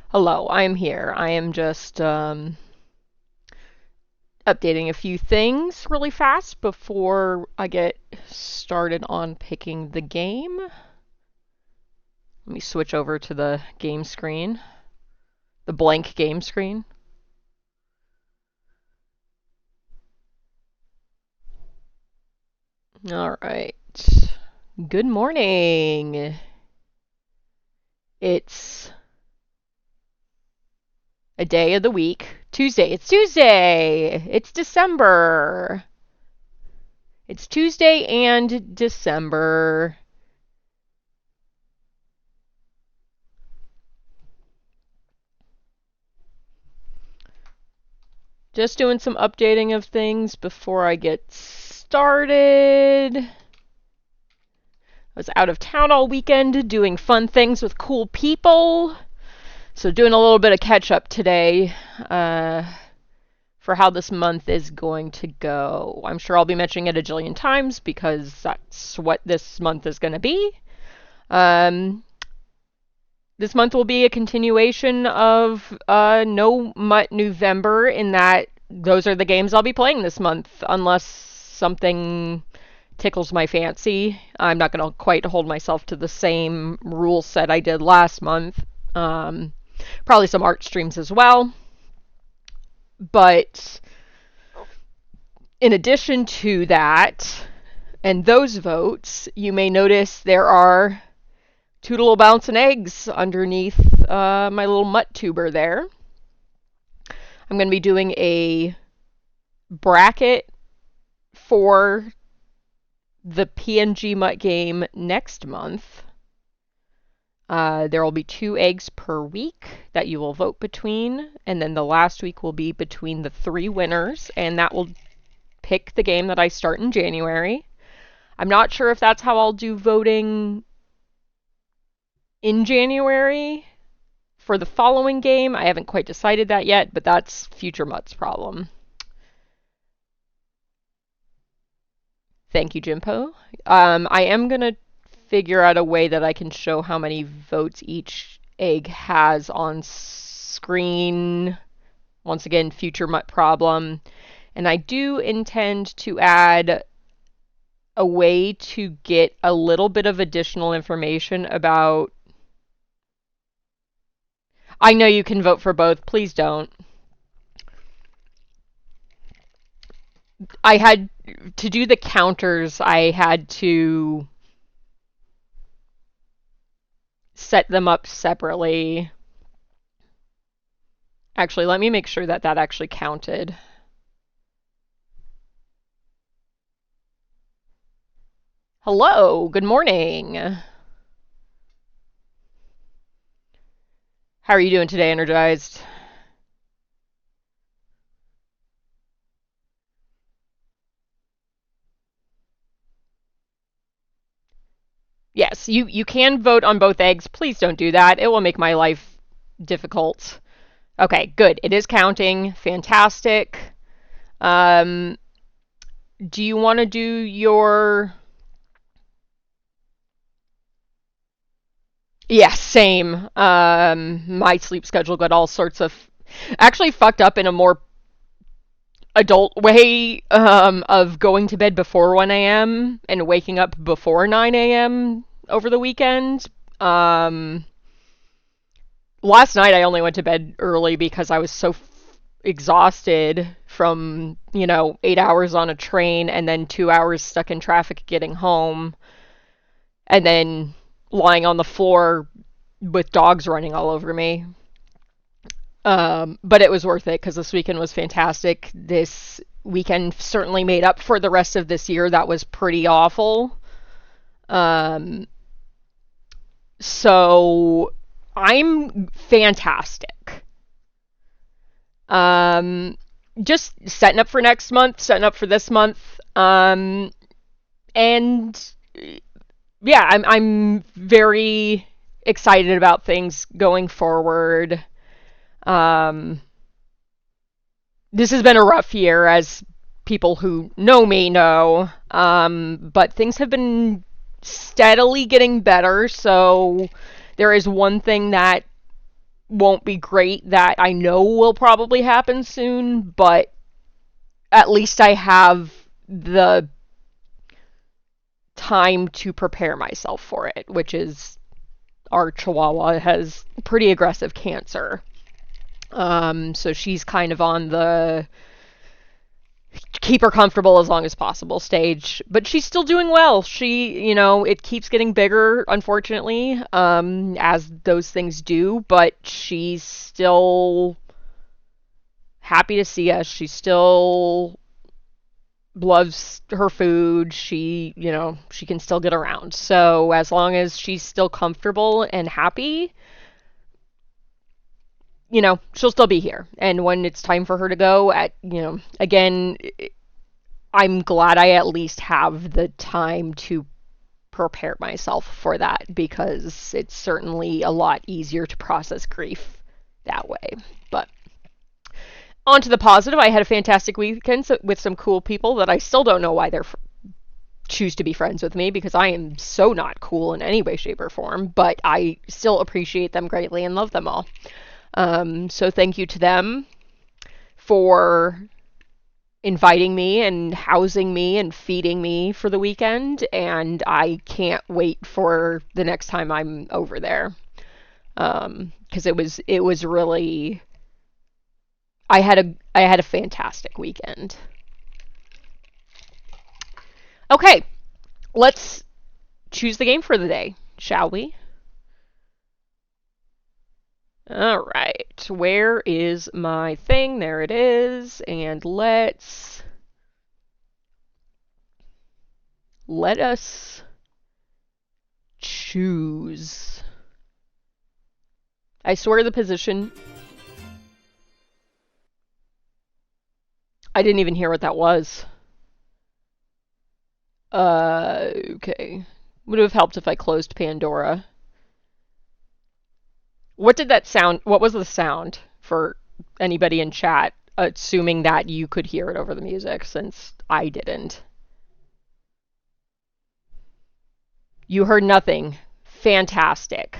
Hello, I am here. I am just updating a few things really fast before I get started on picking the game. Let me switch over to the game screen, the blank game screen. All right. Good morning. It's a day of the week. Tuesday. It's Tuesday. It's December. It's Tuesday and December. Just doing some updating of things before I get started. I was out of town all weekend doing fun things with cool people. So doing a little bit of catch up today for how this month is going to go. I'm sure I'll be mentioning it a jillion times because that's what this month is going to be. This month will be a continuation of No Mutt November, in that those are the games I'll be playing this month, unless something tickles my fancy. I'm not going to quite hold myself to the same rule set I did last month. Probably some art streams as well. But in addition to that, and those votes, you may notice there are two little bouncing eggs underneath my little mutt tuber there. I'm going to be doing a bracket for the PNG Mutt game next month. There will be 2 eggs per week that you will vote between, and then the last week will be between the 3 winners, and that will pick the game that I start in January. I'm not sure if that's how I'll do voting in January for the following game. I haven't quite decided that yet, but that's Future Mutt's problem. Thank you, Jimpo. I am going to figure out a way that I can show how many votes each egg has on screen. Once again, Future Mutt problem. And I do intend to add a way to get a little bit of additional information about... I know you can vote for both. Please don't. I had to do the counters. I had to set them up separately. Actually, let me make sure that that actually counted. Hello, good morning. How are you doing today, Energized? Yes, you can vote on both eggs. Please don't do that. It will make my life difficult. Okay, good. It is counting. Fantastic. Do you want to do your... Yeah, same. My sleep schedule got all sorts of... Actually fucked up in a more adult way of going to bed before 1 a.m. and waking up before 9 a.m. over the weekend. Last night I only went to bed early because I was so exhausted from, 8 hours on a train and then 2 hours stuck in traffic getting home, and then lying on the floor with dogs running all over me. But it was worth it because this weekend was fantastic. This weekend certainly made up for the rest of this year that was pretty awful. So I'm fantastic. Just setting up for next month, setting up for this month. And yeah, I'm very excited about things going forward. This has been a rough year, as people who know me know, but things have been steadily getting better. So there is one thing that won't be great that I know will probably happen soon, but at least I have the time to prepare myself for it, which is our Chihuahua has pretty aggressive cancer. So she's kind of on the keep her comfortable as long as possible stage, but she's still doing well. It keeps getting bigger, unfortunately, as those things do, but she's still happy to see us. She still loves her food. She can still get around. So as long as she's still comfortable and happy, she'll still be here. And when it's time for her to go, again, I'm glad I at least have the time to prepare myself for that, because it's certainly a lot easier to process grief that way. But on to the positive, I had a fantastic weekend with some cool people that I still don't know why they're choose to be friends with me, because I am so not cool in any way, shape, or form, but I still appreciate them greatly and love them all. So thank you to them for inviting me and housing me and feeding me for the weekend, and I can't wait for the next time I'm over there. Because it was really, I had a fantastic weekend. Okay, let's choose the game for the day, shall we? All right, where is my thing? There it is. And let us choose. I swear the position. I didn't even hear what that was. Okay. Would have helped if I closed Pandora. What did that sound? What was the sound for anybody in chat, assuming that you could hear it over the music, since I didn't? You heard nothing. Fantastic.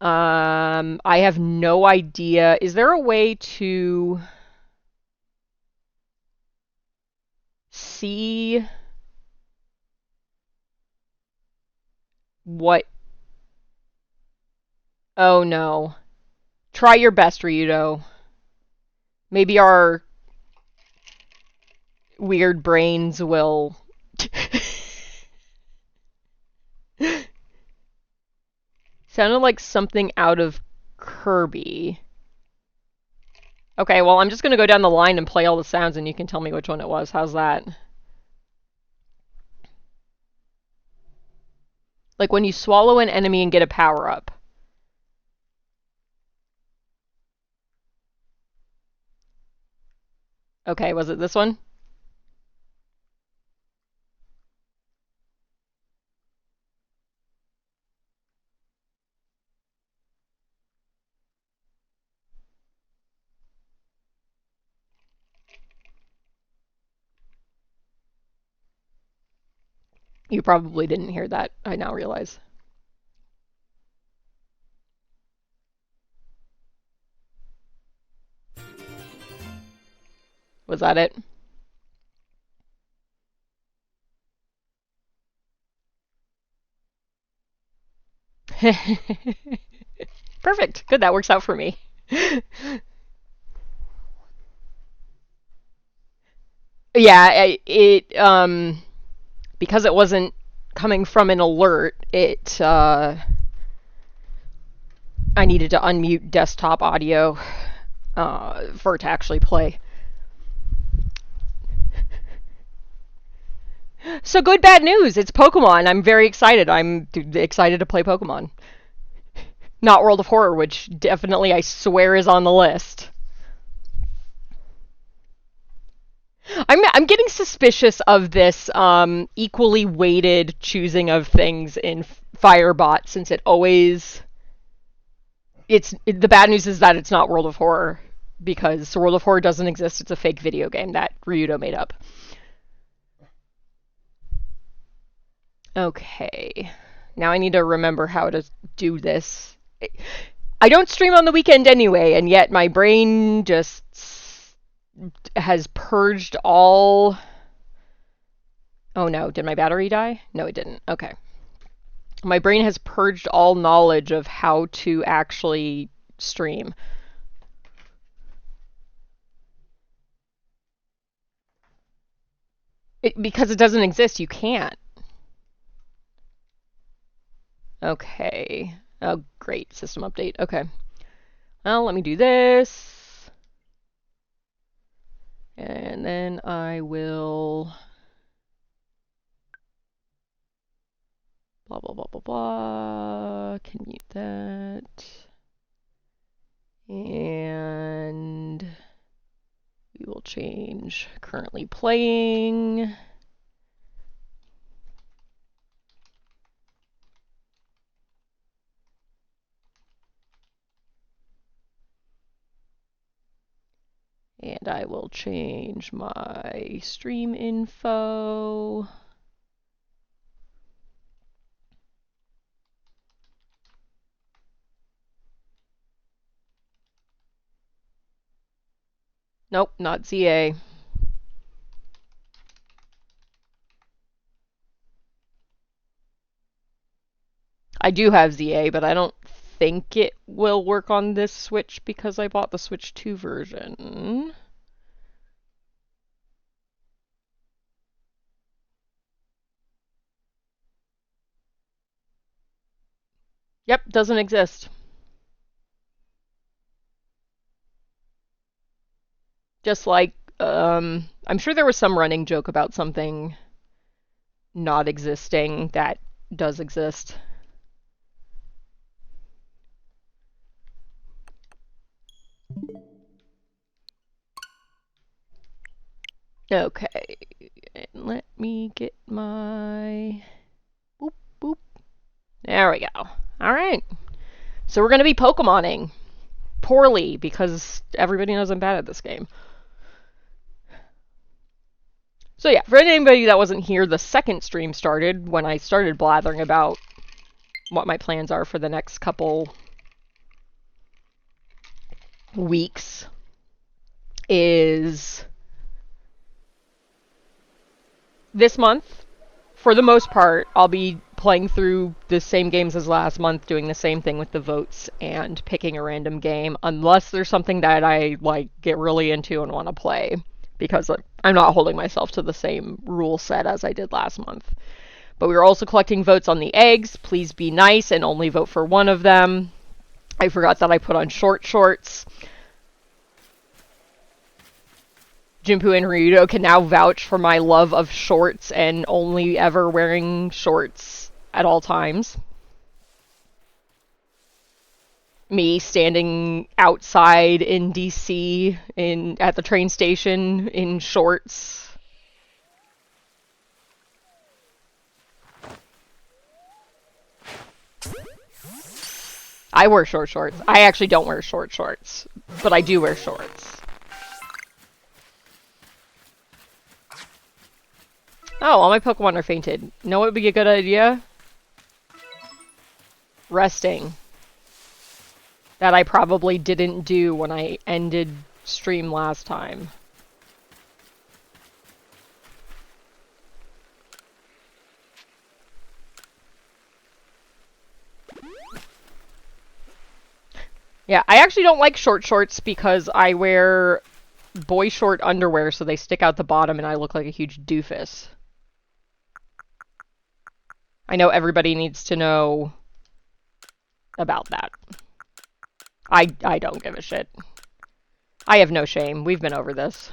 I have no idea. Is there a way to see what? Oh no. Try your best, Ryudo. Maybe our weird brains will. Sounded like something out of Kirby. Okay, well, I'm just going to go down the line and play all the sounds, and you can tell me which one it was. How's that? Like when you swallow an enemy and get a power-up. Okay, was it this one? You probably didn't hear that, I now realize. Was that it? Perfect. Good, that works out for me. Yeah, because it wasn't coming from an alert, I needed to unmute desktop audio for it to actually play. So good, bad news. It's Pokemon. I'm very excited. I'm excited to play Pokemon. Not World of Horror, which definitely I swear is on the list. I'm getting suspicious of this equally weighted choosing of things in Firebot, since the bad news is that it's not World of Horror, because World of Horror doesn't exist. It's a fake video game that Ryudo made up. Okay. Now I need to remember how to do this. I don't stream on the weekend anyway, and yet my brain just has purged all... Oh no, did my battery die? No, it didn't. Okay. My brain has purged all knowledge of how to actually stream. Because it doesn't exist, you can't. Okay. Oh, great. System update. Okay. Well, let me do this. And then I will... Blah, blah, blah, blah, blah. Can mute that. And we will change currently playing. And I will change my stream info. Nope, not ZA. I do have ZA, but I don't think it will work on this Switch because I bought the Switch 2 version. Yep, doesn't exist. Just like, I'm sure there was some running joke about something not existing that does exist. Okay, and let me get my... Boop, boop. There we go. Alright. So we're going to be Pokemoning. Poorly, because everybody knows I'm bad at this game. So yeah, for anybody that wasn't here, the second stream started when I started blathering about what my plans are for the next couple weeks. Is this month, for the most part, I'll be playing through the same games as last month, doing the same thing with the votes and picking a random game, unless there's something that I like get really into and want to play, because I'm not holding myself to the same rule set as I did last month. But we are also collecting votes on the eggs. Please be nice and only vote for one of them. I forgot that I put on short shorts. Jinpu and Ryudo can now vouch for my love of shorts and only ever wearing shorts at all times. Me standing outside in DC at the train station in shorts. I wear short shorts. I actually don't wear short shorts, but I do wear shorts. Oh, all my Pokemon are fainted. Know what would be a good idea? Resting. That I probably didn't do when I ended stream last time. Yeah, I actually don't like short shorts because I wear boy short underwear, so they stick out the bottom and I look like a huge doofus. I know everybody needs to know about that. I don't give a shit. I have no shame. We've been over this.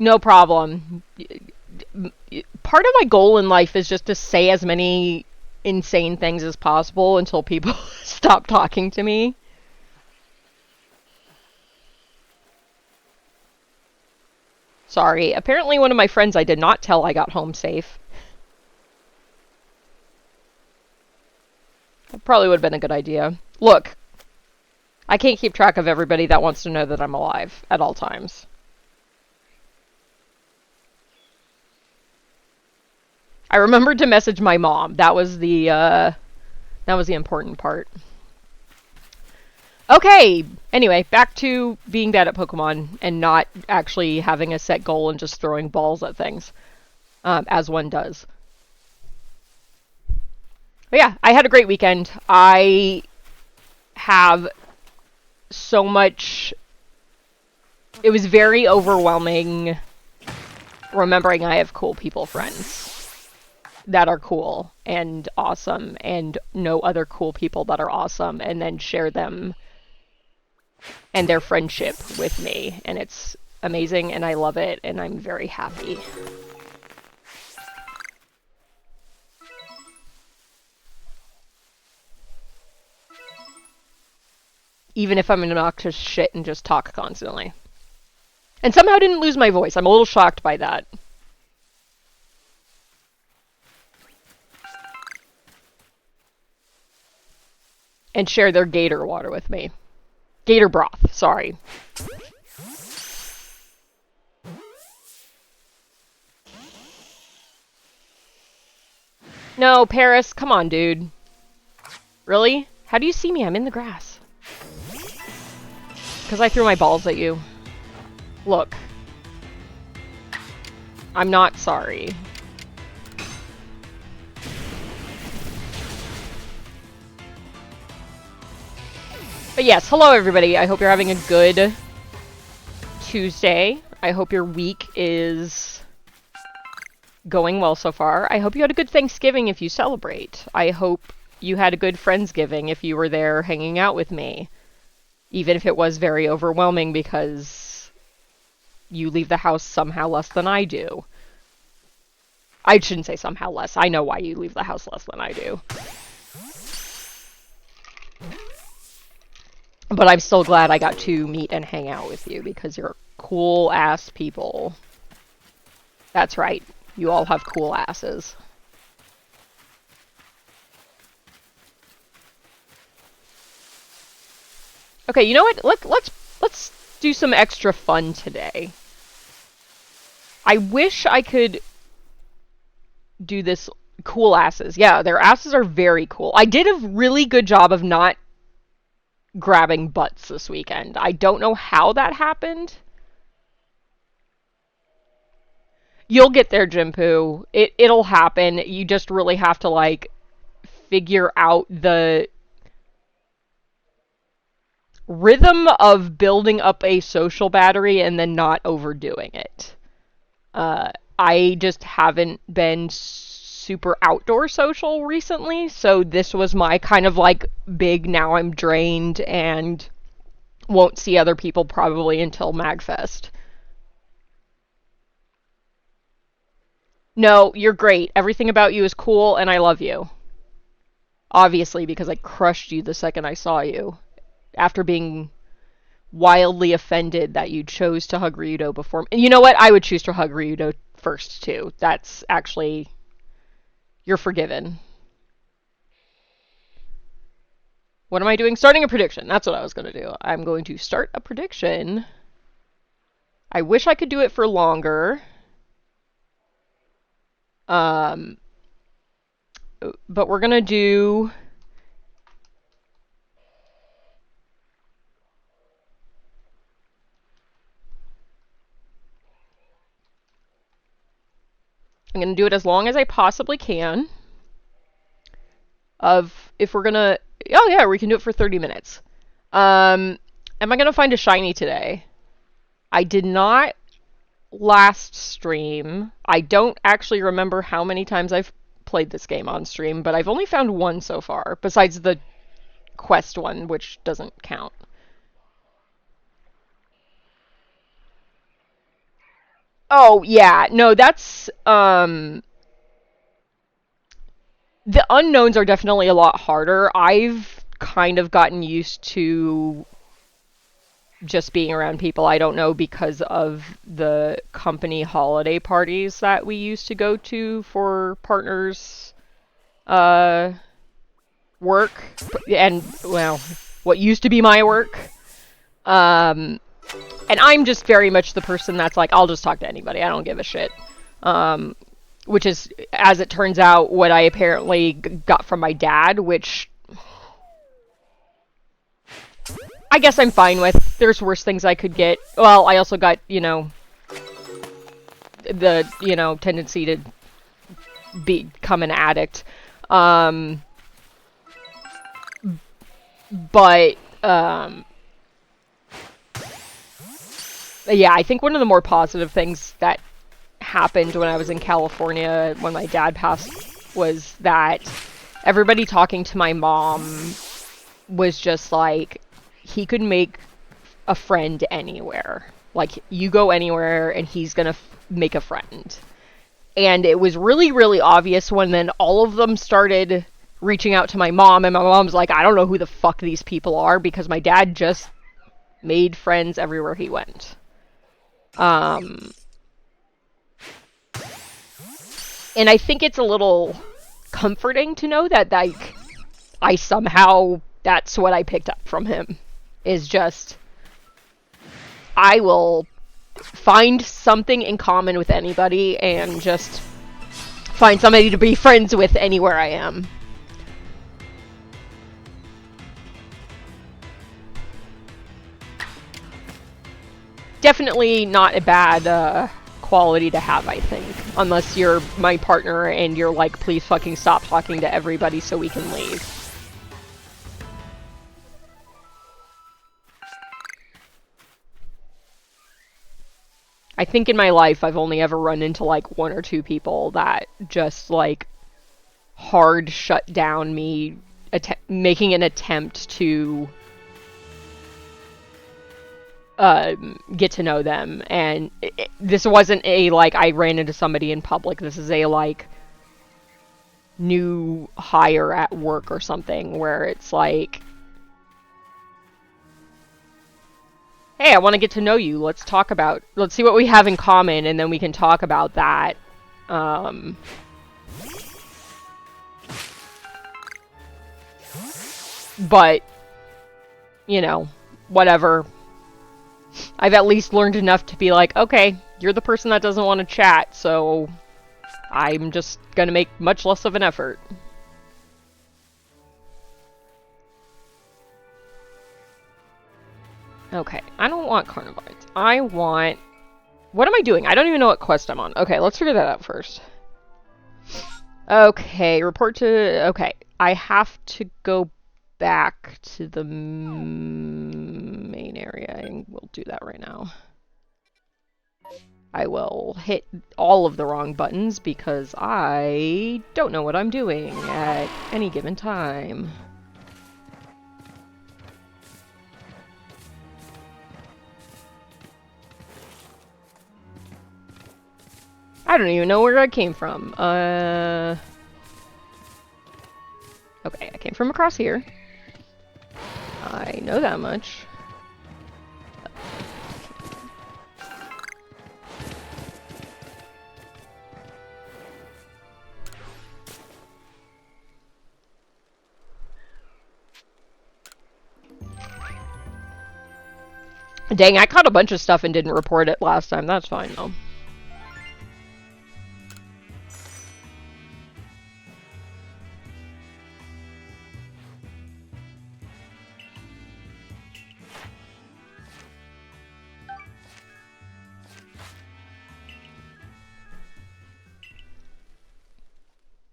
No problem. Part of my goal in life is just to say as many insane things as possible until people stop talking to me. Sorry. Apparently one of my friends I did not tell I got home safe. That probably would have been a good idea. Look, I can't keep track of everybody that wants to know that I'm alive at all times. I remembered to message my mom. That was the important part. Okay, anyway, back to being bad at Pokemon and not actually having a set goal and just throwing balls at things, as one does. But yeah, I had a great weekend. I have so much... It was very overwhelming remembering I have cool people friends that are cool and awesome and know other cool people that are awesome and then share them and their friendship with me. And it's amazing and I love it and I'm very happy. Even if I'm an obnoxious shit and just talk constantly. And somehow I didn't lose my voice. I'm a little shocked by that. And share their gator water with me. Gator broth, sorry. No, Paris, come on, dude. Really? How do you see me? I'm in the grass. Because I threw my balls at you. Look. I'm not sorry. But yes, hello everybody. I hope you're having a good Tuesday. I hope your week is going well so far. I hope you had a good Thanksgiving if you celebrate. I hope you had a good Friendsgiving if you were there hanging out with me. Even if it was very overwhelming because you leave the house somehow less than I do. I shouldn't say somehow less. I know why you leave the house less than I do. But I'm still glad I got to meet and hang out with you because you're cool ass people. That's right. You all have cool asses. Okay, you know what? Let's do some extra fun today. I wish I could do this cool asses. Yeah, their asses are very cool. I did a really good job of not grabbing butts this weekend. I don't know how that happened. You'll get there, Jimpu. It'll happen. You just really have to, like, figure out the rhythm of building up a social battery and then not overdoing it. I just haven't been super outdoor social recently, so this was my kind of like big now I'm drained and won't see other people probably until MagFest. No, you're great. Everything about you is cool and I love you. Obviously, because I crushed you the second I saw you. After being wildly offended that you chose to hug Ryudo before me. And you know what? I would choose to hug Ryudo first, too. That's actually... You're forgiven. What am I doing? Starting a prediction. That's what I was going to do. I'm going to start a prediction. I wish I could do it for longer. But we're going to do... I'm going to do it as long as I possibly can. If we're going to... Oh, yeah, we can do it for 30 minutes. Am I going to find a shiny today? I did not last stream. I don't actually remember how many times I've played this game on stream, but I've only found one so far, besides the quest one, which doesn't count. Oh, yeah. No, that's, the unknowns are definitely a lot harder. I've kind of gotten used to just being around people I don't know because of the company holiday parties that we used to go to for partners, work, and, well, what used to be my work. And I'm just very much the person that's like, I'll just talk to anybody. I don't give a shit. which is, as it turns out, what I apparently got from my dad, which I guess I'm fine with. There's worse things I could get. Well, I also got, the, tendency to become an addict. But, yeah, I think one of the more positive things that happened when I was in California when my dad passed was that everybody talking to my mom was just like, he could make a friend anywhere. Like, you go anywhere and he's gonna make a friend. And it was really, really obvious when then all of them started reaching out to my mom, and my mom's like, I don't know who the fuck these people are, because my dad just made friends everywhere he went. And I think it's a little comforting to know that, like, I somehow, that's what I picked up from him, is just, I will find something in common with anybody and just find somebody to be friends with anywhere I am. Definitely not a bad quality to have, I think. Unless you're my partner and you're like, please fucking stop talking to everybody so we can leave. I think in my life I've only ever run into like one or two people that just like hard shut down me making an attempt to get to know them. And this wasn't a like I ran into somebody in public. This is a like new hire at work or something where it's like, hey, I want to get to know you. Let's see what we have in common, and then we can talk about that. But, whatever. I've at least learned enough to be like, okay, you're the person that doesn't want to chat, so I'm just gonna make much less of an effort. Okay, I don't want Carnivides. I want... What am I doing? I don't even know what quest I'm on. Okay, let's figure that out first. Okay, report to... Okay, I have to go back to the main area, and we'll do that right now. I will hit all of the wrong buttons because I don't know what I'm doing at any given time. I don't even know where I came from. Okay, I came from across here. I know that much. Dang, I caught a bunch of stuff and didn't report it last time. That's fine, though.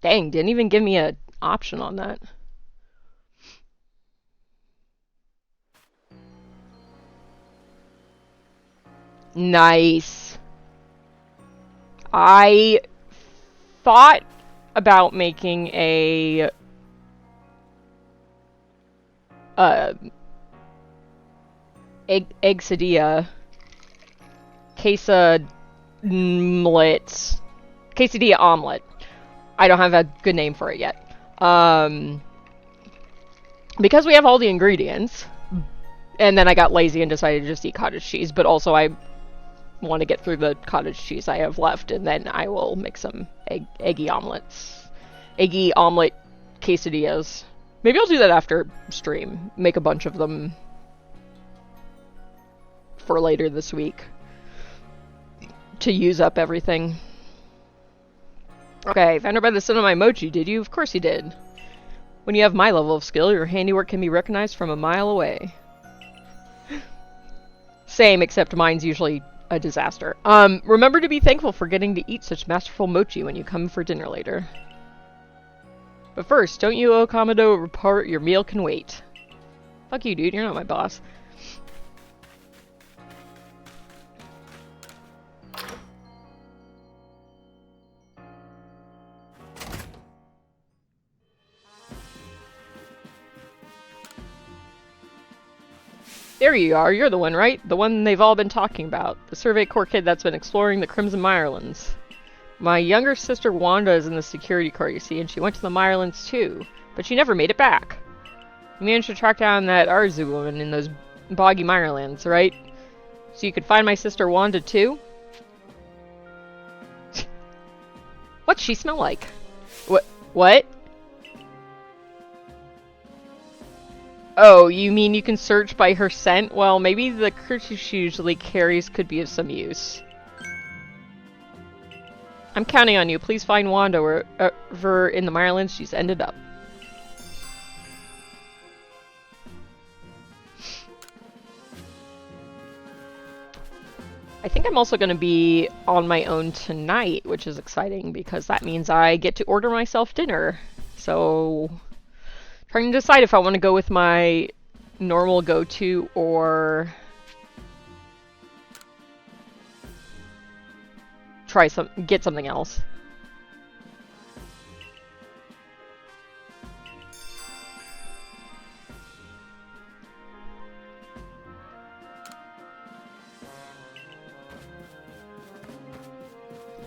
Dang, didn't even give me an option on that. Nice. I thought about making a egg quesadilla omelet. I don't have a good name for it yet. Because we have all the ingredients, and then I got lazy and decided to just eat cottage cheese, but also I want to get through the cottage cheese I have left, and then I will make some eggy omelets. Eggy omelet quesadillas. Maybe I'll do that after stream. Make a bunch of them for later this week to use up everything. Okay, found her by the son of my mochi, did you? Of course you did. When you have my level of skill, your handiwork can be recognized from a mile away. Same, except mine's usually a disaster. Remember to be thankful for getting to eat such masterful mochi when you come for dinner later. But first, don't you owe Kamado a report? Your meal can wait. Fuck you, dude. You're not my boss. There you are. You're the one, right? The one they've all been talking about. The Survey Corps kid that's been exploring the Crimson Mirelands. My younger sister Wanda is in the security corps, you see, and she went to the Mirelands too. But she never made it back. You managed to track down that Arzu woman in those boggy Mirelands, right? So you could find my sister Wanda too? What's she smell like? What? Oh, you mean you can search by her scent? Well, maybe the kerchief she usually carries could be of some use. I'm counting on you. Please find Wanda wherever in the Mirelands she's ended up. I think I'm also going to be on my own tonight, which is exciting because that means I get to order myself dinner. So, trying to decide if I want to go with my normal go-to or get something else.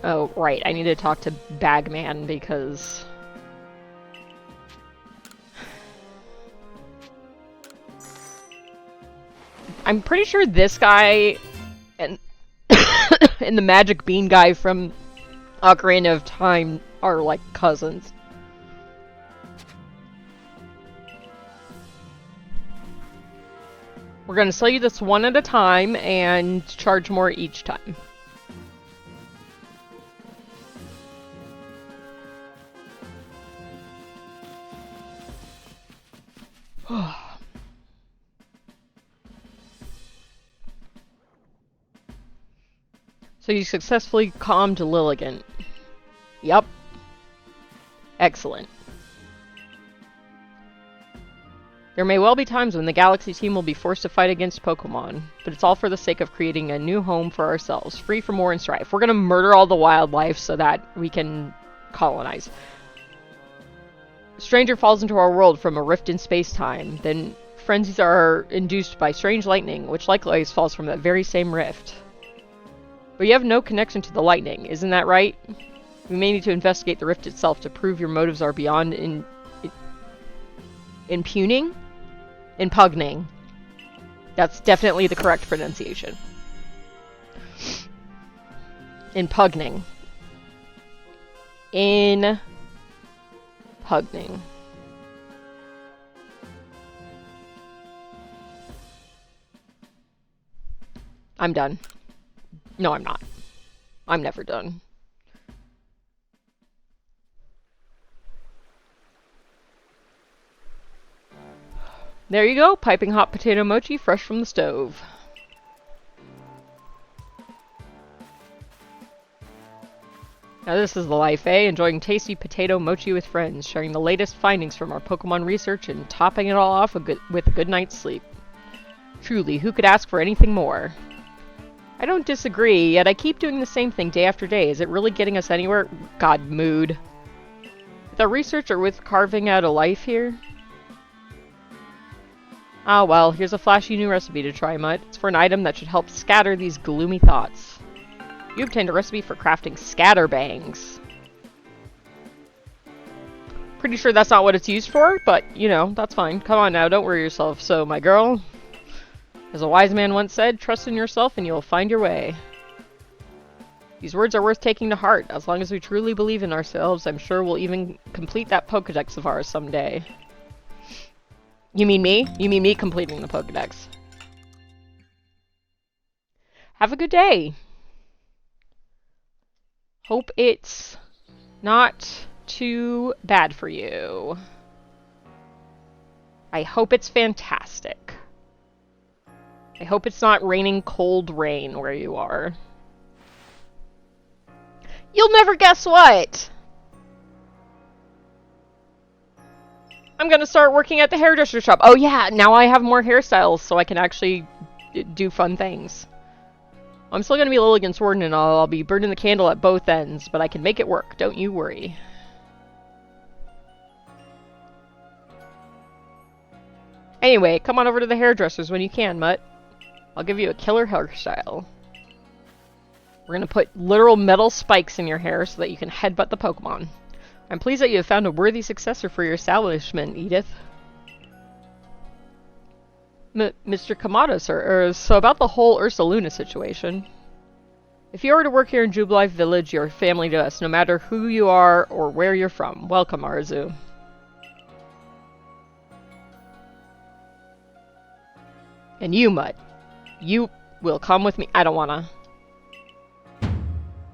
Oh, right. I need to talk to Bagman because I'm pretty sure this guy and and the Magic Bean guy from Ocarina of Time are like cousins. We're gonna sell you this one at a time and charge more each time. So you successfully calmed Lilligant. Yup. Excellent. There may well be times when the Galaxy team will be forced to fight against Pokemon, but it's all for the sake of creating a new home for ourselves, free from war and strife. We're gonna murder all the wildlife so that we can colonize. A stranger falls into our world from a rift in space-time, then frenzies are induced by strange lightning, which likewise falls from that very same rift. But you have no connection to the lightning, isn't that right? We may need to investigate the rift itself to prove your motives are beyond impugning? Impugning. That's definitely the correct pronunciation. Impugning. Impugning. I'm done. No, I'm not. I'm never done. There you go, piping hot potato mochi fresh from the stove. Now this is the life, eh? Enjoying tasty potato mochi with friends, sharing the latest findings from our Pokemon research, and topping it all off with a good night's sleep. Truly, who could ask for anything more? I don't disagree, yet I keep doing the same thing day after day. Is it really getting us anywhere? God, mood. With our research or with carving out a life here? Ah well, here's a flashy new recipe to try, Mutt. It's for an item that should help scatter these gloomy thoughts. You obtained a recipe for crafting scatterbangs. Pretty sure that's not what it's used for, but, you know, that's fine. Come on now, don't worry yourself. So, my girl, as a wise man once said, trust in yourself and you'll find your way. These words are worth taking to heart. As long as we truly believe in ourselves, I'm sure we'll even complete that Pokedex of ours someday. You mean me? You mean me completing the Pokedex? Have a good day. Hope it's Not too bad for you. I hope it's fantastic. I hope it's not raining cold rain where you are. You'll never guess what! I'm gonna start working at the hairdresser shop. Oh yeah, now I have more hairstyles so I can actually do fun things. I'm still gonna be Lilligan Sworden and I'll be burning the candle at both ends, but I can make it work, don't you worry. Anyway, come on over to the hairdressers when you can, Mutt. I'll give you a killer hairstyle. We're gonna put literal metal spikes in your hair so that you can headbutt the Pokemon. I'm pleased that you have found a worthy successor for your establishment, Edith. Mr. Kamado, sir. So about the whole Ursaluna situation. If you are to work here in Jubilife Village, you're family to us, no matter who you are or where you're from. Welcome, Arzu. And you, Mutt. You will come with me. I don't wanna.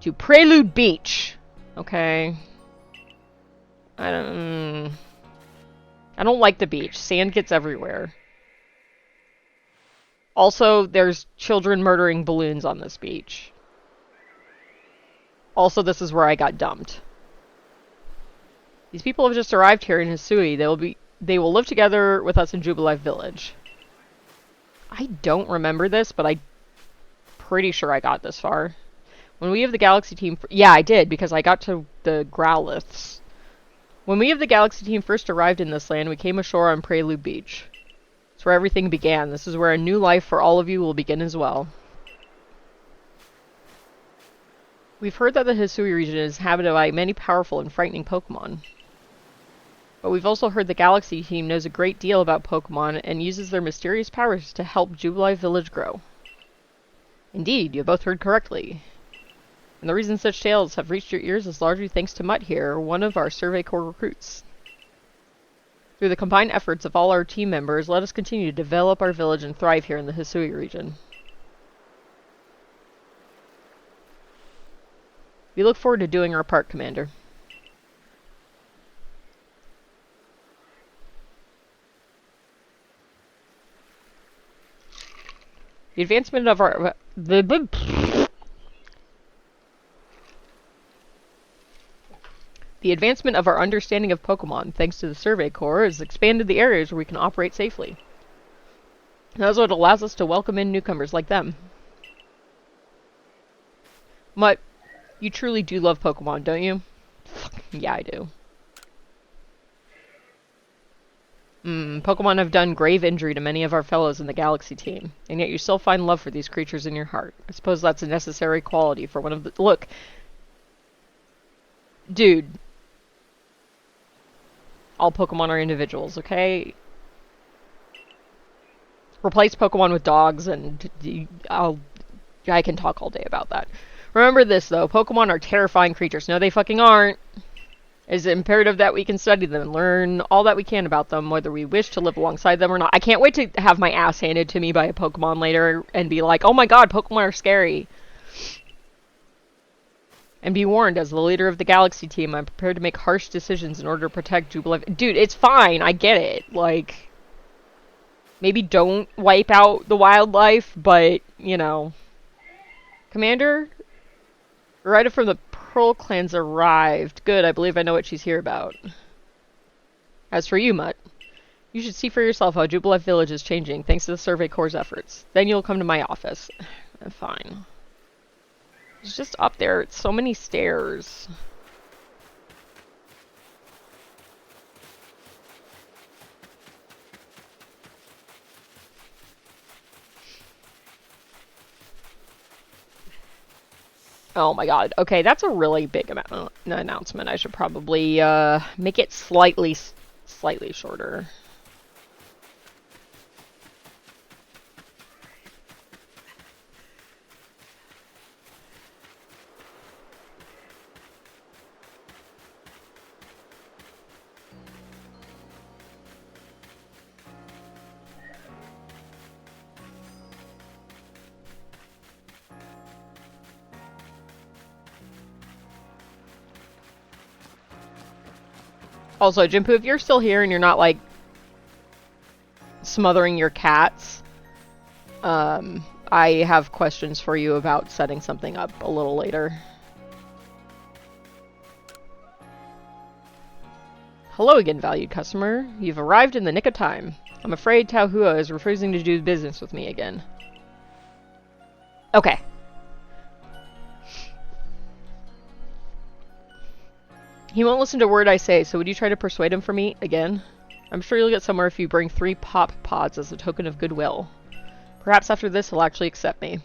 To Prelude Beach. Okay. I don't like the beach. Sand gets everywhere. Also, there's children murdering balloons on this beach. Also, this is where I got dumped. These people have just arrived here in Hisui. They will live together with us in Jubilife Village. I don't remember this, but I'm pretty sure I got this far. When we of the Galaxy team... Yeah, I did, because I got to the Growliths. When we of the Galaxy team first arrived in this land, we came ashore on Prelude Beach. It's where everything began. This is where a new life for all of you will begin as well. We've heard that the Hisui region is inhabited by many powerful and frightening Pokemon. But we've also heard the Galaxy team knows a great deal about Pokemon and uses their mysterious powers to help Jubilife Village grow. Indeed, you both heard correctly. And the reason such tales have reached your ears is largely thanks to Mutt here, one of our Survey Corps recruits. Through the combined efforts of all our team members, let us continue to develop our village and thrive here in the Hisui region. We look forward to doing our part, Commander. The advancement of our... The advancement of our understanding of Pokemon, thanks to the Survey Corps, has expanded the areas where we can operate safely. That's what allows us to welcome in newcomers like them. Mutt, you truly do love Pokemon, don't you? Yeah, I do. Pokemon have done grave injury to many of our fellows in the Galaxy team, and yet you still find love for these creatures in your heart. I suppose that's a necessary quality for one of the... Look. Dude. All Pokemon are individuals, okay? Replace Pokemon with dogs, and I can talk all day about that. Remember this, though. Pokemon are terrifying creatures. No, they fucking aren't. It is imperative that we can study them and learn all that we can about them, whether we wish to live alongside them or not. I can't wait to have my ass handed to me by a Pokemon later and be like, oh my god, Pokemon are scary. And be warned, as the leader of the Galaxy team, I'm prepared to make harsh decisions in order to protect Jubilife. Dude, it's fine. I get it. Like, maybe don't wipe out the wildlife, but, you know. Commander? Rida from the Pearl Clan's arrived. Good, I believe I know what she's here about. As for you, Mutt, you should see for yourself how Jubilife Village is changing, thanks to the Survey Corps' efforts. Then you'll come to my office. Fine. It's just up there. It's so many stairs. Oh my god. Okay, that's a really big announcement. I should probably make it slightly shorter. Also, Jimpu, if you're still here and you're not, like, smothering your cats, I have questions for you about setting something up a little later. Hello again, valued customer. You've arrived in the nick of time. I'm afraid Tao Hua is refusing to do business with me again. Okay. He won't listen to a word I say, so would you try to persuade him for me again? I'm sure you'll get somewhere if you bring 3 pop pods as a token of goodwill. Perhaps after this he'll actually accept me.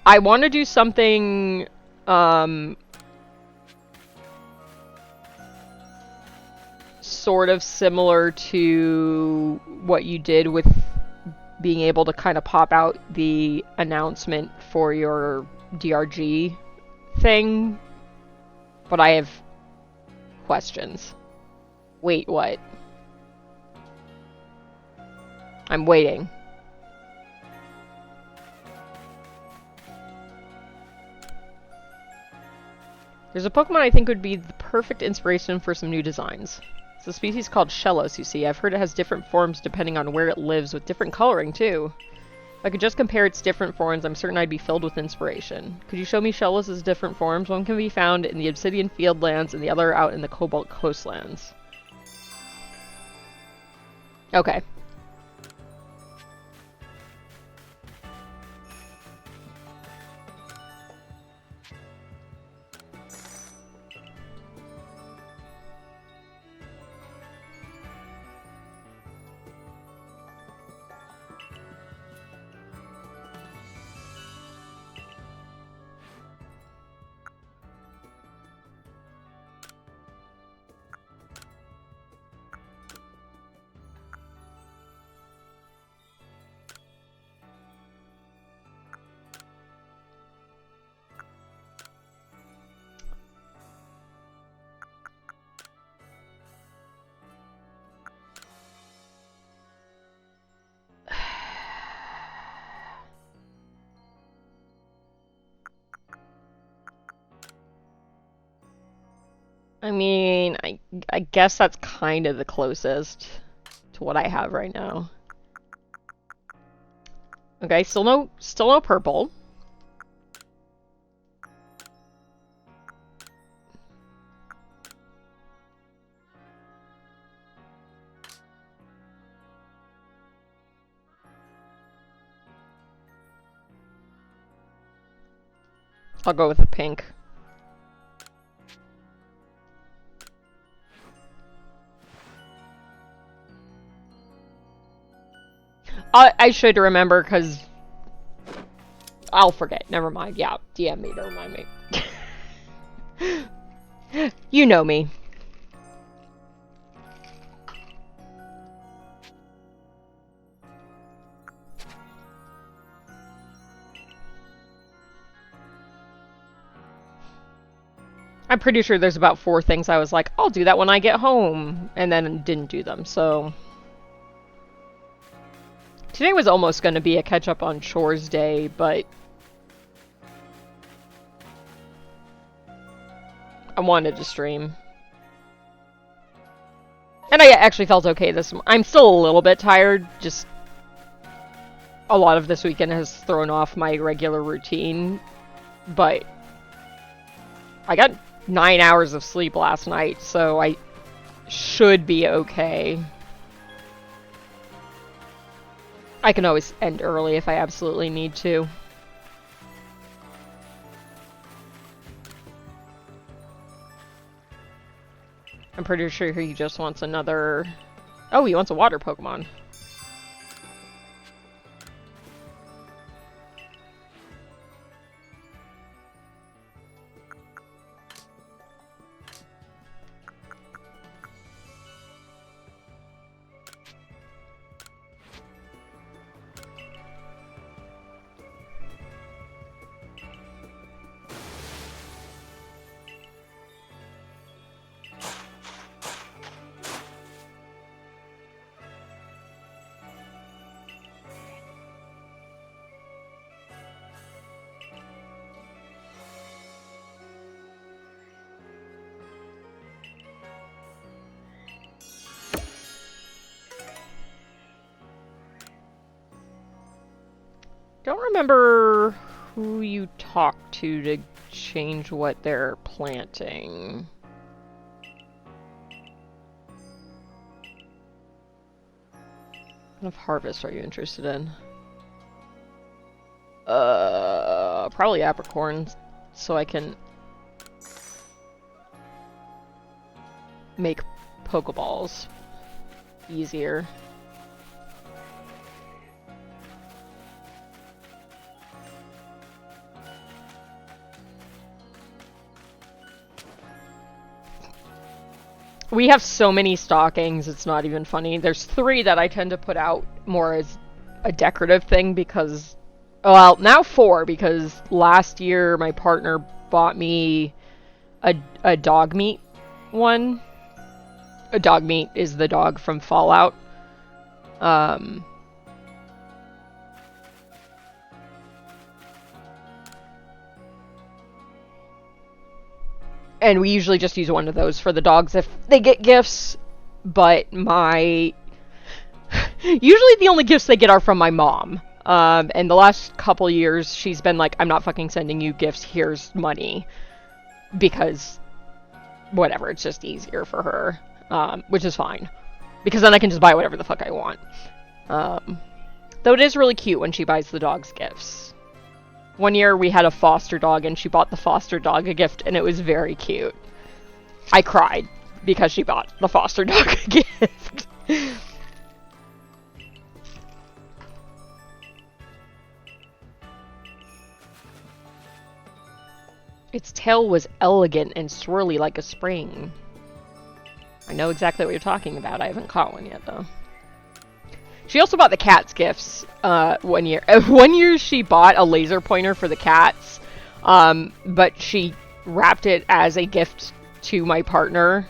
I want to do something, sort of similar to what you did with being able to kind of pop out the announcement for your DRG thing. But I have questions. Wait, what? I'm waiting. There's a Pokemon I think would be the perfect inspiration for some new designs. It's a species called Shellos, you see. I've heard it has different forms depending on where it lives, with different coloring, too. If I could just compare its different forms, I'm certain I'd be filled with inspiration. Could you show me Shellos' different forms? One can be found in the Obsidian Fieldlands and the other out in the Cobalt Coastlands. Okay. I mean, I guess that's kind of the closest to what I have right now. Okay, still no purple. I'll go with the pink. I should remember, because I'll forget. Never mind. Yeah, DM me to remind me. You know me. I'm pretty sure there's about 4 things I was like, I'll do that when I get home, and then didn't do them, so... Today was almost going to be a catch-up on chores day, but... I wanted to stream. And I actually felt okay this... I'm still a little bit tired, just... A lot of this weekend has thrown off my regular routine, but... I got 9 hours of sleep last night, so I should be okay. I can always end early if I absolutely need to. I'm pretty sure he just wants another... Oh, he wants a water Pokemon. Don't remember who you talked to change what they're planting. What kind of harvest are you interested in? Probably apricorns, so I can make Pokeballs easier. We have so many stockings, it's not even funny. There's 3 that I tend to put out more as a decorative thing because, well, now 4 because last year my partner bought me a dog meat one. A dog meat is the dog from Fallout. And we usually just use one of those for the dogs if they get gifts, but usually the only gifts they get are from my mom. And the last couple years, she's been like, I'm not fucking sending you gifts, here's money. Because, whatever, it's just easier for her. Which is fine. Because then I can just buy whatever the fuck I want. Though it is really cute when she buys the dogs gifts. One year we had a foster dog and she bought the foster dog a gift and it was very cute. I cried because she bought the foster dog a gift. Its tail was elegant and swirly like a spring. I know exactly what you're talking about. I haven't caught one yet, though. She also bought the cats gifts one year. One year she bought a laser pointer for the cats, but she wrapped it as a gift to my partner.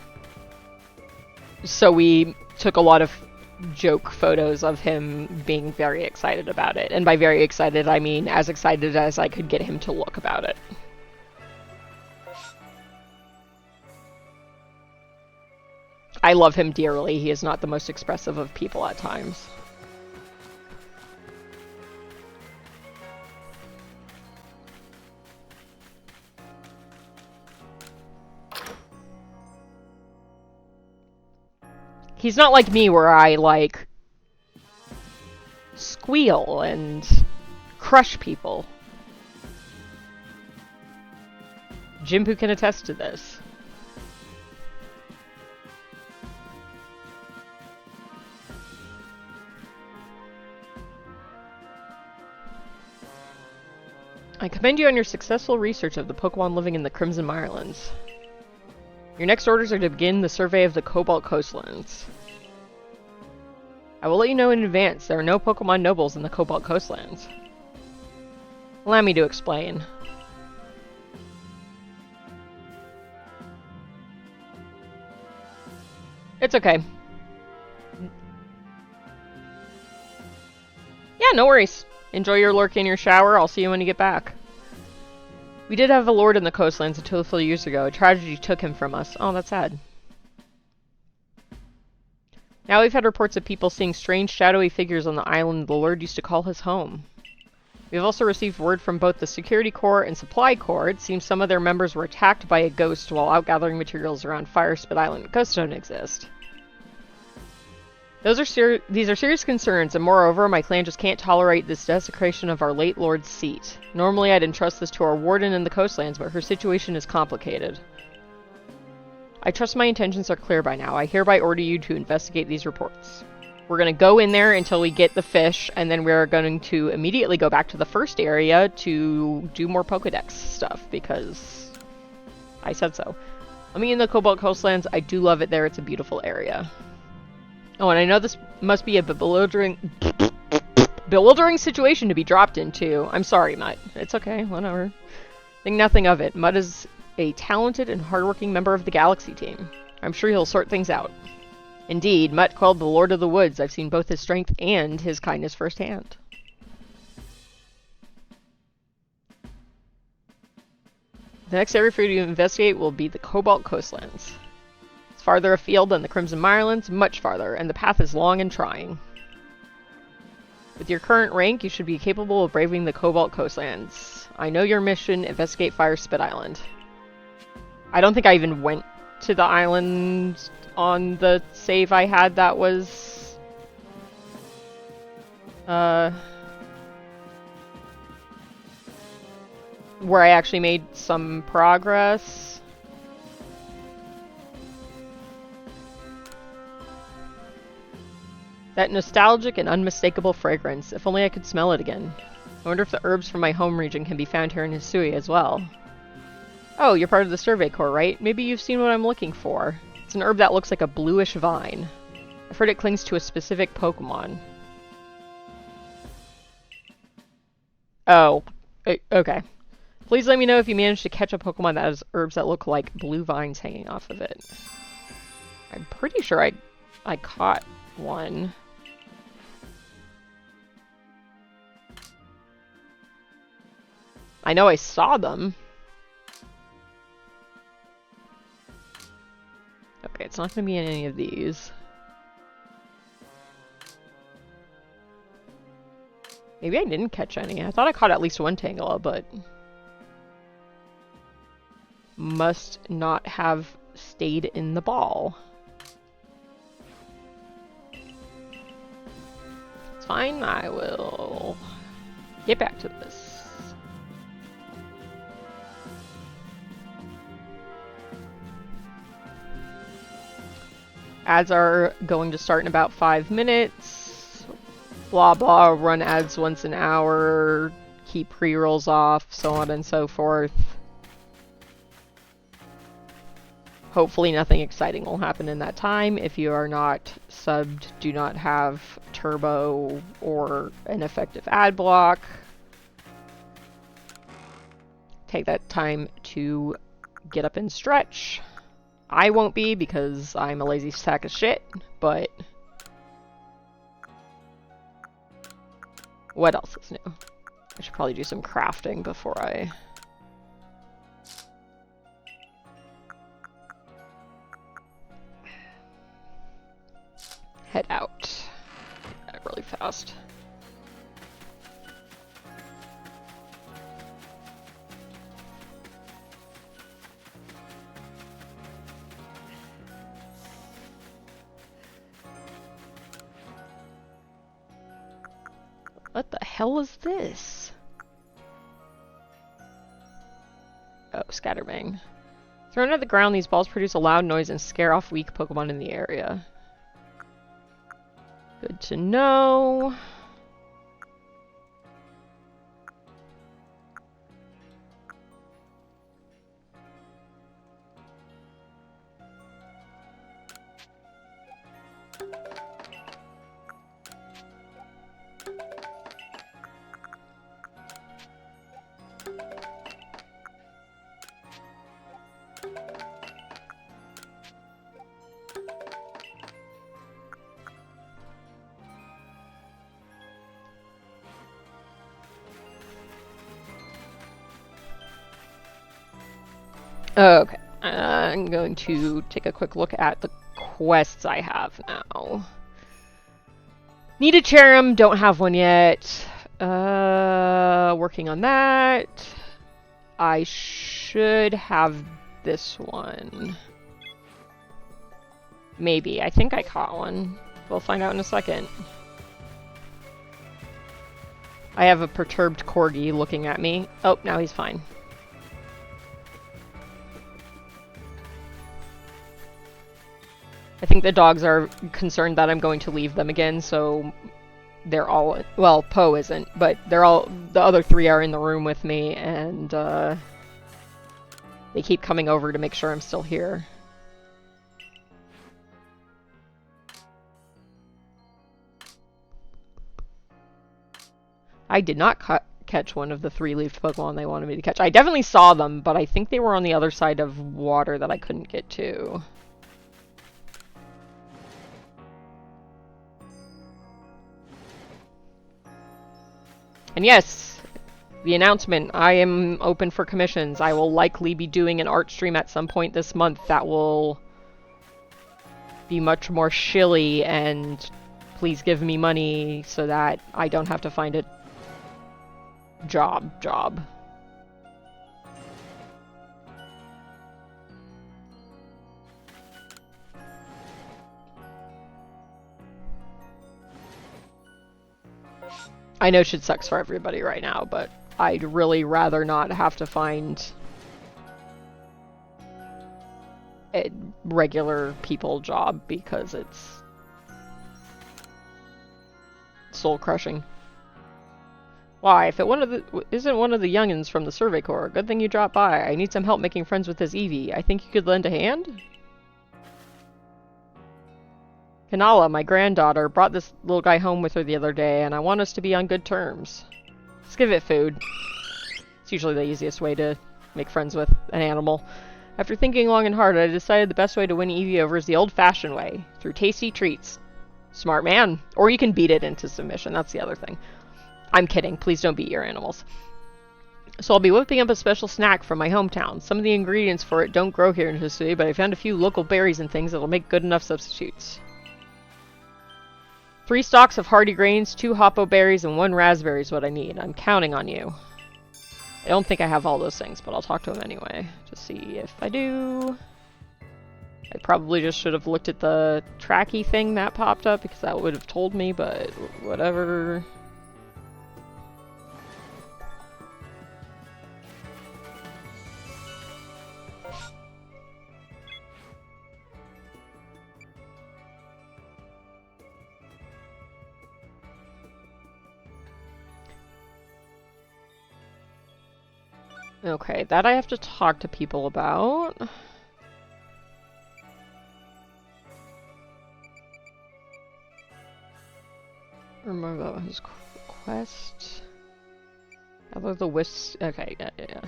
So we took a lot of joke photos of him being very excited about it. And by very excited, I mean as excited as I could get him to look about it. I love him dearly. He is not the most expressive of people at times. He's not like me where I, like, squeal and crush people. Jimpu can attest to this. I commend you on your successful research of the Pokemon living in the Crimson Mirelands. Your next orders are to begin the survey of the Cobalt Coastlands. I will let you know in advance, there are no Pokemon nobles in the Cobalt Coastlands. Allow me to explain. It's okay. Yeah, no worries. Enjoy your lurk in your shower. I'll see you when you get back. We did have a lord in the coastlands until a few years ago. A tragedy took him from us. Oh, that's sad. Now we've had reports of people seeing strange shadowy figures on the island the lord used to call his home. We've also received word from both the Security Corps and Supply Corps. It seems some of their members were attacked by a ghost while out gathering materials around Firespit Island. Ghosts don't exist. These are serious concerns, and moreover, my clan just can't tolerate this desecration of our late lord's seat. Normally, I'd entrust this to our warden in the coastlands, but her situation is complicated. I trust my intentions are clear by now. I hereby order you to investigate these reports. We're going to go in there until we get the fish, and then we're going to immediately go back to the first area to do more Pokedex stuff, because I said so. Let me in the Cobalt Coastlands. I do love it there. It's a beautiful area. Oh, and I know this must be a bewildering situation to be dropped into. I'm sorry, Mutt. It's okay, whatever. Think nothing of it. Mutt is a talented and hardworking member of the Galaxy team. I'm sure he'll sort things out. Indeed, Mutt quelled the Lord of the Woods. I've seen both his strength and his kindness firsthand. The next area for you to investigate will be the Cobalt Coastlands. It's farther afield than the Crimson Mirelands, much farther, and the path is long and trying. With your current rank, you should be capable of braving the Cobalt Coastlands. I know your mission, investigate Fire Spit Island. I don't think I even went to the island on the save I had that was... where I actually made some progress. That nostalgic and unmistakable fragrance. If only I could smell it again. I wonder if the herbs from my home region can be found here in Hisui as well. Oh, you're part of the Survey Corps, right? Maybe you've seen what I'm looking for. It's an herb that looks like a bluish vine. I've heard it clings to a specific Pokemon. Oh, okay. Please let me know if you manage to catch a Pokemon that has herbs that look like blue vines hanging off of it. I'm pretty sure I caught one. I know I saw them. Okay, it's not going to be in any of these. Maybe I didn't catch any. I thought I caught at least one Tangela, but... must not have stayed in the ball. It's fine, I will get back to this. Ads are going to start in about 5 minutes. Blah blah, run ads once an hour, keep pre-rolls off, so on and so forth. Hopefully nothing exciting will happen in that time. If you are not subbed, do not have turbo or an effective ad block. Take that time to get up and stretch. I won't be because I'm a lazy sack of shit, but what else is new? I should probably do some crafting before I... head out. Really fast. What the hell is this? Oh, Scatterbang. Thrown at the ground, these balls produce a loud noise and scare off weak Pokemon in the area. Good to know. Okay, I'm going to take a quick look at the quests I have now. Need a Cherrim, don't have one yet. Working on that. I should have this one. Maybe, I think I caught one. We'll find out in a second. I have a perturbed Corgi looking at me. Oh, now he's fine. I think the dogs are concerned that I'm going to leave them again, so they're all... well, Poe isn't, but they're all... the other three are in the room with me, and they keep coming over to make sure I'm still here. I did not catch one of the three-leafed Pokemon they wanted me to catch. I definitely saw them, but I think they were on the other side of water that I couldn't get to. And yes, the announcement, I am open for commissions. I will likely be doing an art stream at some point this month that will be much more shilly and please give me money so that I don't have to find a job. I know shit sucks for everybody right now, but I'd really rather not have to find a regular people job because it's soul crushing. Why, if it isn't one of the youngins from the Survey Corps, good thing you dropped by. I need some help making friends with this Evie. I think you could lend a hand? Kanala, my granddaughter, brought this little guy home with her the other day, and I want us to be on good terms. Let's give it food. It's usually the easiest way to make friends with an animal. After thinking long and hard, I decided the best way to win Evie over is the old-fashioned way, through tasty treats. Smart man. Or you can beat it into submission, that's the other thing. I'm kidding, please don't beat your animals. So I'll be whipping up a special snack from my hometown. Some of the ingredients for it don't grow here in Hisui, but I found a few local berries and things that'll make good enough substitutes. 3 stalks of hardy grains, 2 hoppo berries, and 1 raspberry is what I need. I'm counting on you. I don't think I have all those things, but I'll talk to him anyway, to see if I do. I probably just should have looked at the tracky thing that popped up, because that would have told me, but whatever. Okay, that I have to talk to people about. Remember about his quest. Gather the wisps. Okay, yeah.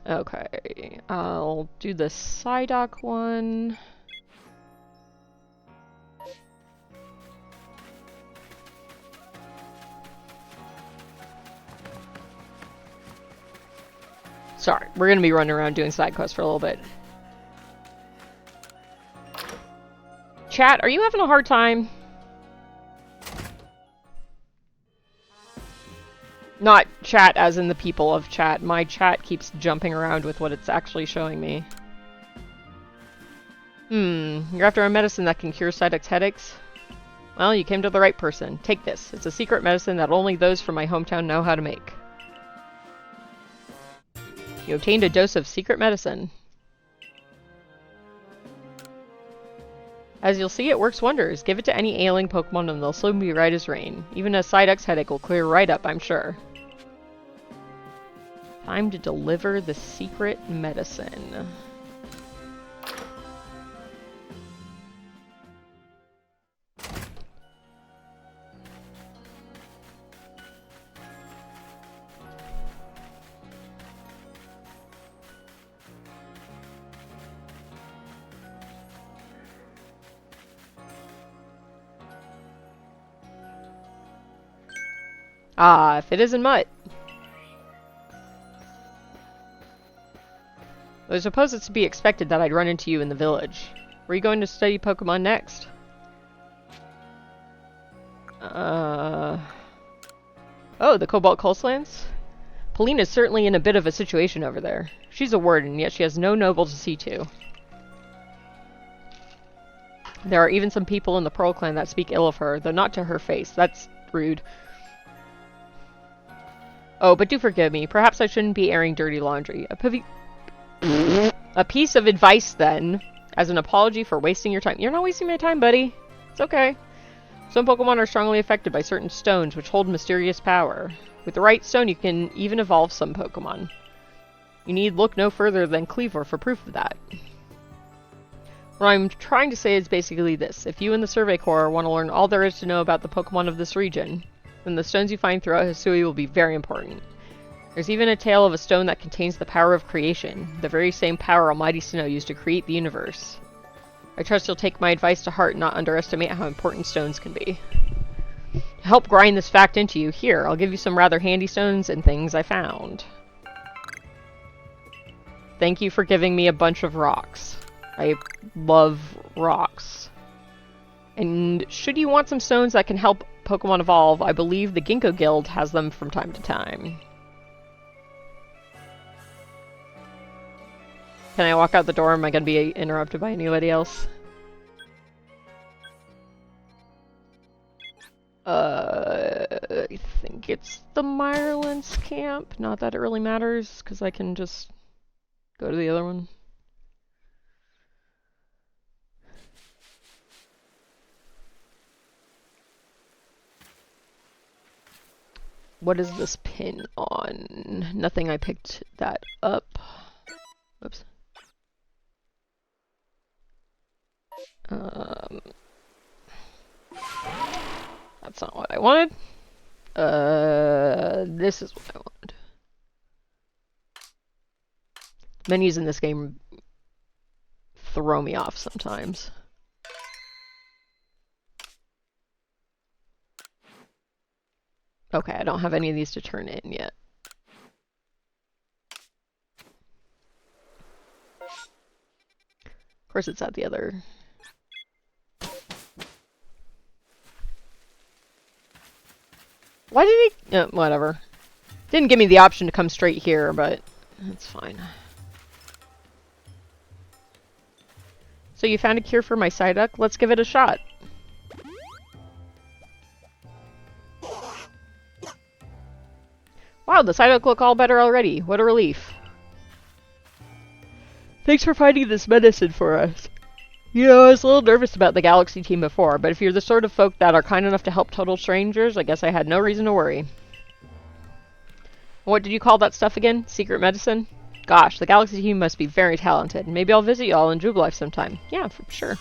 Okay, I'll do the Psyduck one. Sorry, we're gonna be running around doing side quests for a little bit. Chat, are you having a hard time? Not chat as in the people of chat. My chat keeps jumping around with what it's actually showing me. You're after a medicine that can cure Psyduck's headaches? Well, you came to the right person. Take this. It's a secret medicine that only those from my hometown know how to make. You obtained a dose of secret medicine. As you'll see, it works wonders. Give it to any ailing Pokemon and they'll soon be right as rain. Even a Psyduck's headache will clear right up, I'm sure. Time to deliver the secret medicine. Ah, if it isn't Mutt. I suppose it's to be expected that I'd run into you in the village. Where are you going to study Pokemon next? Oh, the Cobalt Coastlands? Polina's certainly in a bit of a situation over there. She's a warden, yet she has no noble to see to. There are even some people in the Pearl Clan that speak ill of her, though not to her face. That's rude. Oh, but do forgive me. Perhaps I shouldn't be airing dirty laundry. A piece of advice, then, as an apology for wasting your time. You're not wasting my time, buddy. It's okay. Some Pokemon are strongly affected by certain stones which hold mysterious power. With the right stone, you can even evolve some Pokemon. You need look no further than Cleaver for proof of that. What I'm trying to say is basically this. If you and the Survey Corps want to learn all there is to know about the Pokemon of this region, then the stones you find throughout Hisui will be very important. There's even a tale of a stone that contains the power of creation, the very same power Almighty Sinnoh used to create the universe. I trust you'll take my advice to heart and not underestimate how important stones can be. help grind this fact into you. Here, I'll give you some rather handy stones and things I found. Thank you for giving me a bunch of rocks. I love rocks. And should you want some stones that can help Pokemon evolve, I believe the Ginkgo Guild has them from time to time. Can I walk out the door? Am I going to be interrupted by anybody else? I think it's the Mirelands camp. Not that it really matters, because I can just go to the other one. What is this pin on? Nothing, I picked that up. Oops. That's not what I wanted. This is what I wanted. Menus in this game throw me off sometimes. Okay, I don't have any of these to turn in yet. Of course it's at the other... Why did he... whatever. Didn't give me the option to come straight here, but that's fine. So you found a cure for my Psyduck? Let's give it a shot. Wow, the Psyduck look all better already. What a relief. Thanks for finding this medicine for us. You know, I was a little nervous about the Galaxy team before, but if you're the sort of folk that are kind enough to help total strangers, I guess I had no reason to worry. What did you call that stuff again? Secret medicine? Gosh, the Galaxy team must be very talented. Maybe I'll visit y'all in Jubilife sometime. Yeah, for sure.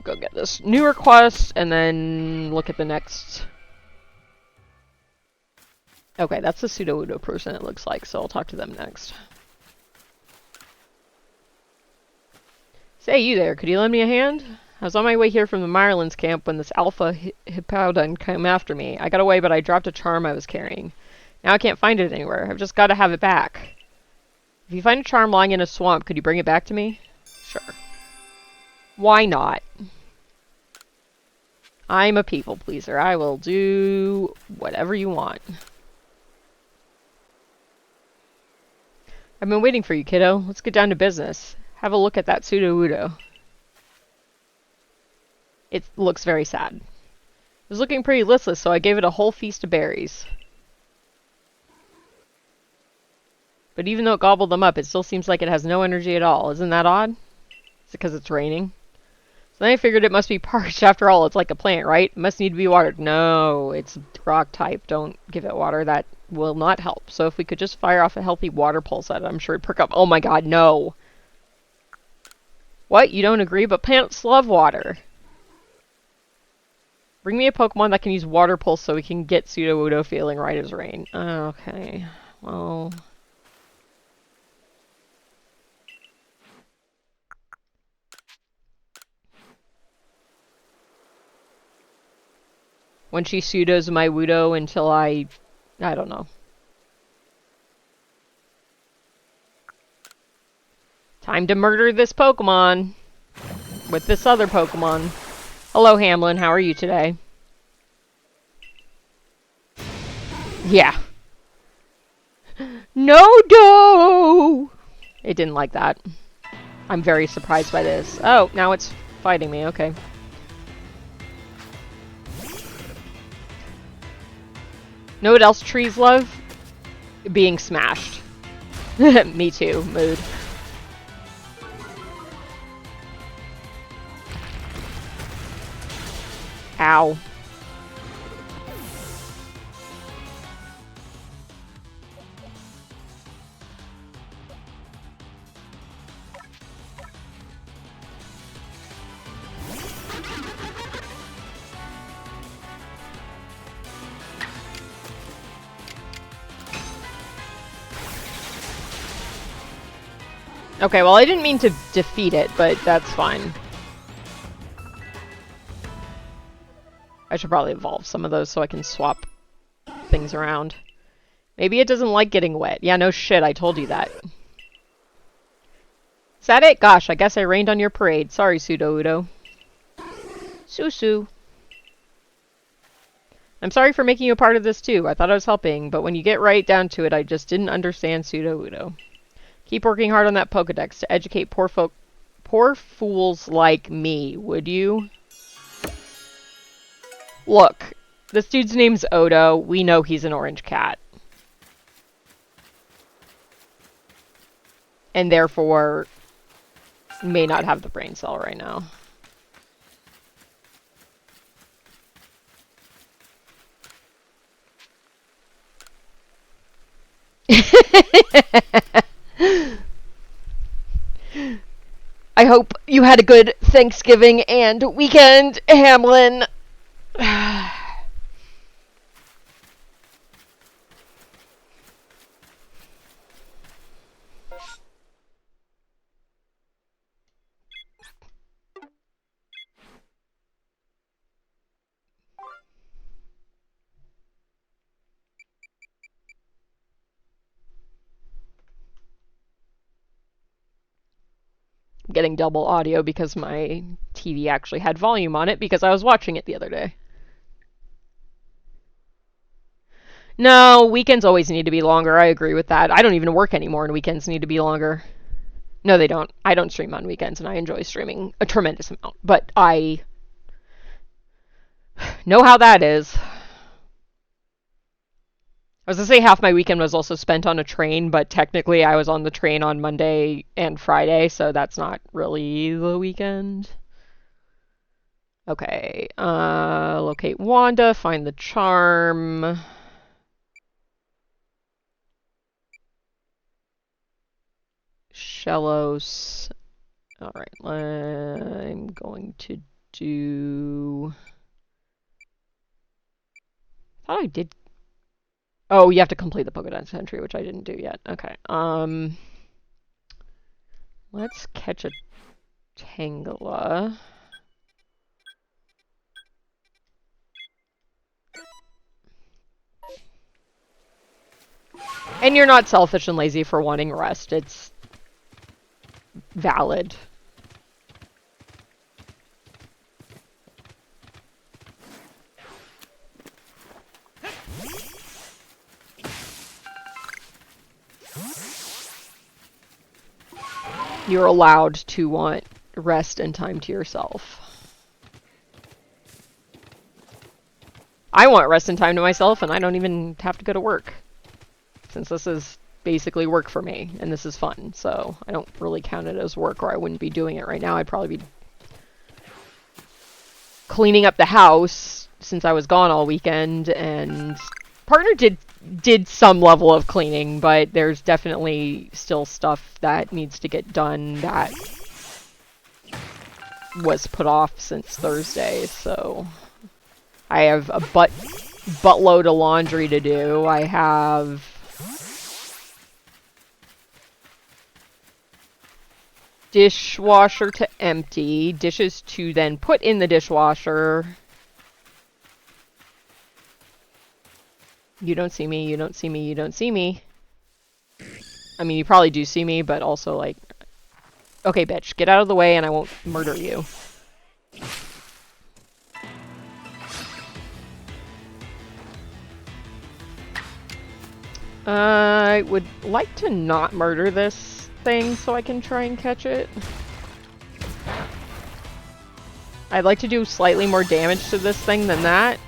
Go get this new request, and then look at the next. Okay, that's the Sudowoodo person it looks like, so I'll talk to them next. Say, you there, could you lend me a hand? I was on my way here from the Mirelands camp when this Alpha Hippowdon came after me. I got away, but I dropped a charm I was carrying. Now I can't find it anywhere. I've just got to have it back. If you find a charm lying in a swamp, could you bring it back to me? Sure. Why not? I'm a people pleaser. I will do whatever you want. I've been waiting for you, kiddo. Let's get down to business. Have a look at that Sudowoodo. It looks very sad. It was looking pretty listless, so I gave it a whole feast of berries. But even though it gobbled them up, it still seems like it has no energy at all. Isn't that odd? Is it because it's raining? So then I figured it must be parched. After all, it's like a plant, right? It must need to be watered. No, it's rock type. Don't give it water. That will not help. So if we could just fire off a healthy water pulse at it, I'm sure it'd perk up. Oh my god, no. What? You don't agree? But plants love water. Bring me a Pokemon that can use water pulse so we can get Sudowoodo feeling right as rain. Okay. Well... when she pseudos my Wudo until I don't know. Time to murder this Pokemon with this other Pokemon. Hello, Hamlin. How are you today? Yeah. No! It didn't like that. I'm very surprised by this. Oh, now it's fighting me. Okay. Know what else trees love? Being smashed. Me too, mood. Ow. Okay, well, I didn't mean to defeat it, but that's fine. I should probably evolve some of those so I can swap things around. Maybe it doesn't like getting wet. Yeah, no shit, I told you that. Is that it? Gosh, I guess I rained on your parade. Sorry, Sudowoodo. Susu. I'm sorry for making you a part of this too. I thought I was helping, but when you get right down to it, I just didn't understand Sudowoodo. Keep working hard on that Pokedex to educate poor fools like me, would you? Look, this dude's name's Odo. We know he's an orange cat. And therefore, may not have the brain cell right now. I hope you had a good Thanksgiving and weekend, Hamlin. Getting double audio because my TV actually had volume on it because I was watching it the other day. No, weekends always need to be longer. I agree with that. I don't even work anymore and weekends need to be longer. No, they don't. I don't stream on weekends and I enjoy streaming a tremendous amount. But I know how that is. I was going to say half my weekend was also spent on a train, but technically I was on the train on Monday and Friday, so that's not really the weekend. Okay, locate Wanda, find the charm. Shellos. Alright, I'm going to do... I thought I did... Oh, you have to complete the Pokédex entry, which I didn't do yet. Okay, let's catch a Tangela. And you're not selfish and lazy for wanting rest. It's valid. You're allowed to want rest and time to yourself. I want rest and time to myself, and I don't even have to go to work. Since this is basically work for me, and this is fun, so I don't really count it as work, or I wouldn't be doing it right now. I'd probably be cleaning up the house since I was gone all weekend, and partner did some level of cleaning, but there's definitely still stuff that needs to get done that was put off since Thursday, so I have a buttload of laundry to do. I have dishwasher to empty, dishes to then put in the dishwasher. You don't see me, you don't see me, you don't see me. I mean, you probably do see me, but also, like... Okay, bitch, get out of the way and I won't murder you. I would like to not murder this thing so I can try and catch it. I'd like to do slightly more damage to this thing than that.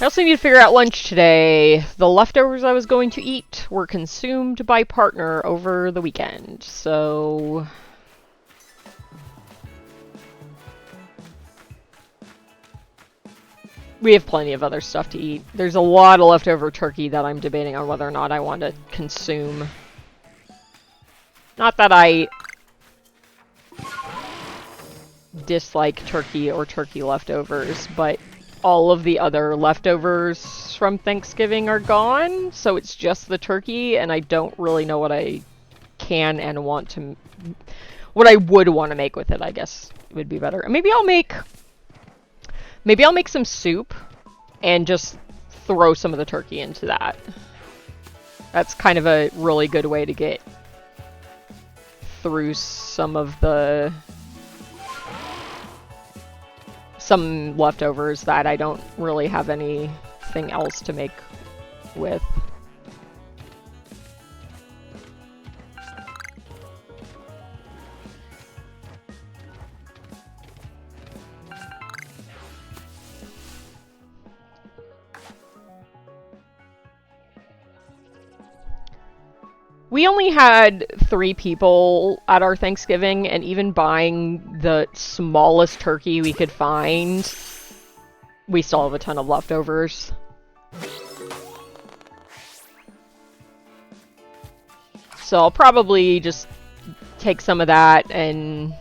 I also need to figure out lunch today. The leftovers I was going to eat were consumed by partner over the weekend, so... We have plenty of other stuff to eat. There's a lot of leftover turkey that I'm debating on whether or not I want to consume. Not that I dislike turkey or turkey leftovers, but all of the other leftovers from Thanksgiving are gone, so it's just the turkey, and I don't really know what I can and want to... what I would want to make with it, I guess, would be better. Maybe I'll make some soup and just throw some of the turkey into that. That's kind of a really good way to get through some leftovers that I don't really have anything else to make with. We only had 3 people at our Thanksgiving, and even buying the smallest turkey we could find, we still have a ton of leftovers. So I'll probably just take some of that and,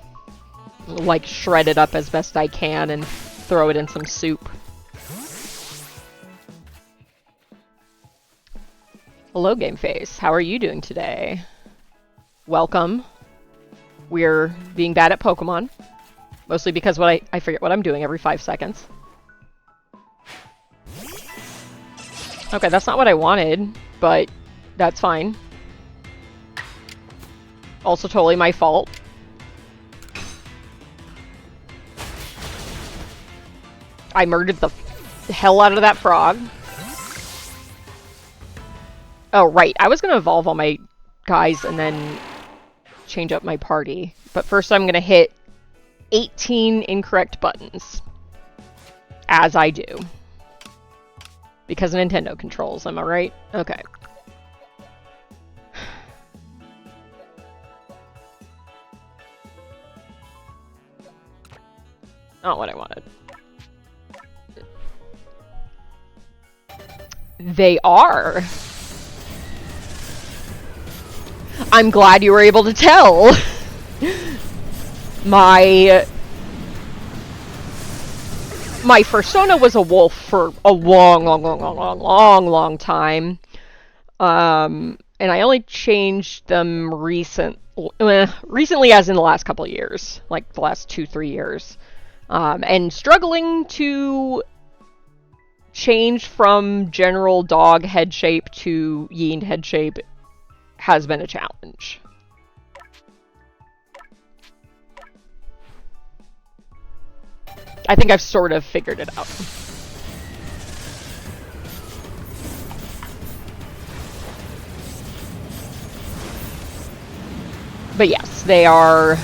like, shred it up as best I can and throw it in some soup. Hello, Game Face. How are you doing today? Welcome. We're being bad at Pokemon. Mostly because I forget what I'm doing every 5 seconds. Okay, that's not what I wanted, but that's fine. Also totally my fault. I murdered the hell out of that frog. Oh, right. I was going to evolve all my guys and then change up my party. But first I'm going to hit 18 incorrect buttons. As I do. Because of Nintendo controls, am I right? Okay. Not what I wanted. They are. I'm glad you were able to tell. My persona was a wolf for a long time. And I only changed them recently as in the last couple of years, like the last 2-3 years. And struggling to change from general dog head shape to Yiend head shape has been a challenge. I think I've sort of figured it out. But yes, they are...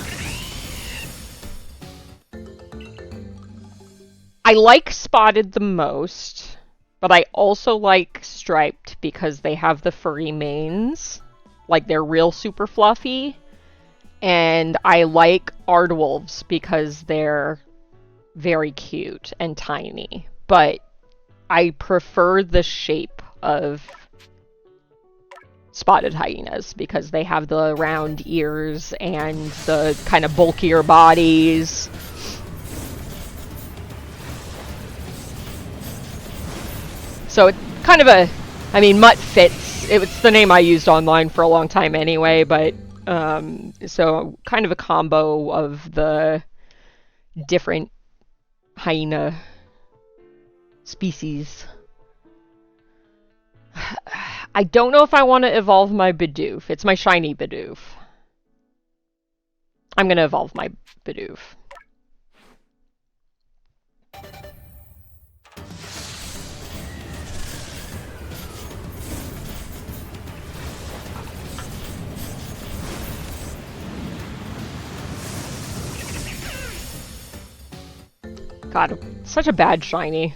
I like Spotted the most, but I also like Striped because they have the furry manes. Like, they're real super fluffy. And I like Aardwolves because they're very cute and tiny. But I prefer the shape of Spotted hyenas because they have the round ears and the kind of bulkier bodies. So it's kind of a... I mean, Mutt fits. It's the name I used online for a long time anyway, but... so kind of a combo of the different hyena species. I don't know if I want to evolve my Bidoof. It's my shiny Bidoof. I'm going to evolve my Bidoof. God, such a bad shiny.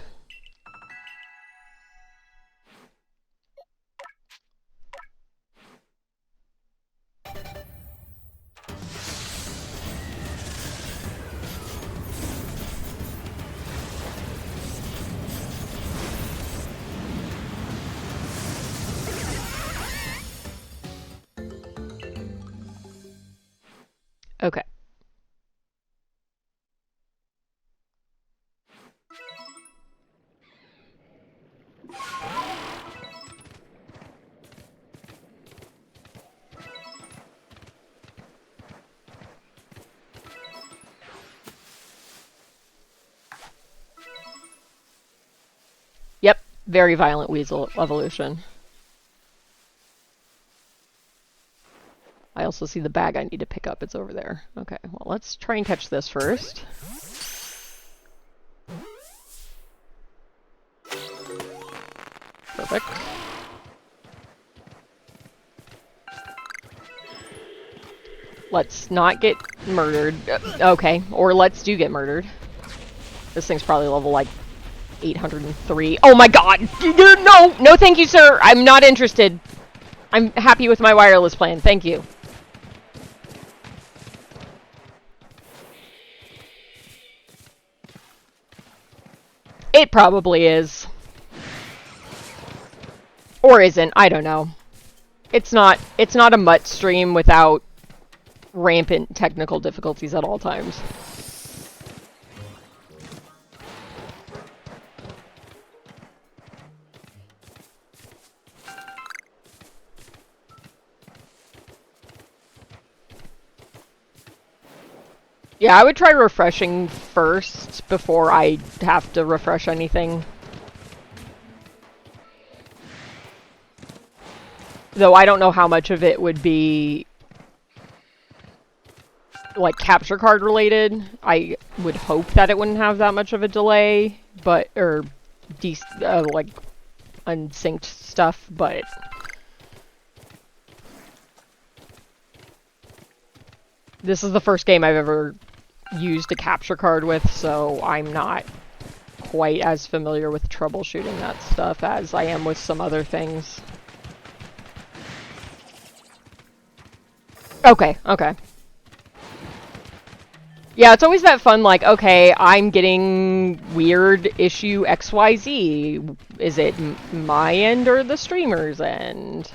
Okay. Yep, very violent weasel evolution. I also see the bag I need to pick up. It's over there. Okay, well, let's try and catch this first. Perfect. Let's not get murdered. Okay, or let's do get murdered. This thing's probably level, like, 803. Oh my god! No! No thank you, sir! I'm not interested. I'm happy with my wireless plan. Thank you. It probably is. Or isn't. I don't know. It's not a mutt stream without rampant technical difficulties at all times. Yeah, I would try refreshing first before I have to refresh anything. Though I don't know how much of it would be like capture card related. I would hope that it wouldn't have that much of a delay, but or like unsynced stuff, but this is the first game I've ever used a capture card with, so I'm not quite as familiar with troubleshooting that stuff as I am with some other things. Okay, okay. Yeah, it's always that fun, like, okay, I'm getting weird issue XYZ. Is it my end or the streamer's end?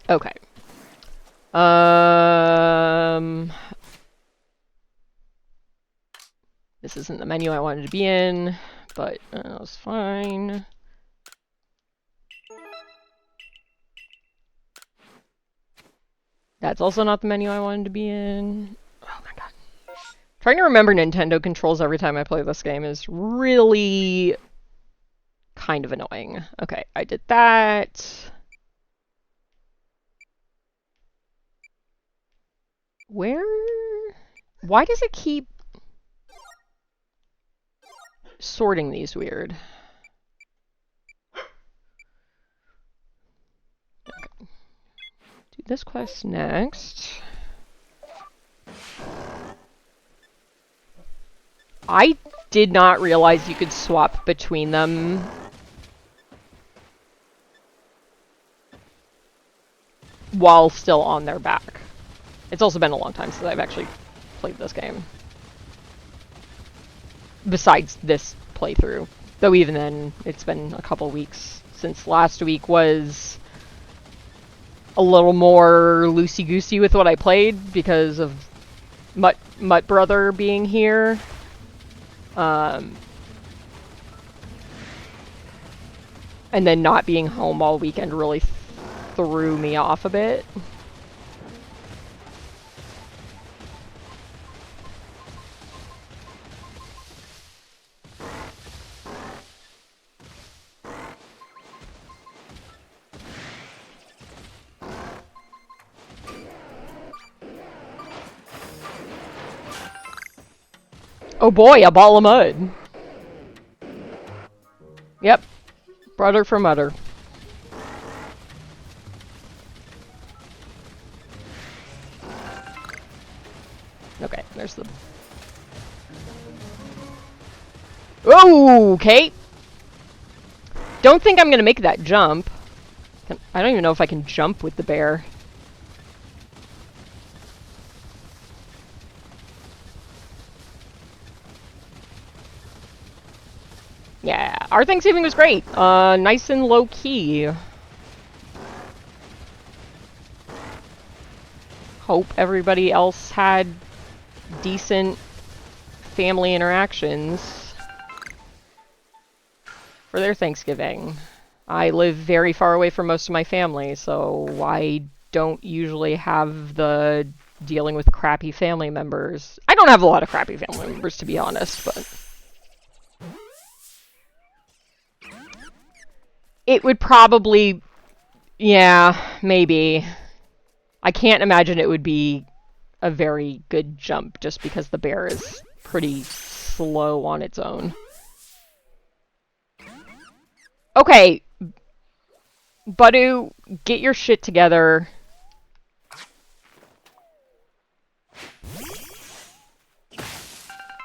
Okay. This isn't the menu I wanted to be in, but that's fine. That's also not the menu I wanted to be in. Oh my god. Trying to remember Nintendo controls every time I play this game is really kind of annoying. Okay, I did that. Where? Why does it keep sorting these weird? Okay. Do this quest next. I did not realize you could swap between them. While still on their back. It's also been a long time since I've actually played this game. Besides this playthrough. Though even then, it's been a couple weeks since last week was a little more loosey-goosey with what I played because of Mutt Brother being here. And then not being home all weekend really threw me off a bit. Oh boy, a ball of mud. Yep. Brother from Mutter. Okay, there's the... Oh, okay. Don't think I'm gonna make that jump. I don't even know if I can jump with the bear. Yeah, our Thanksgiving was great. Nice and low key. Hope everybody else had decent family interactions for their Thanksgiving. I live very far away from most of my family, so I don't usually have the dealing with crappy family members. I don't have a lot of crappy family members, to be honest, but it would probably, yeah, maybe. I can't imagine it would be a very good jump just because the bear is pretty slow on its own. Okay, Badu, get your shit together.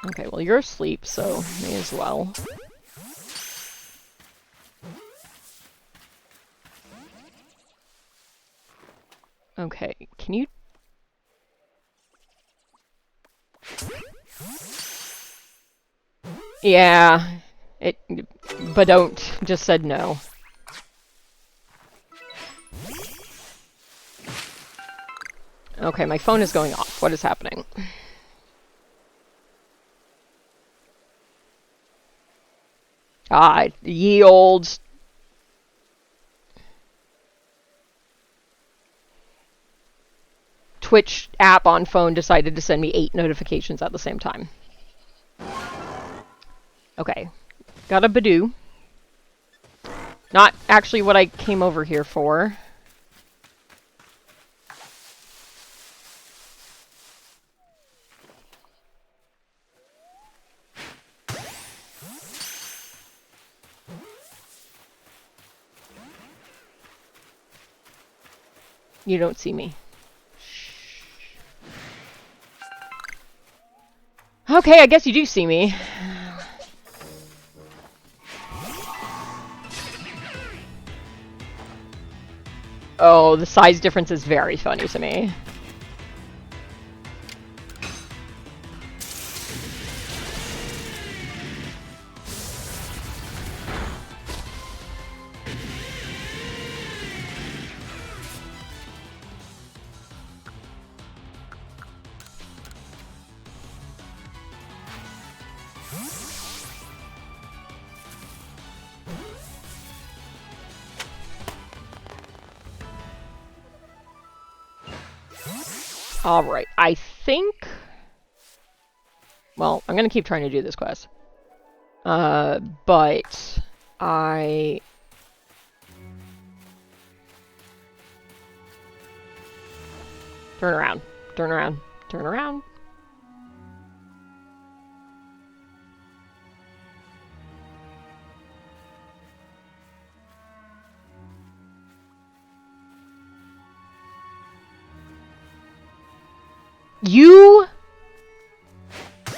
Okay, well, you're asleep, so may as well. Okay, can you... Yeah, but don't just said no. Okay, my phone is going off. What is happening? Ah, ye olde... Twitch app on phone decided to send me 8 notifications at the same time. Okay, got a Badoo. Not actually what I came over here for. You don't see me. Okay, I guess you do see me. Oh, the size difference is very funny to me. Alright, I think... Well, I'm gonna keep trying to do this quest. But... I... Turn around. Turn around. Turn around. You...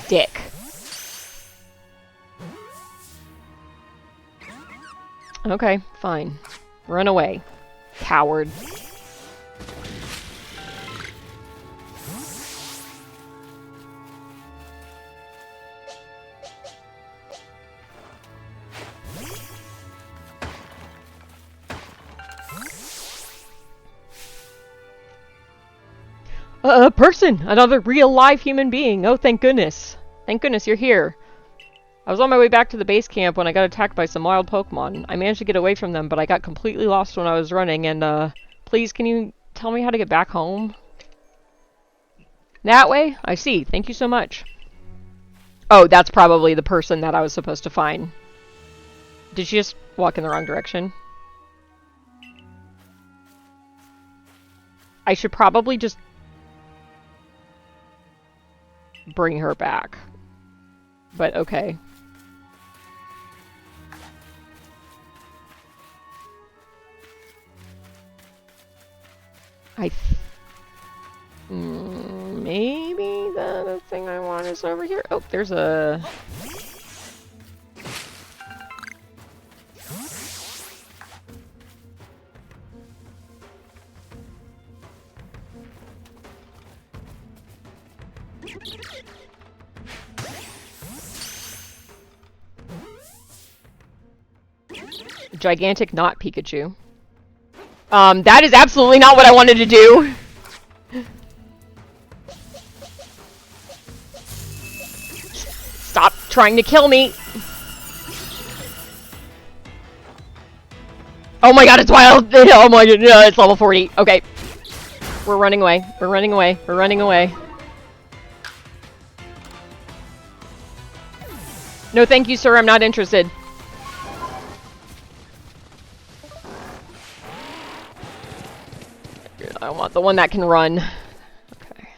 dick. Okay, fine. Run away. Coward. A person! Another real live human being! Oh, thank goodness. Thank goodness you're here. I was on my way back to the base camp when I got attacked by some wild Pokemon. I managed to get away from them, but I got completely lost when I was running, and, please, can you tell me how to get back home? That way? I see. Thank you so much. Oh, that's probably the person that I was supposed to find. Did she just walk in the wrong direction? I should probably just bring her back. But okay. Maybe the thing I want is over here. Oh, there's a... Gigantic not Pikachu. That is absolutely not what I wanted to do. Stop trying to kill me. Oh my god, it's wild. Oh my god, no, it's level 40. Okay. We're running away. We're running away. We're running away. No, thank you, sir. I'm not interested. I want the one that can run. Okay.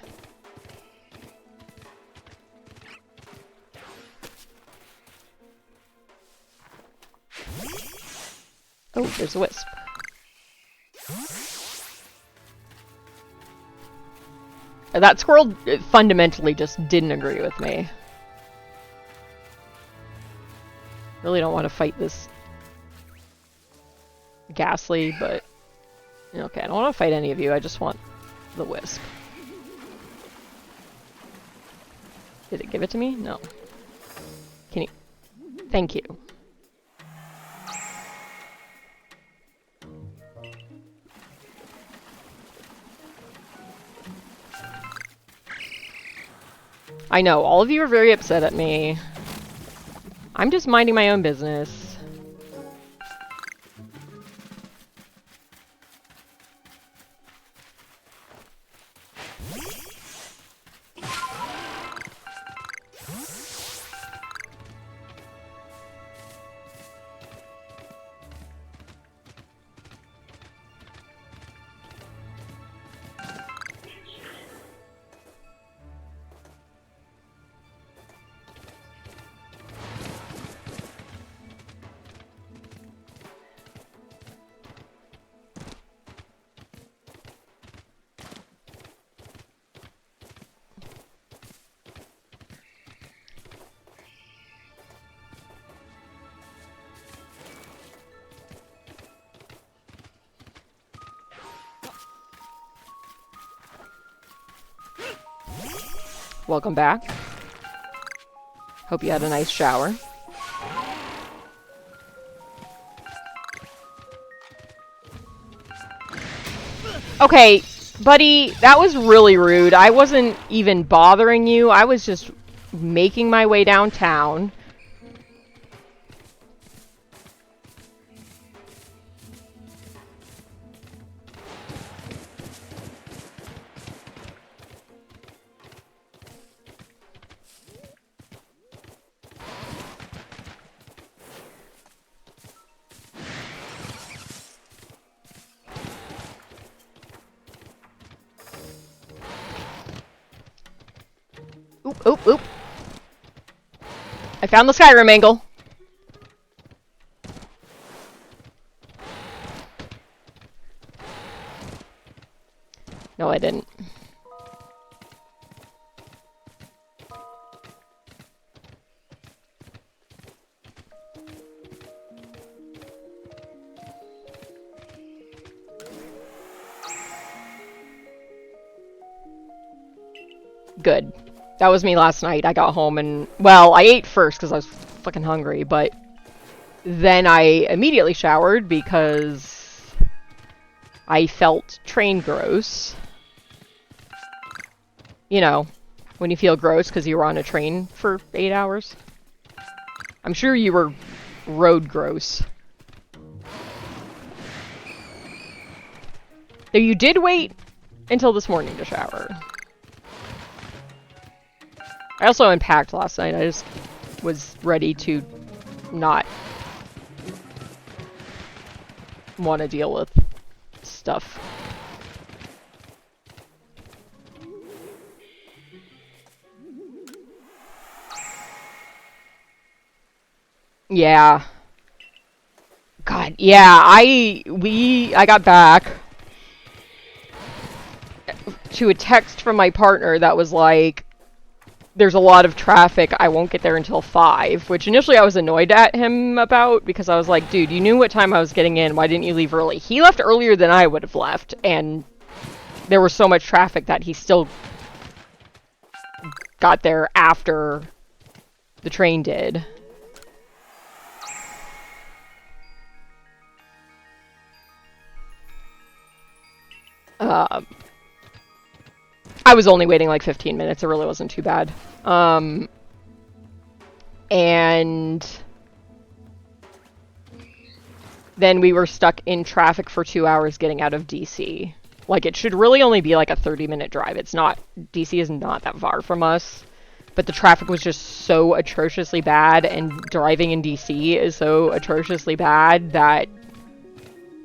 Oh, there's a wisp. That squirrel fundamentally just didn't agree with me. Really don't want to fight this Ghastly, but... Okay, I don't want to fight any of you, I just want the wisp. Did it give it to me? No. Can you... Thank you. I know, all of you are very upset at me. I'm just minding my own business. Welcome back. Hope you had a nice shower. Okay, buddy, that was really rude. I wasn't even bothering you. I was just making my way downtown. Oop, oop, oop. I found the Skyrim angle. No, I didn't. Good. That was me last night. I got home and, well, I ate first because I was fucking hungry, but then I immediately showered because I felt train gross. You know, when you feel gross because you were on a train for 8 hours. I'm sure you were road gross. Though you did wait until this morning to shower. I also unpacked last night. I just was ready to not want to deal with stuff. Yeah. God, yeah, I got back to a text from my partner that was like, there's a lot of traffic, I won't get there until 5, which initially I was annoyed at him about, because I was like, dude, you knew what time I was getting in, why didn't you leave early? He left earlier than I would have left, and there was so much traffic that he still got there after the train did. Um, I was only waiting like 15 minutes. It really wasn't too bad. And then we were stuck in traffic for 2 hours getting out of DC. Like, it should really only be like a 30-minute drive. It's not, DC is not that far from us. But the traffic was just so atrociously bad, and driving in DC is so atrociously bad that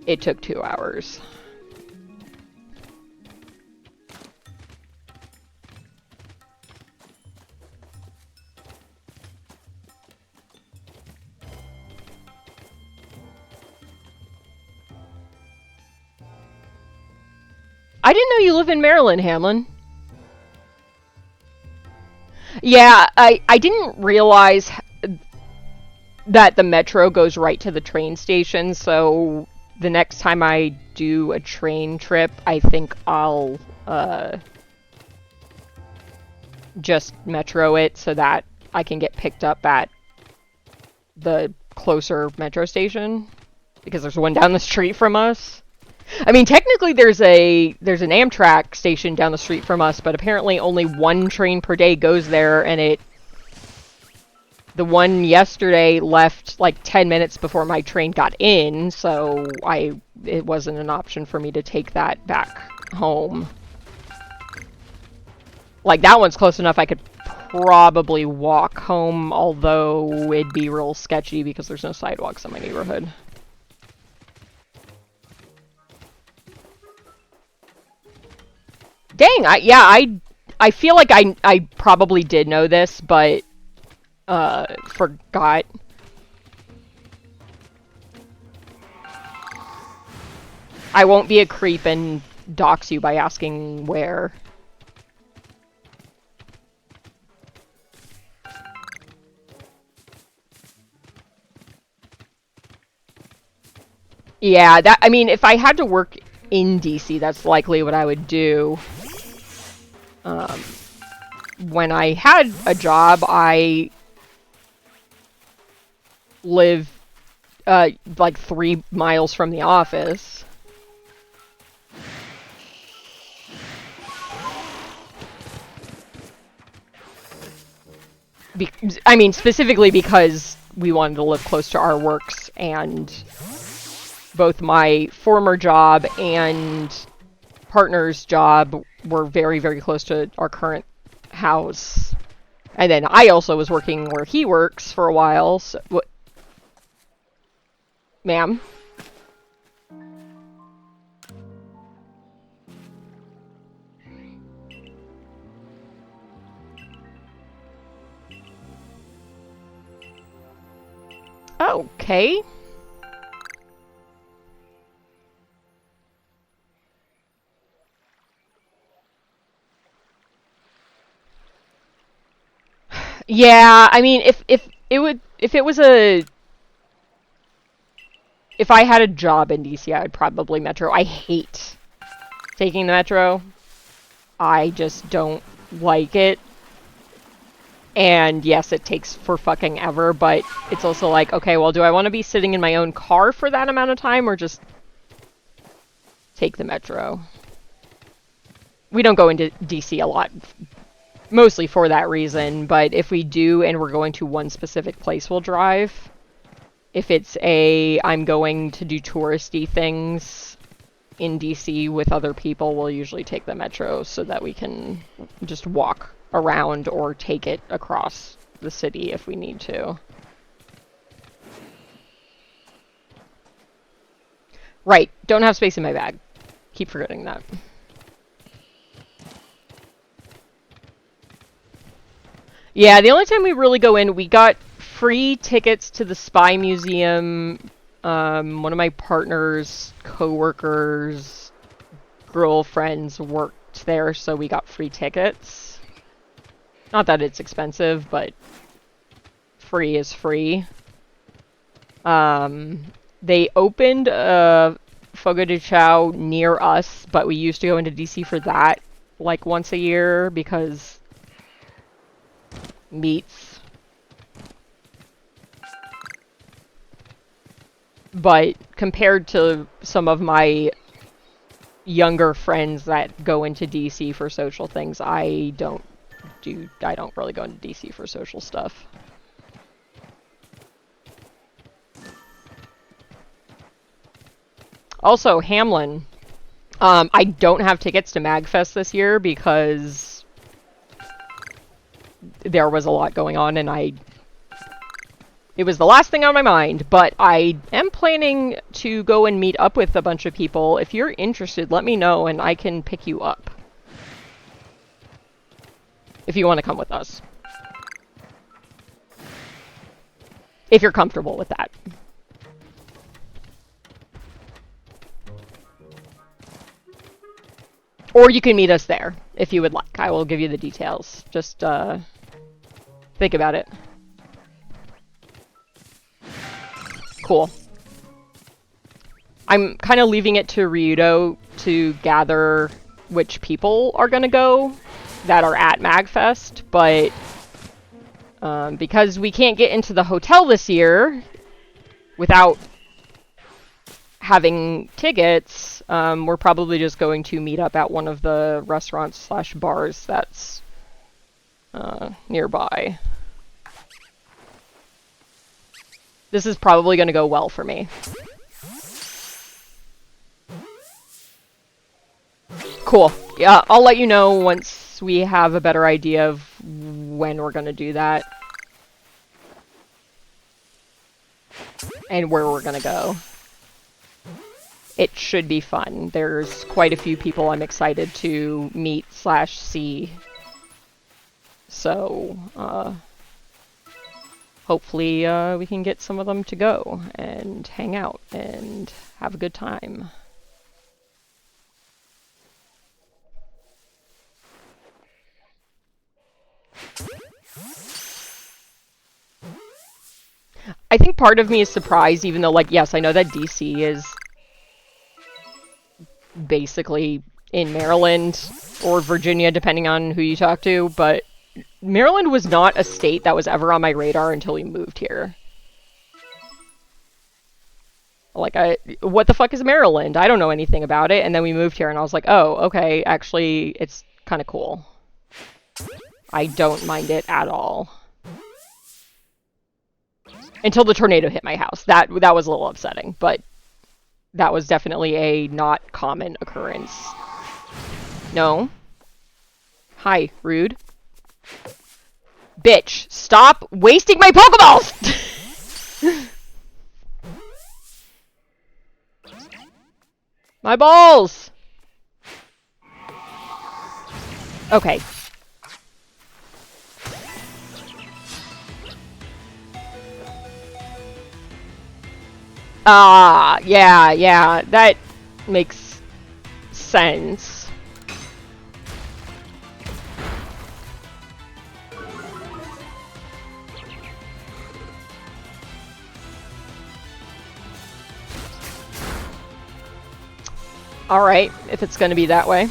it took 2 hours. I didn't know you live in Maryland, Hamlin. Yeah, I didn't realize that the metro goes right to the train station, so the next time I do a train trip, I think I'll just metro it so that I can get picked up at the closer metro station, because there's one down the street from us. I mean, technically there's an Amtrak station down the street from us, but apparently only one train per day goes there, and the one yesterday left like 10 minutes before my train got in, so it wasn't an option for me to take that back home. Like, that one's close enough I could probably walk home, although it'd be real sketchy because there's no sidewalks in my neighborhood. Dang, I feel like I probably did know this, but forgot. I won't be a creep and dox you by asking where. Yeah, I mean, if I had to work in DC, that's likely what I would do. When I had a job, I lived like 3 miles from the office. I mean, specifically because we wanted to live close to our works, and both my former job and partner's job were very, very close to our current house. And then I also was working where he works for a while, so... What? Ma'am? Okay. Yeah, I mean, if I had a job in DC, I would probably metro. I hate taking the metro. I just don't like it. And yes, it takes for fucking ever, but it's also like, okay, well, do I want to be sitting in my own car for that amount of time, or just take the metro? We don't go into DC a lot, mostly for that reason, but if we do and we're going to one specific place, we'll drive. If it's I'm going to do touristy things in DC with other people, we'll usually take the metro so that we can just walk around or take it across the city if we need to. Right, don't have space in my bag. Keep forgetting that. Yeah, the only time we really go in, we got free tickets to the Spy Museum. One of my partner's co-workers' girlfriends worked there, so we got free tickets. Not that it's expensive, but free is free. They opened Fogo de Chao near us, but we used to go into DC for that like once a year because meats. But compared to some of my younger friends that go into DC for social things. I don't really go into DC for social stuff. Also, Hamlin. I don't have tickets to MagFest this year because there was a lot going on and it was the last thing on my mind, but I am planning to go and meet up with a bunch of people. If you're interested, let me know and I can pick you up. If you want to come with us. If you're comfortable with that. Or you can meet us there, if you would like. I will give you the details. Just, think about it. Cool. I'm kind of leaving it to Ryudo to gather which people are gonna go that are at MagFest, but because we can't get into the hotel this year without having tickets, we're probably just going to meet up at one of the restaurants / bars that's nearby. This is probably going to go well for me. Cool. Yeah, I'll let you know once we have a better idea of when we're going to do that. And where we're going to go. It should be fun. There's quite a few people I'm excited to meet / see. So, hopefully we can get some of them to go and hang out and have a good time. I think part of me is surprised, even though, like, yes, I know that DC is basically in Maryland or Virginia, depending on who you talk to, but Maryland was not a state that was ever on my radar until we moved here. Like, what the fuck is Maryland? I don't know anything about it, and then we moved here, and I was like, oh, okay, actually, it's kind of cool. I don't mind it at all. Until the tornado hit my house. That was a little upsetting, but that was definitely a not common occurrence. No. Hi, rude. Bitch, stop wasting my Pokeballs! My balls! Okay. Yeah, that makes sense. Alright, if it's gonna be that way.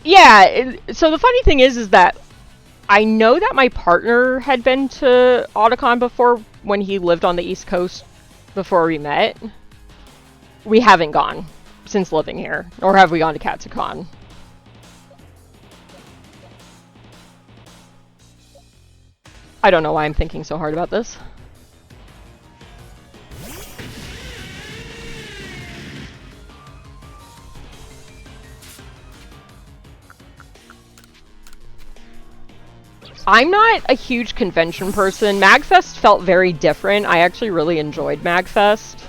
Yeah, so the funny thing is that I know that my partner had been to Otakon before when he lived on the East Coast before we met. We haven't gone since living here, nor have we gone to Katsucon. I don't know why I'm thinking so hard about this. I'm not a huge convention person. MagFest felt very different. I actually really enjoyed MagFest.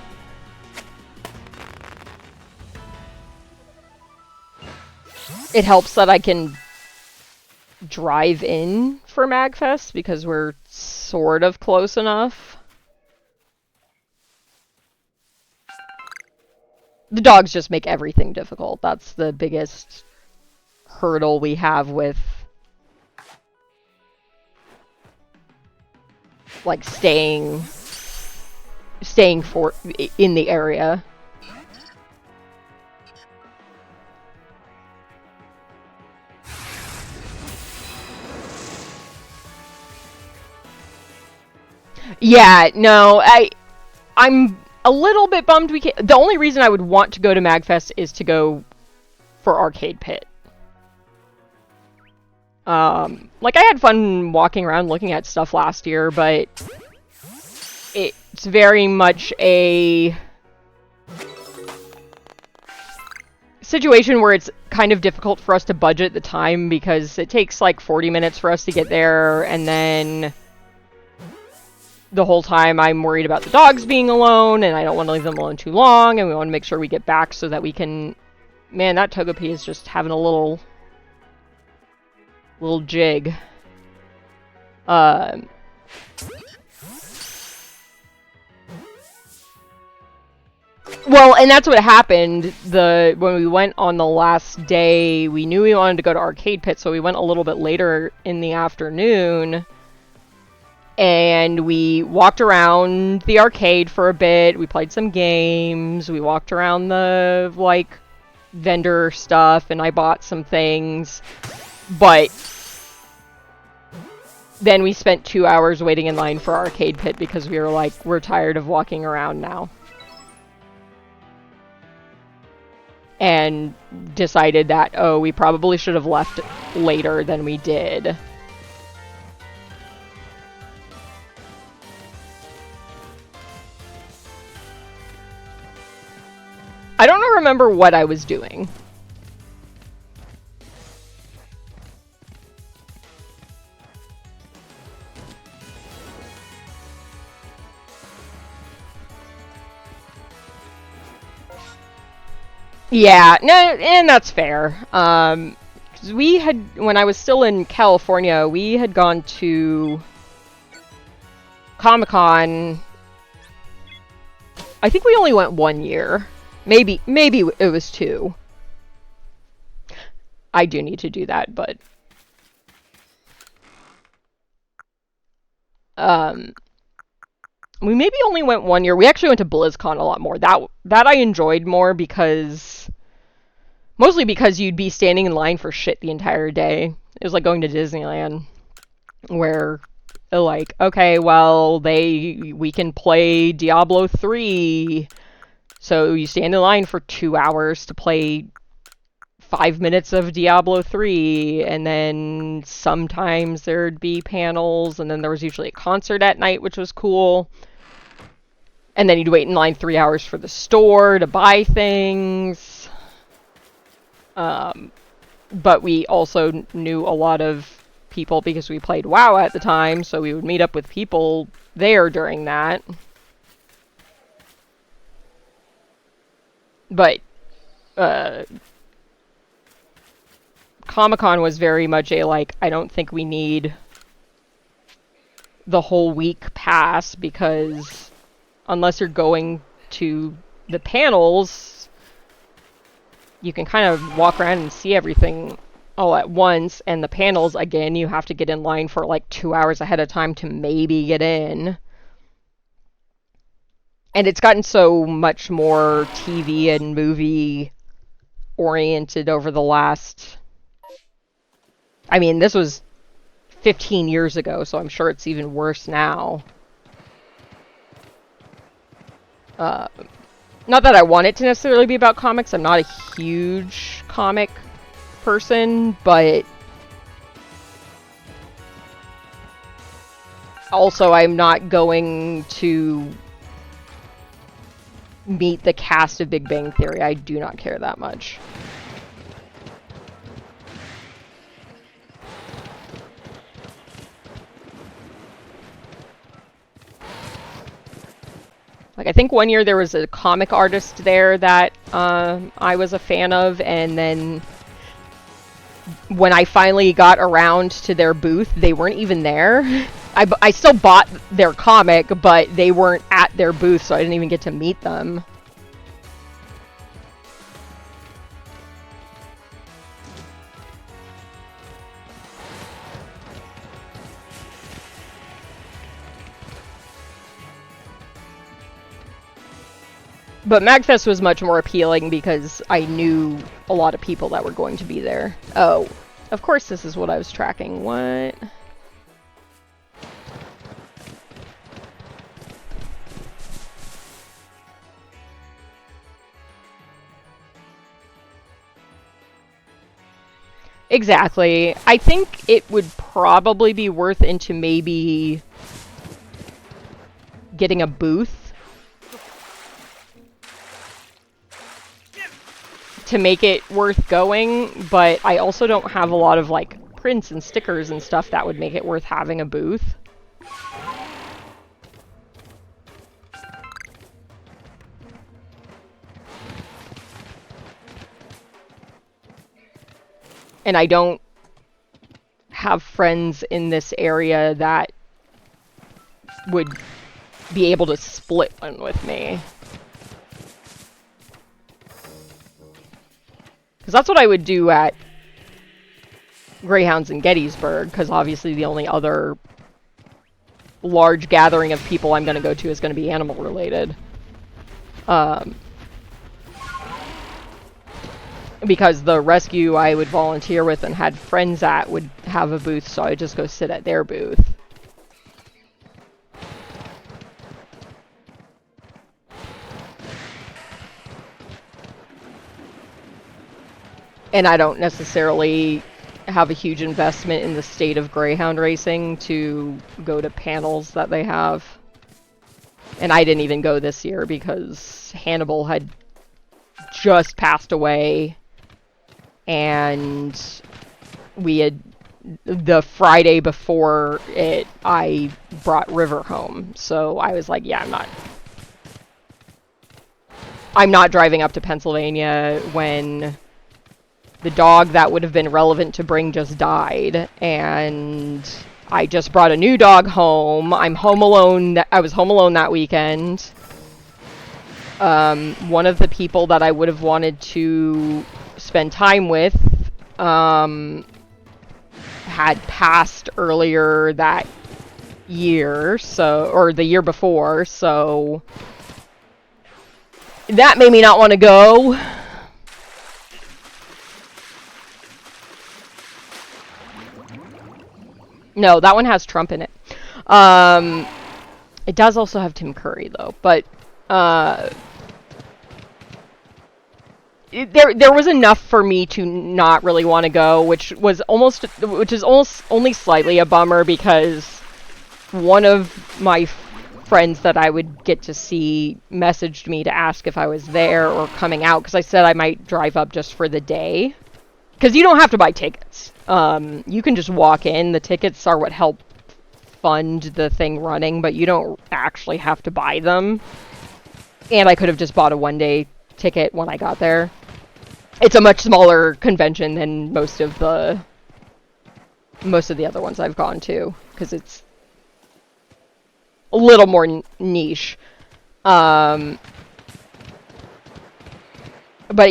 It helps that I can drive in for MagFest because we're sort of close enough. The dogs just make everything difficult. That's the biggest hurdle we have with like staying in the area. Yeah, no, I'm a little bit bummed we can't. The only reason I would want to go to MagFest is to go for Arcade Pit. Like I had fun walking around looking at stuff last year, but it's very much a situation where it's kind of difficult for us to budget the time because it takes like 40 minutes for us to get there, and then the whole time I'm worried about the dogs being alone, and I don't want to leave them alone too long, and we want to make sure we get back so that we can... Man, that Togepi is just having a little jig. Well, and that's what happened. When we went on the last day, we knew we wanted to go to Arcade Pit, so we went a little bit later in the afternoon. And we walked around the arcade for a bit. We played some games. We walked around the, like, vendor stuff, and I bought some things. But then we spent 2 hours waiting in line for Arcade Pit because we were like, we're tired of walking around now. And decided that, oh, we probably should have left later than we did. I don't remember what I was doing. Yeah, no, and that's fair. 'Cause we had, when I was still in California, we had gone to Comic-Con. I think we only went 1 year. Maybe it was 2. I do need to do that, but we maybe only went 1 year. We actually went to BlizzCon a lot more. That I enjoyed more because mostly because you'd be standing in line for shit the entire day. It was like going to Disneyland, where like, okay, well, we can play Diablo 3. So you stand in line for 2 hours to play 5 minutes of Diablo 3, and then sometimes there'd be panels, and then there was usually a concert at night, which was cool. And then you'd wait in line 3 hours for the store to buy things. But we also knew a lot of people because we played WoW at the time, so we would meet up with people there during that. But Comic-Con was very much a, like, I don't think we need the whole week pass, because unless you're going to the panels, you can kind of walk around and see everything all at once, and the panels, again, you have to get in line for like 2 hours ahead of time to maybe get in. And it's gotten so much more TV and movie oriented over the last... I mean, this was 15 years ago, so I'm sure it's even worse now. Not that I want it to necessarily be about comics. I'm not a huge comic person, but also I'm not going to meet the cast of Big Bang Theory. I do not care that much. Like, I think 1 year there was a comic artist there that I was a fan of, and then when I finally got around to their booth, they weren't even there. I still bought their comic, but they weren't at their booth, so I didn't even get to meet them. But MagFest was much more appealing because I knew a lot of people that were going to be there. Oh, of course this is what I was tracking. What? Exactly. I think it would probably be worth into maybe getting a booth to make it worth going, but I also don't have a lot of like prints and stickers and stuff that would make it worth having a booth. And I don't have friends in this area that would be able to split one with me. Because that's what I would do at Greyhounds in Gettysburg, because obviously the only other large gathering of people I'm going to go to is going to be animal related. Because the rescue I would volunteer with and had friends at would have a booth, so I would just go sit at their booth. And I don't necessarily have a huge investment in the state of greyhound racing to go to panels that they have. And I didn't even go this year because Hannibal had just passed away, and we had, the Friday before it, I brought River home. So I was like, yeah, I'm not driving up to Pennsylvania when the dog that would have been relevant to bring just died, and I just brought a new dog home. I'm home alone. I was home alone that weekend. One of the people that I would have wanted to spend time with had passed earlier that year, or the year before, so that made me not want to go. No, that one has Trump in it. It does also have Tim Curry, though, but there was enough for me to not really want to go, which is almost only slightly a bummer, because one of my friends that I would get to see messaged me to ask if I was there or coming out, because I said I might drive up just for the day. Because you don't have to buy tickets. You can just walk in. The tickets are what help fund the thing running, but you don't actually have to buy them. And I could have just bought a one-day ticket when I got there. It's a much smaller convention than most of the other ones I've gone to, because it's a little more niche. But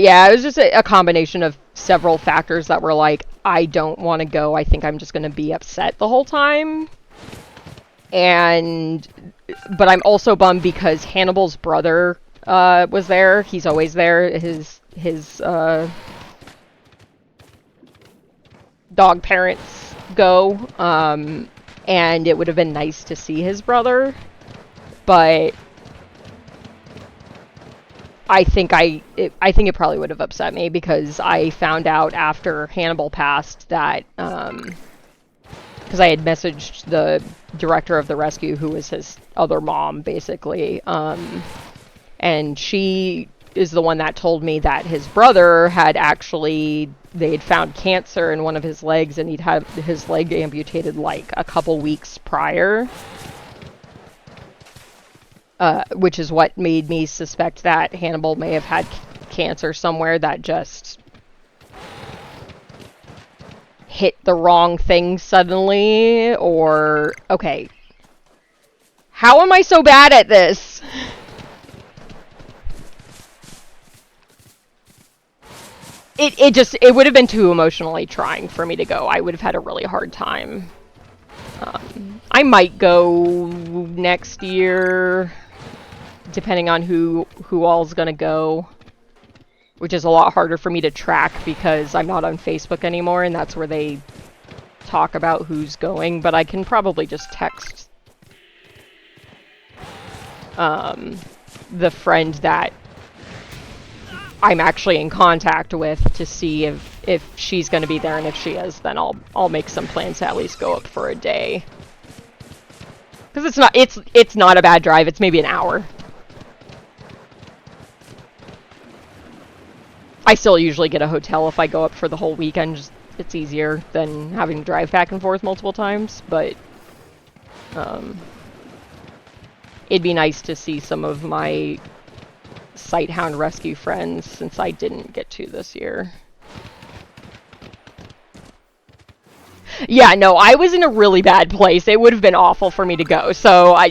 yeah, it was just a combination of several factors that were like, I don't want to go. I think I'm just going to be upset the whole time. But I'm also bummed because Hannibal's brother was there. He's always there. His dog parents go. And it would have been nice to see his brother. But I think it probably would have upset me, because I found out after Hannibal passed that, because I had messaged the director of the rescue, who was his other mom, basically, and she is the one that told me that his brother had they had found cancer in one of his legs, and he'd had his leg amputated like a couple weeks prior. Which is what made me suspect that Hannibal may have had cancer somewhere that just hit the wrong thing suddenly, or... Okay. How am I so bad at this? It would have been too emotionally trying for me to go. I would have had a really hard time. I might go next year, depending on who all's gonna go, which is a lot harder for me to track because I'm not on Facebook anymore, and that's where they talk about who's going. But I can probably just text the friend that I'm actually in contact with to see if she's going to be there, and if she is, then I'll make some plans to at least go up for a day. Because it's not a bad drive. It's maybe an hour. I still usually get a hotel if I go up for the whole weekend. Just, it's easier than having to drive back and forth multiple times, but it'd be nice to see some of my Sighthound rescue friends, since I didn't get to this year. Yeah, no, I was in a really bad place. It would have been awful for me to go. So I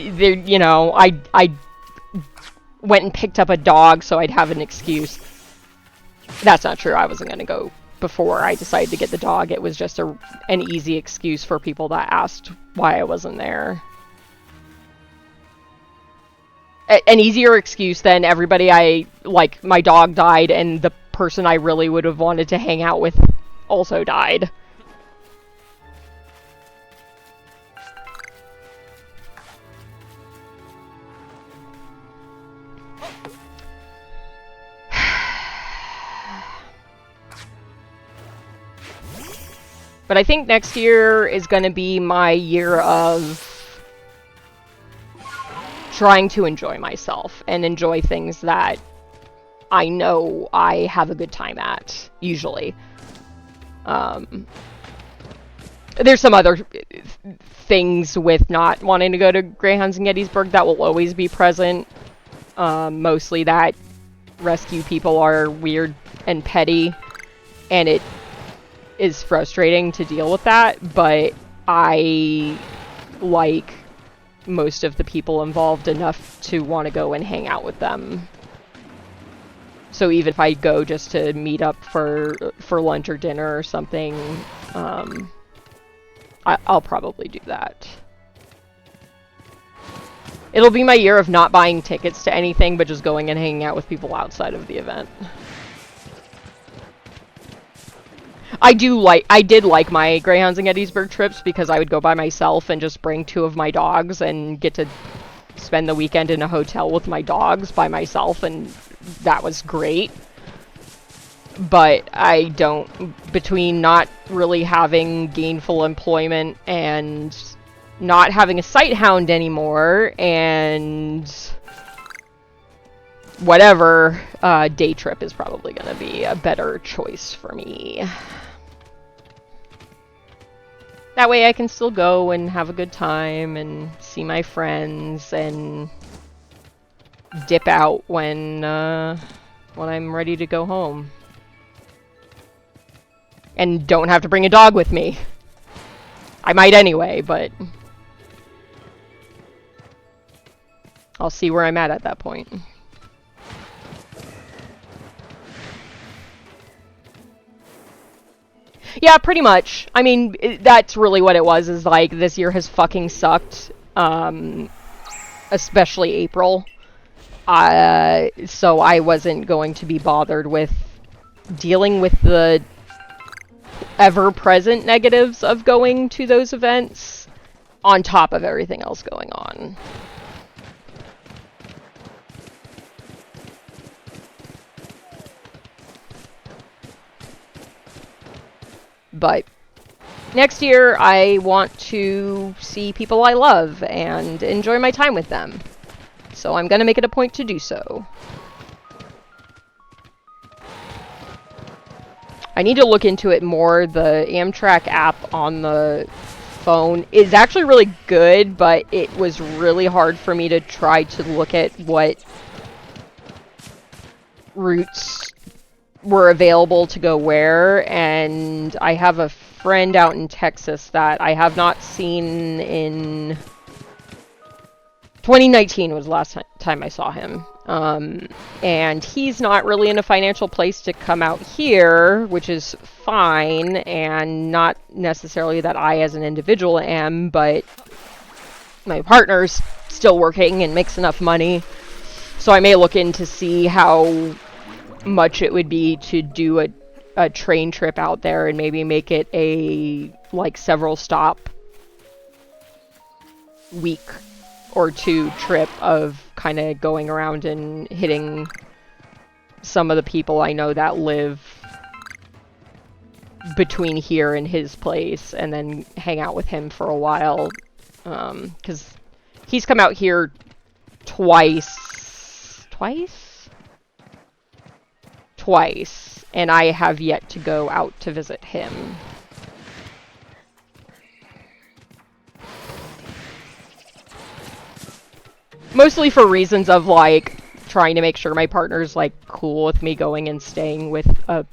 went and picked up a dog so I'd have an excuse. That's not true. I wasn't going to go before I decided to get the dog. It was just an easy excuse for people that asked why I wasn't there. An easier excuse than everybody my dog died and the person I really would have wanted to hang out with also died. But I think next year is going to be my year of trying to enjoy myself and enjoy things that I know I have a good time at, usually. There's some other things with not wanting to go to Greyhounds in Gettysburg that will always be present. Mostly that rescue people are weird and petty, and it is frustrating to deal with that, but I like most of the people involved enough to want to go and hang out with them. So even if I go just to meet up for lunch or dinner or something, I'll probably do that. It'll be my year of not buying tickets to anything, but just going and hanging out with people outside of the event. I did like my Greyhounds and Gettysburg trips because I would go by myself and just bring 2 of my dogs and get to spend the weekend in a hotel with my dogs by myself, and that was great. But I don't, between not really having gainful employment and not having a Sighthound anymore and whatever, day trip is probably going to be a better choice for me. That way I can still go and have a good time and see my friends and dip out when I'm ready to go home. And don't have to bring a dog with me. I might anyway, but I'll see where I'm at that point. Yeah, pretty much. I mean, that's really what it was, is like, this year has fucking sucked. Especially April. So I wasn't going to be bothered with dealing with the ever-present negatives of going to those events on top of everything else going on. But next year, I want to see people I love and enjoy my time with them. So I'm going to make it a point to do so. I need to look into it more. The Amtrak app on the phone is actually really good, but it was really hard for me to try to look at what routes were available to go where, and I have a friend out in Texas that I have not seen in 2019 was the last time I saw him. And he's not really in a financial place to come out here, which is fine, and not necessarily that I as an individual am, but my partner's still working and makes enough money. So I may look in to see how much it would be to do a train trip out there and maybe make it a, like, several stop week or two trip of kind of going around and hitting some of the people I know that live between here and his place, and then hang out with him for a while. Because he's come out here twice, and I have yet to go out to visit him. Mostly for reasons of, like, trying to make sure my partner's, like, cool with me going and staying with a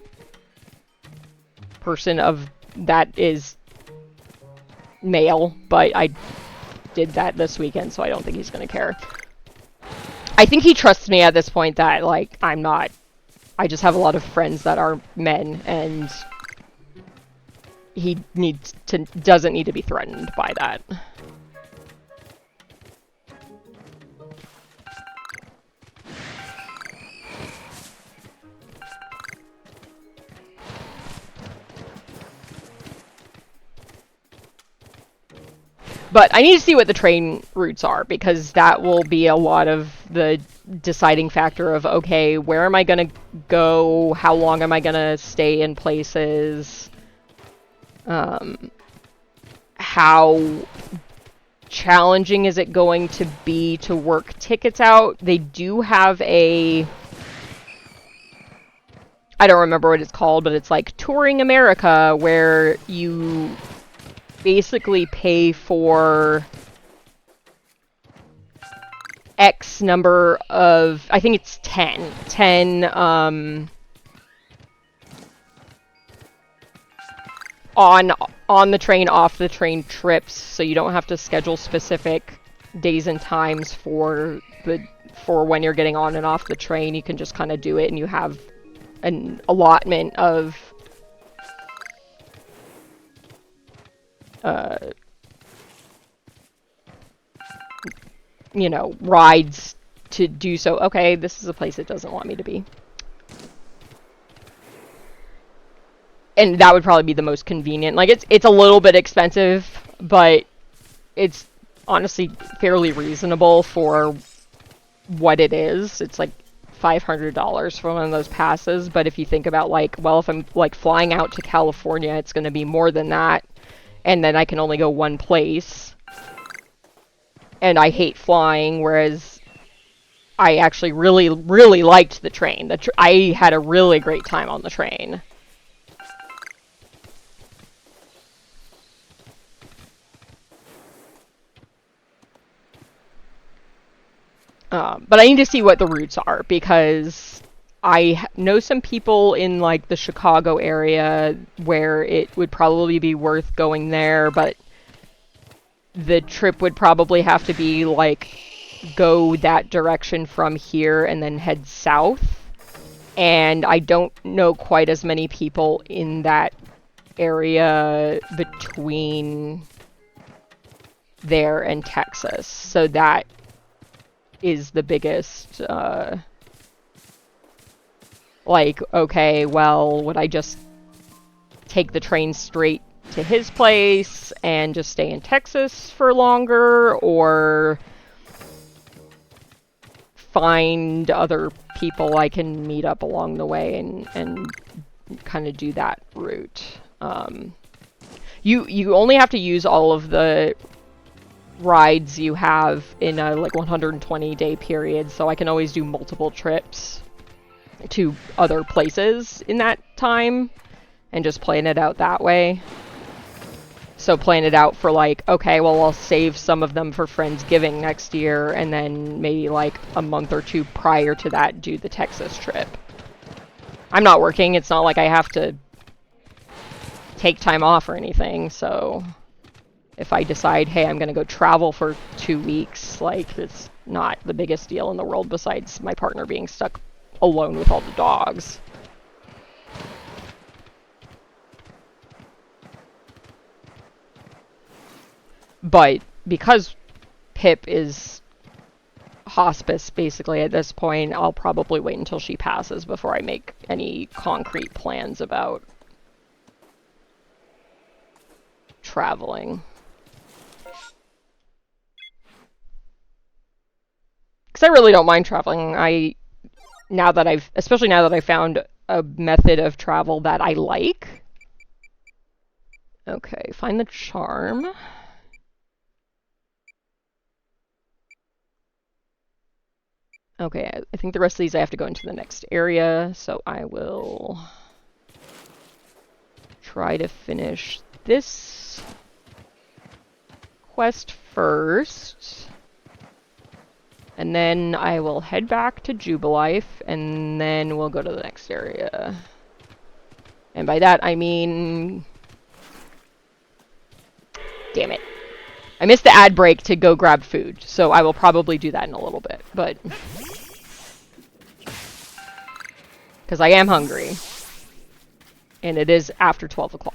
person of that is male, but I did that this weekend, so I don't think he's gonna care. I think he trusts me at this point that, like, I'm not... I just have a lot of friends that are men, and he doesn't need to be threatened by that. But I need to see what the train routes are, because that will be a lot of the deciding factor of, okay, where am I going to go? How long am I going to stay in places? How challenging is it going to be to work tickets out? They do have a... I don't remember what it's called, but it's like Touring America, where you basically pay for X number of, I think it's 10 on the train, off the train trips, so you don't have to schedule specific days and times for when you're getting on and off the train. You can just kind of do it, and you have an allotment of you know, rides to do so. Okay, this is a place it doesn't want me to be. And that would probably be the most convenient. Like, it's a little bit expensive, but it's honestly fairly reasonable for what it is. It's like $500 for one of those passes, but if you think about, like, well, if I'm, like, flying out to California, it's going to be more than that, and then I can only go one place. And I hate flying, whereas I actually really, really liked the train. I had a really great time on the train. But I need to see what the routes are, because I know some people in, like, the Chicago area where it would probably be worth going there, but the trip would probably have to be, like, go that direction from here and then head south. And I don't know quite as many people in that area between there and Texas. So that is the biggest, like, okay, well, would I just take the train straight to his place and just stay in Texas for longer, or find other people I can meet up along the way and kind of do that route. You only have to use all of the rides you have in a, like, 120-day period, so I can always do multiple trips to other places in that time and just plan it out that way. So plan it out for, like, okay, well, I'll save some of them for Friendsgiving next year, and then maybe, like, a month or two prior to that, do the Texas trip. I'm not working. It's not like I have to take time off or anything, so if I decide, hey, I'm going to go travel for 2 weeks, like, it's not the biggest deal in the world besides my partner being stuck alone with all the dogs. But because Pip is hospice, basically, at this point, I'll probably wait until she passes before I make any concrete plans about traveling. Because I really don't mind traveling. Now that especially now that I found a method of travel that I like. Okay, find the charm. Okay, I think the rest of these I have to go into the next area, so I will try to finish this quest first. And then I will head back to Jubilife, and then we'll go to the next area. And by that, I mean... Damn it. I missed the ad break to go grab food, so I will probably do that in a little bit, but... Because I am hungry. And it is after 12 o'clock.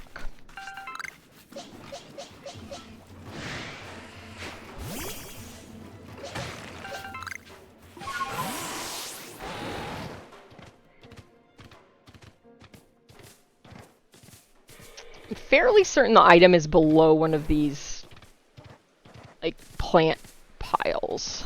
I'm fairly certain the item is below one of these, like, plant piles.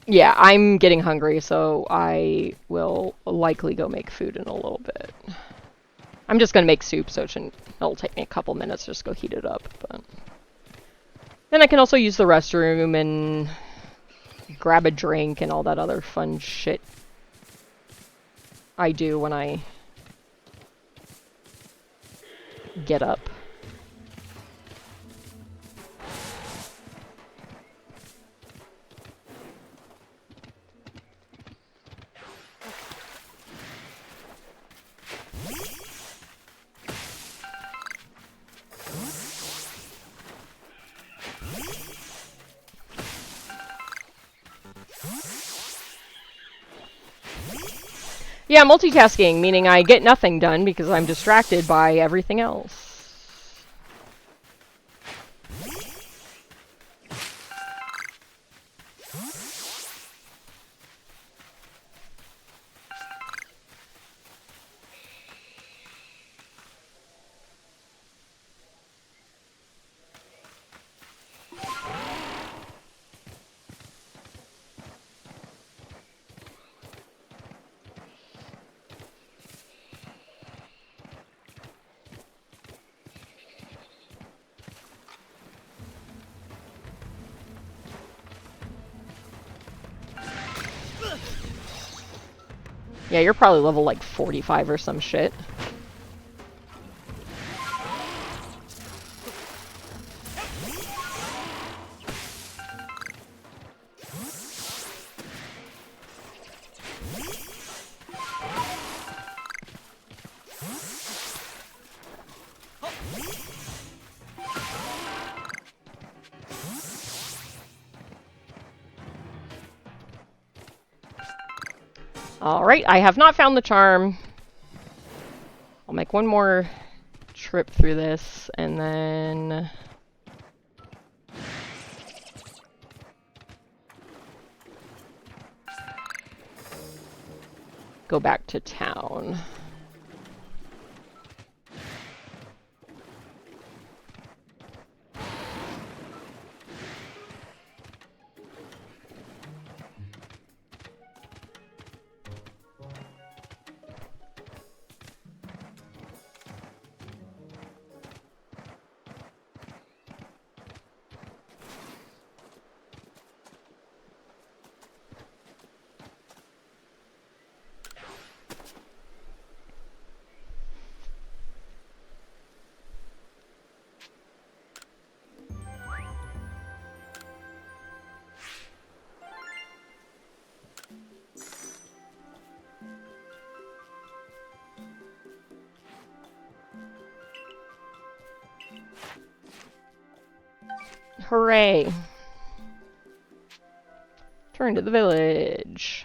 Yeah, I'm getting hungry, so I will likely go make food in a little bit. I'm just gonna make soup, so it'll take me a couple minutes to just go heat it up. But then I can also use the restroom and grab a drink and all that other fun shit I do when I get up. Yeah, multitasking, meaning I get nothing done because I'm distracted by everything else. Yeah, you're probably level like 45 or some shit. Alright, I have not found the charm. I'll make one more trip through this, and then... go back to town. Hooray. Turn to the village.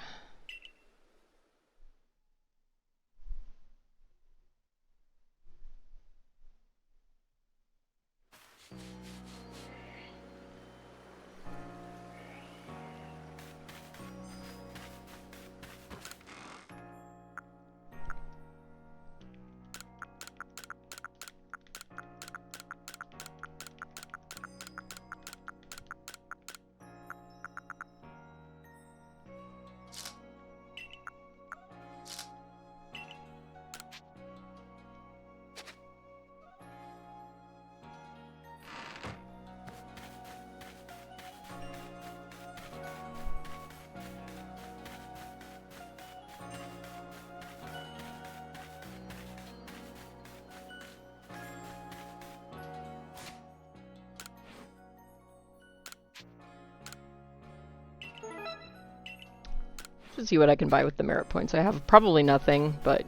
Let's see what I can buy with the merit points. I have probably nothing, but...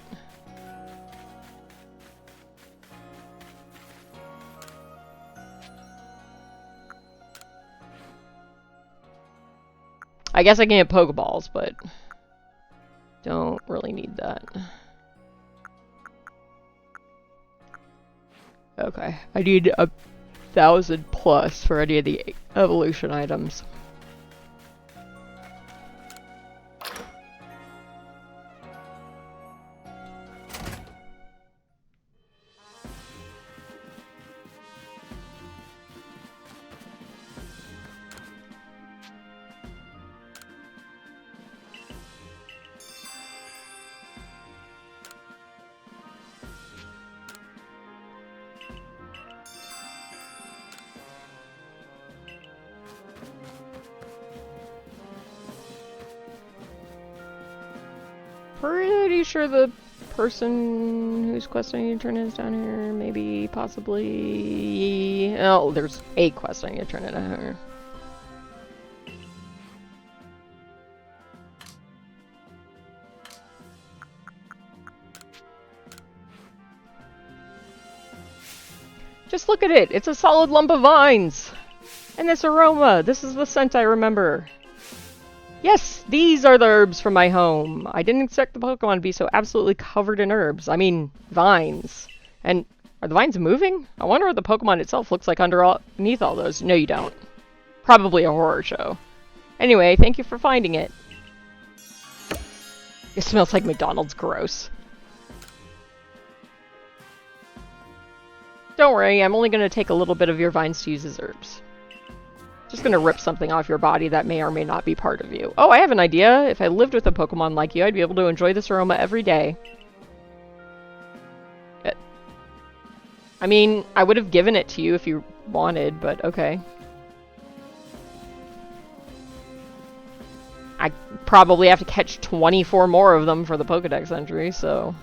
I guess I can get Pokeballs, but... don't really need that. Okay, I need 1,000 plus for any of the evolution items. Pretty sure the person whose quest I need to turn in is down here. Maybe, possibly... oh, there's a quest I need to turn in down here. Just look at it! It's a solid lump of vines! And this aroma! This is the scent I remember. Yes, these are the herbs from my home. I didn't expect the Pokemon to be so absolutely covered in herbs. I mean, vines. And are the vines moving? I wonder what the Pokemon itself looks like underneath all those. No, you don't. Probably a horror show. Anyway, thank you for finding it. It smells like McDonald's. Gross. Don't worry, I'm only going to take a little bit of your vines to use as herbs. Just gonna rip something off your body that may or may not be part of you. Oh, I have an idea. If I lived with a Pokemon like you, I'd be able to enjoy this aroma every day. I mean, I would have given it to you if you wanted, but okay. I probably have to catch 24 more of them for the Pokedex entry, so...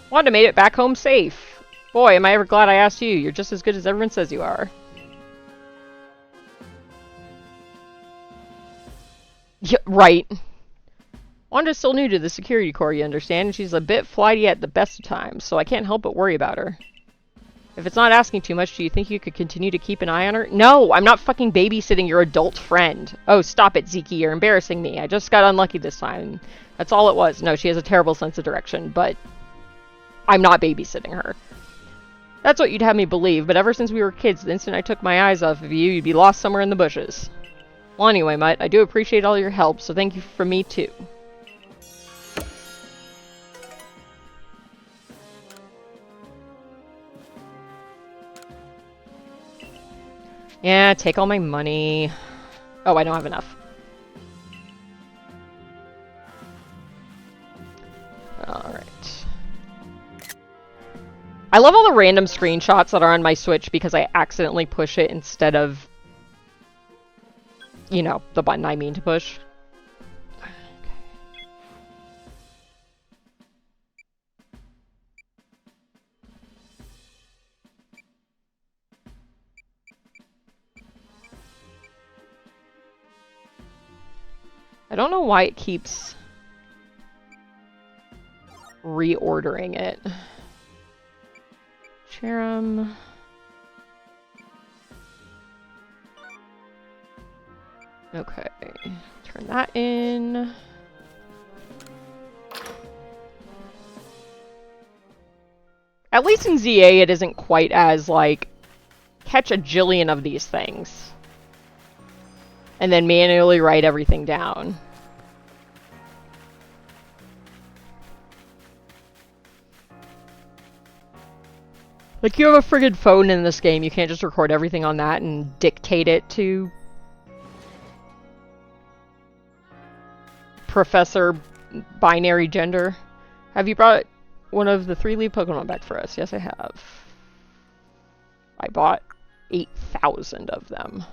Wanda made it back home safe. Boy, am I ever glad I asked you. You're just as good as everyone says you are. Yeah, right. Wanda's still new to the security corps, you understand, and she's a bit flighty at the best of times, so I can't help but worry about her. If it's not asking too much, do you think you could continue to keep an eye on her? No, I'm not fucking babysitting your adult friend. Oh, stop it, Zeke, you're embarrassing me. I just got unlucky this time. That's all it was. No, she has a terrible sense of direction, but... I'm not babysitting her. That's what you'd have me believe, but ever since we were kids, the instant I took my eyes off of you, you'd be lost somewhere in the bushes. Well, anyway, Mutt, I do appreciate all your help, so thank you from me, too. Yeah, take all my money. Oh, I don't have enough. Alright. I love all the random screenshots that are on my Switch because I accidentally push it instead of, you know, the button I mean to push. I don't know why it keeps reordering it. Cherrim. Okay, turn that in. At least in ZA it isn't quite as, like, catch a jillion of these things. And then manually write everything down. Like, you have a friggin' phone in this game, you can't just record everything on that and dictate it to Professor Binary Gender. Have you brought one of the 3-leaf Pokemon back for us? Yes, I have. I bought 8,000 of them.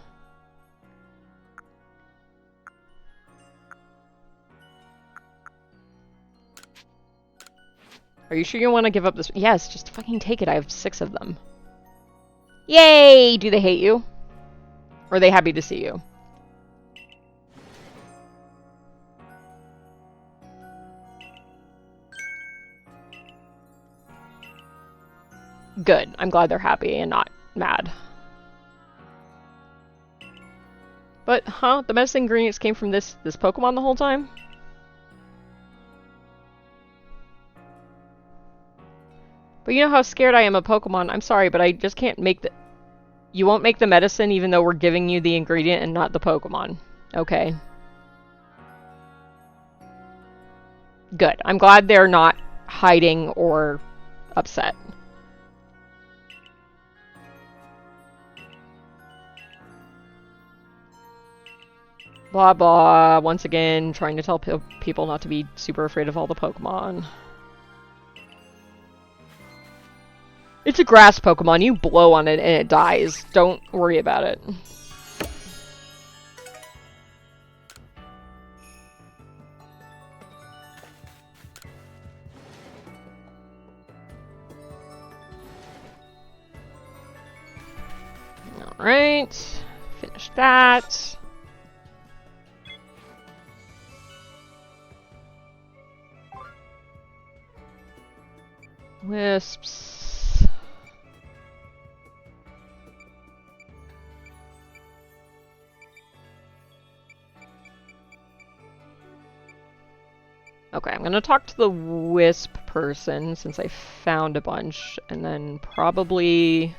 Are you sure you want to give up this? Yes, just fucking take it. I have 6 of them. Yay! Do they hate you? Or are they happy to see you? Good. I'm glad they're happy and not mad. But, huh? The medicine ingredients came from this Pokemon the whole time? But you know how scared I am of Pokemon. I'm sorry, but I just can't make the... You won't make the medicine even though we're giving you the ingredient and not the Pokemon. Okay. Good. I'm glad they're not hiding or upset. Blah blah. Once again, trying to tell people not to be super afraid of all the Pokemon. It's a grass Pokemon. You blow on it and it dies. Don't worry about it. Alright. Finish that. Wisps. Okay, I'm gonna talk to the Wisp person since I found a bunch, and then probably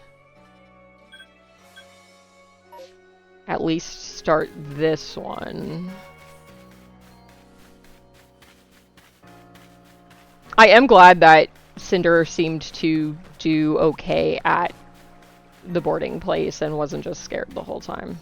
at least start this one. I am glad that Cinder seemed to do okay at the boarding place and wasn't just scared the whole time.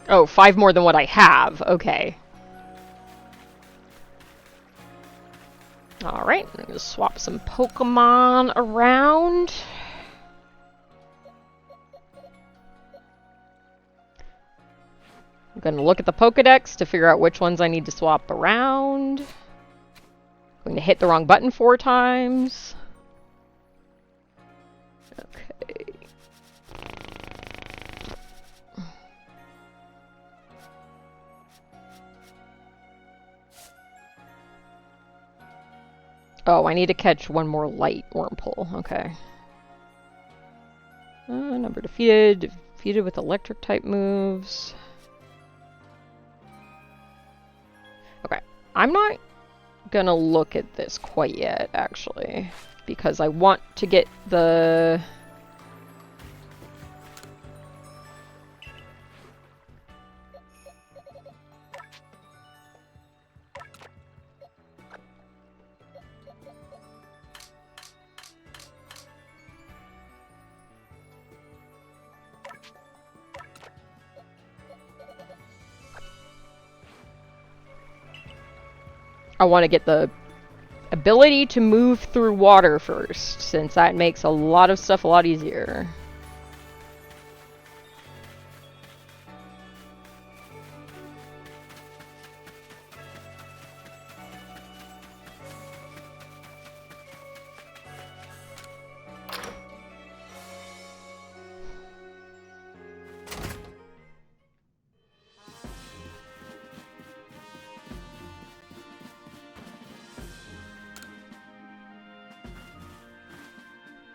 Oh, 5 more than what I have. Okay. Alright, I'm gonna swap some Pokemon around. I'm gonna look at the Pokedex to figure out which ones I need to swap around. I'm going to hit the wrong button 4 times. Okay. Oh, I need to catch one more light Wurmple. Okay. Number defeated. Defeated with electric type moves. Okay. I'm not gonna look at this quite yet, actually. Because I want to get the... I want to get the ability to move through water first, since that makes a lot of stuff a lot easier.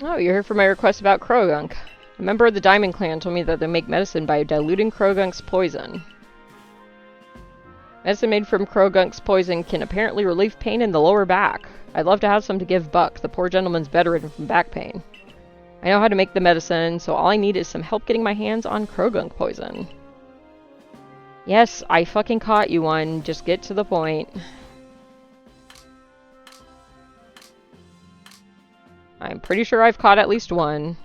Oh, you're here for my request about Krogunk. A member of the Diamond Clan told me that they make medicine by diluting Krogunk's poison. Medicine made from Krogunk's poison can apparently relieve pain in the lower back. I'd love to have some to give Buck. The poor gentleman's bedridden from back pain. I know how to make the medicine, so all I need is some help getting my hands on Krogunk poison. Yes, I fucking caught you one. Just get to the point. I'm pretty sure I've caught at least one.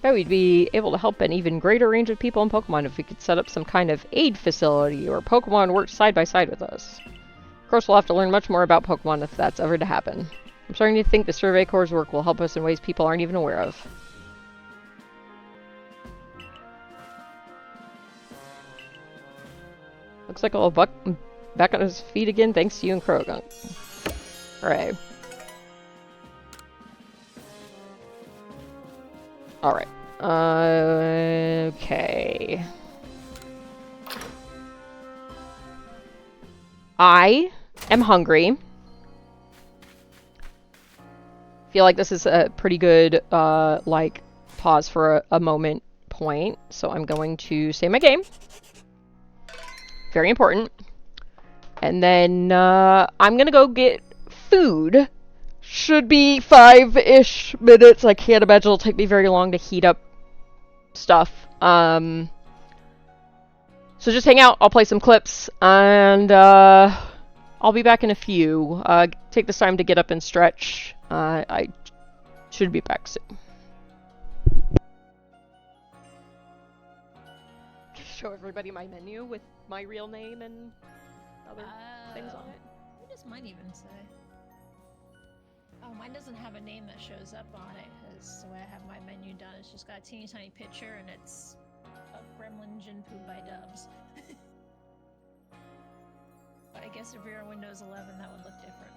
Bet we'd be able to help an even greater range of people in Pokemon if we could set up some kind of aid facility where Pokemon worked side by side with us. Of course, we'll have to learn much more about Pokemon if that's ever to happen. I'm starting to think the Survey Corps' work will help us in ways people aren't even aware of. Looks like I'll Buck back on his feet again thanks to you and Krogunk. Alright. Alright. Okay. I am hungry. Feel like this is a pretty good, like, pause for a moment point. So I'm going to save my game. Very important. And then, I'm gonna go get food. Should be 5-ish minutes. I can't imagine it'll take me very long to heat up stuff. So just hang out. I'll play some clips, and I'll be back in a few. Take this time to get up and stretch. I should be back soon. Show everybody my menu with my real name and other things on it. What does mine even say? Oh, mine doesn't have a name that shows up on it, because the way I have my menu done, it's just got a teeny tiny picture, and it's a gremlin Jinpu by Dubs. But I guess if you're on Windows 11, that would look different.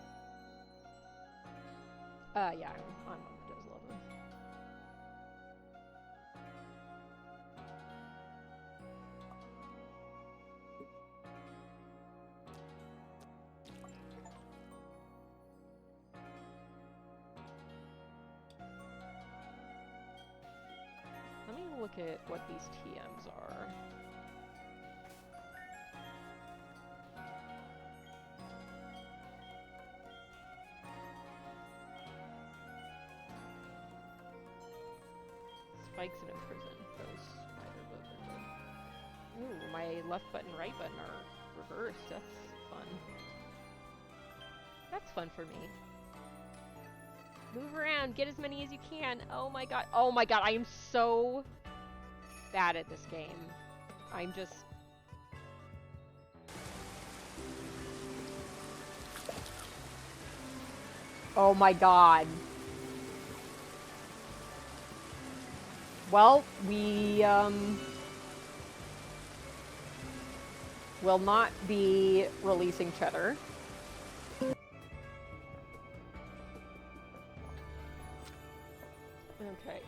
Yeah, I'm on Windows 11. Let me look at what these TMs are. Spikes and imprison. Those either of those are good. Ooh, my left button, right button are reversed. That's fun. That's fun for me. Move around, get as many as you can. Oh my god, I am so bad at this game. I'm just... Oh my god. Well, we, will not be releasing Cheddar. Okay,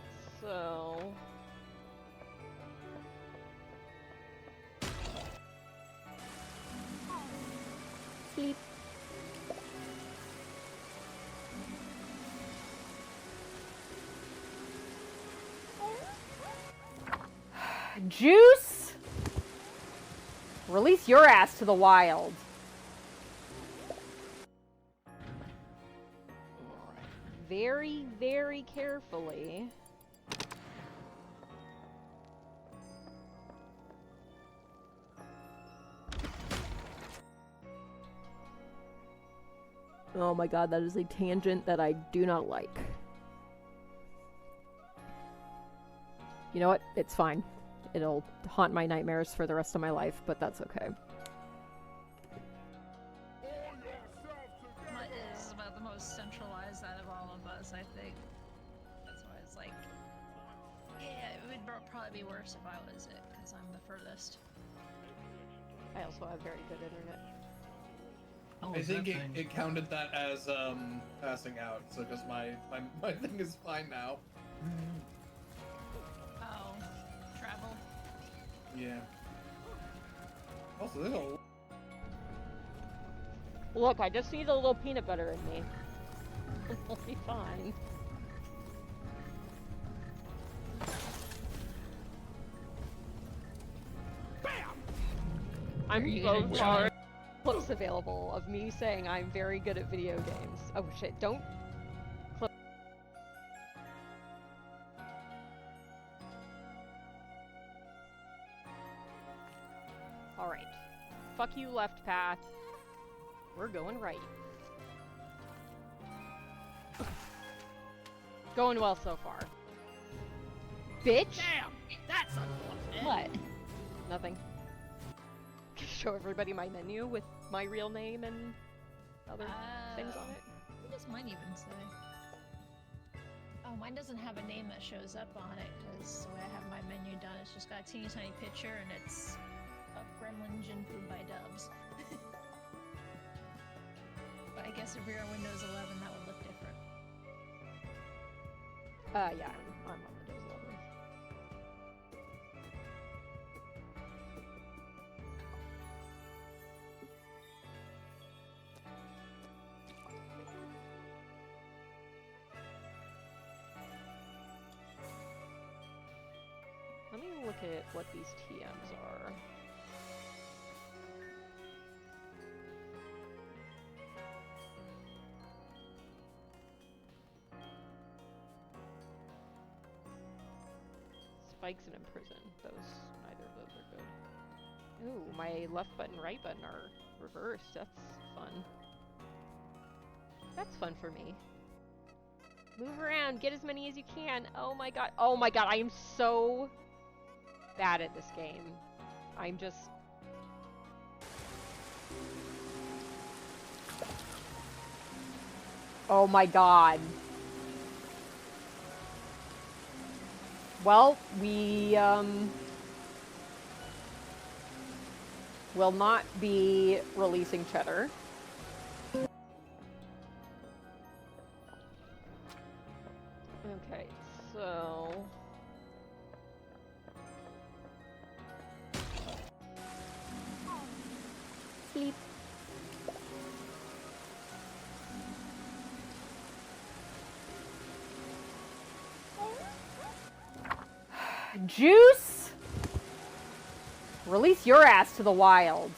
so... Sleep. Juice! Release your ass to the wild. Very, very carefully. Oh my god, that is a tangent that I do not like. You know what? It's fine. It'll haunt my nightmares for the rest of my life, but that's okay. Mutt is about the most centralized out of all of us, I think. That's why it's like, yeah, it would probably be worse if I was it, because I'm the furthest. I also have very good internet. I think it counted that as passing out, so because my thing is fine now. Oh, travel. Yeah. Also, there's a Look, I just need a little peanut butter in me. I'll be fine. I'm so sorry. Clips available of me saying I'm very good at video games. Oh shit, don't clip. Alright. Fuck you, left path. We're going right. Going well so far. Bitch! Damn! That's unfortunate! What? Nothing. Show everybody my menu with my real name and other things on it. What does mine even say? Oh, mine doesn't have a name that shows up on it, because the way I have my menu done, it's just got a teeny tiny picture, and it's of Gremlin Jin Pooed by Dubs. But I guess if you're on Windows 11, that would look different. Yeah, I'm on Windows 11. Let me look at what these TMs are. Spikes and imprison. Neither of those are good. Ooh, my left button, right button are reversed. That's fun. That's fun for me. Move around, get as many as you can. Oh my god, I am so bad at this game. I'm just... Oh my god. Well, we, will not be releasing Cheddar. Okay, so... Sleep. Juice! Release your ass to the wild.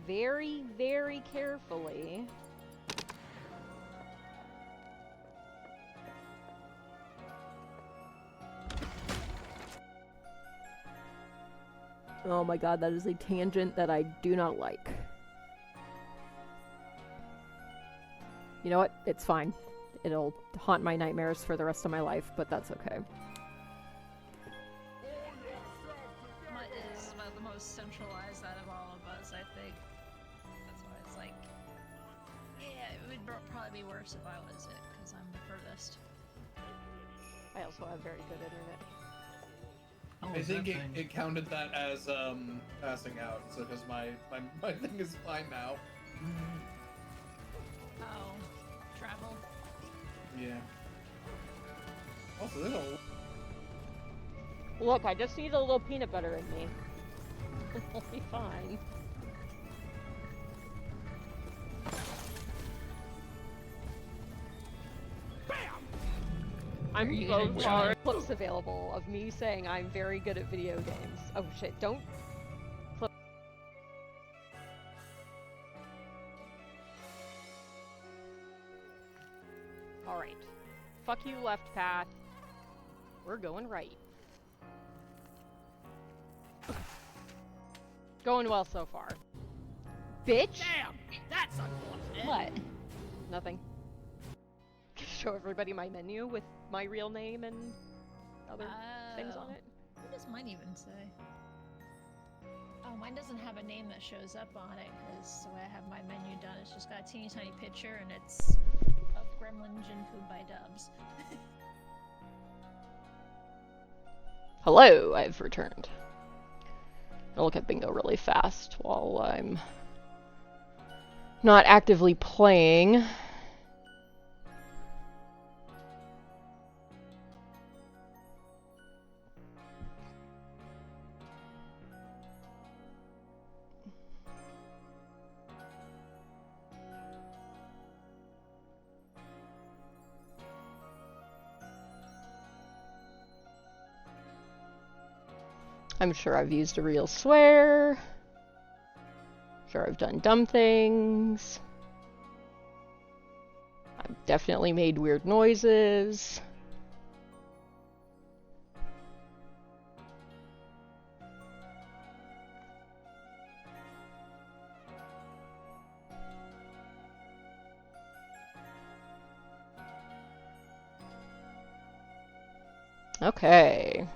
Very, very carefully. Oh my god, that is a tangent that I do not like. You know what? It's fine. It'll haunt my nightmares for the rest of my life, but that's okay. Mutt is about the most centralized out of all of us, I think. That's why it's like, yeah, it would probably be worse if I was it, because I'm the furthest. I also have very good internet. I think it counted that as passing out, so because my thing is fine now. Oh, travel. Yeah. Also, there's a Look, I just need a little peanut butter in me. I'll be fine. I'm so sorry. Clips available of me saying I'm very good at video games. Oh shit, don't clip. Alright. Fuck you, left path. We're going right. Going well so far. Bitch! Damn, that's unfortunate. What? Nothing. Show everybody my menu with my real name and other things on it. What does mine even say? Oh, mine doesn't have a name that shows up on it, because the way I have my menu done, it's just got a teeny tiny picture, and it's of Gremlin Jinpu by Dubs. Hello, I've returned. I'll look at bingo really fast while I'm not actively playing. I'm sure I've used a real swear. Sure I've done dumb things. I've definitely made weird noises. Okay.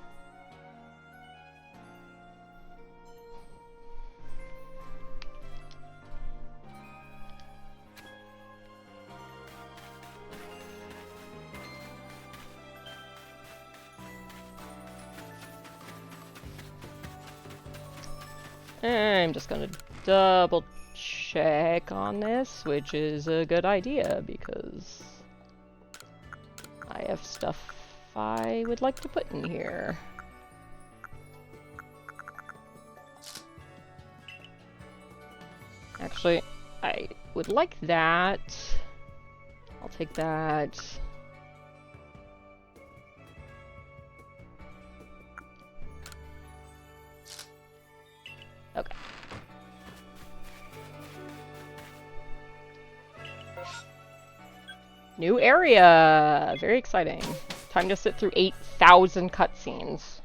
I'm just gonna double check on this, which is a good idea because I have stuff I would like to put in here. Actually, I would like that. I'll take that. Okay. New area! Very exciting. Time to sit through 8,000 cutscenes.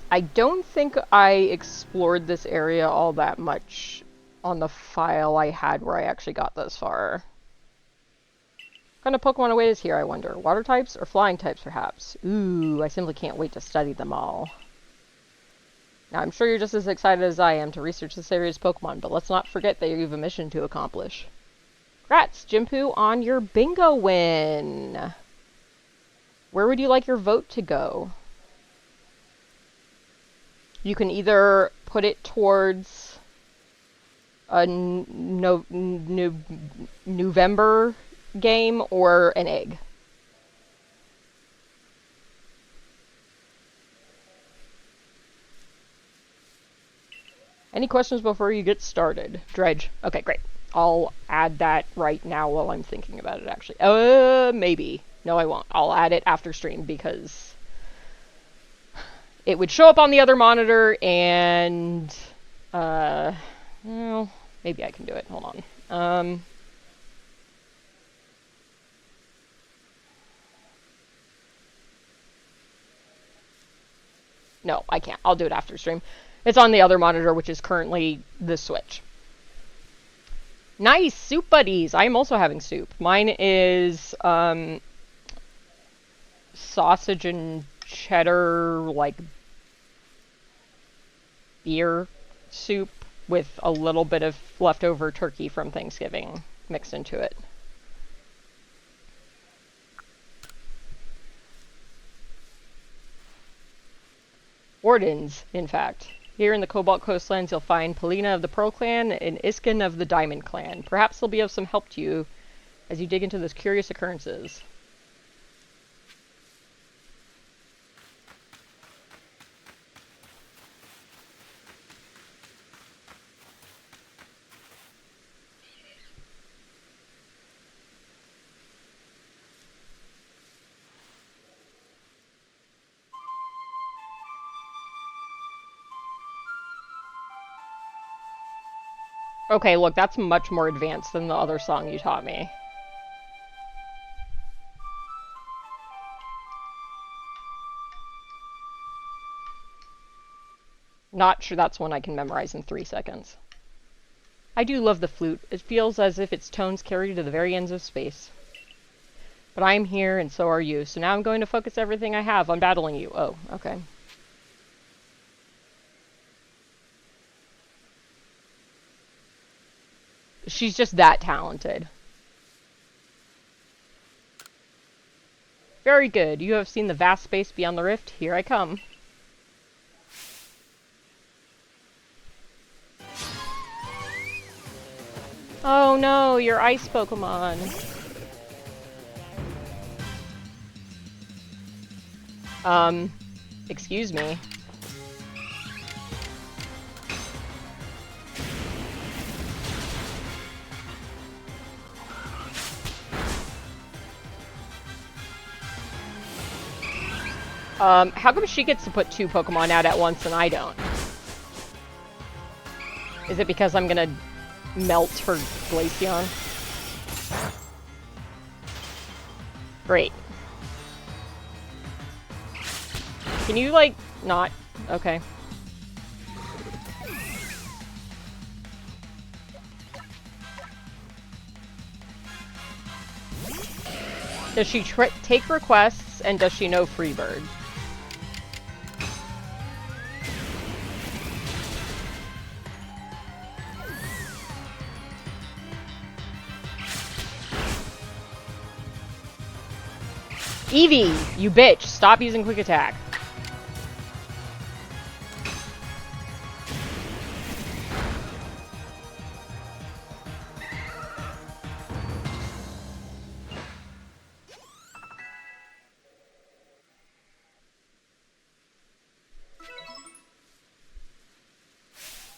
I don't think I explored this area all that much on the file I had where I actually got this far. What kind of Pokemon awaits here, I wonder? Water types or flying types, perhaps? Ooh, I simply can't wait to study them all. Now, I'm sure you're just as excited as I am to research this area's Pokemon, but let's not forget that you have a mission to accomplish. Congrats, Jinpu, on your bingo win! Where would you like your vote to go? You can either put it towards a November game or an egg. Any questions before you get started? Dredge. Okay, great. I'll add that right now while I'm thinking about it, actually. Maybe. No, I won't. I'll add it after stream because it would show up on the other monitor and, well, maybe I can do it. Hold on. No, I can't. I'll do it after stream. It's on the other monitor, which is currently the Switch. Nice! Soup buddies! I am also having soup. Mine is, sausage and cheddar, like, beer soup with a little bit of leftover turkey from Thanksgiving mixed into it. Wardens, in fact. Here in the Cobalt Coastlands, you'll find Polina of the Pearl Clan and Iskin of the Diamond Clan. Perhaps they'll be of some help to you as you dig into those curious occurrences. Okay, look, that's much more advanced than the other song you taught me. Not sure that's one I can memorize in 3 seconds. I do love the flute. It feels as if its tones carry to the very ends of space. But I'm here, and so are you, so now I'm going to focus everything I have on battling you. Oh, okay. She's just that talented. Very good. You have seen the vast space beyond the rift. Here I come. Oh no, your ice Pokemon. Excuse me. How come she gets to put 2 Pokemon out at once and I don't? Is it because I'm gonna melt her Glaceon? Great. Can you, like, not? Okay. Does she take requests, and does she know Freebird? Eevee, you bitch! Stop using Quick Attack.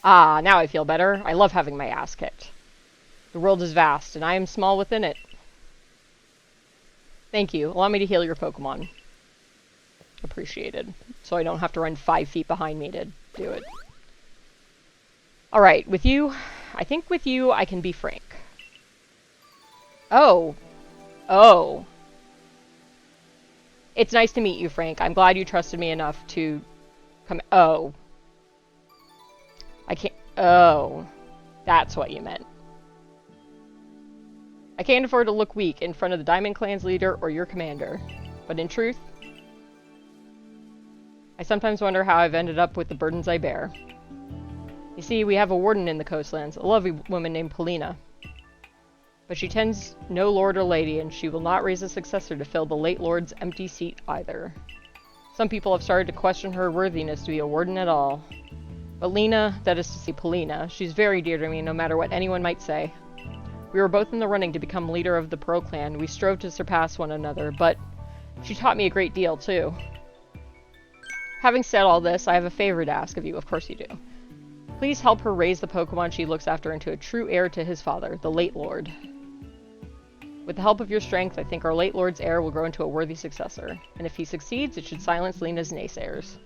Ah, now I feel better. I love having my ass kicked. The world is vast, and I am small within it. Thank you. Allow me to heal your Pokemon. Appreciated. So I don't have to run 5 feet behind me to do it. Alright, with you... I think with you, I can be frank. Oh. Oh. It's nice to meet you, Frank. I'm glad you trusted me enough to come... Oh. I can't... Oh. That's what you meant. I can't afford to look weak in front of the Diamond Clan's leader or your commander. But in truth, I sometimes wonder how I've ended up with the burdens I bear. You see, we have a warden in the coastlands, a lovely woman named Polina. But she tends no lord or lady, and she will not raise a successor to fill the late lord's empty seat either. Some people have started to question her worthiness to be a warden at all. But Lena, that is to say Polina, she's very dear to me no matter what anyone might say. We were both in the running to become leader of the Pearl Clan. We strove to surpass one another, but she taught me a great deal, too. Having said all this, I have a favor to ask of you. Of course you do. Please help her raise the Pokemon she looks after into a true heir to his father, the late lord. With the help of your strength, I think our late lord's heir will grow into a worthy successor. And if he succeeds, it should silence Lena's naysayers.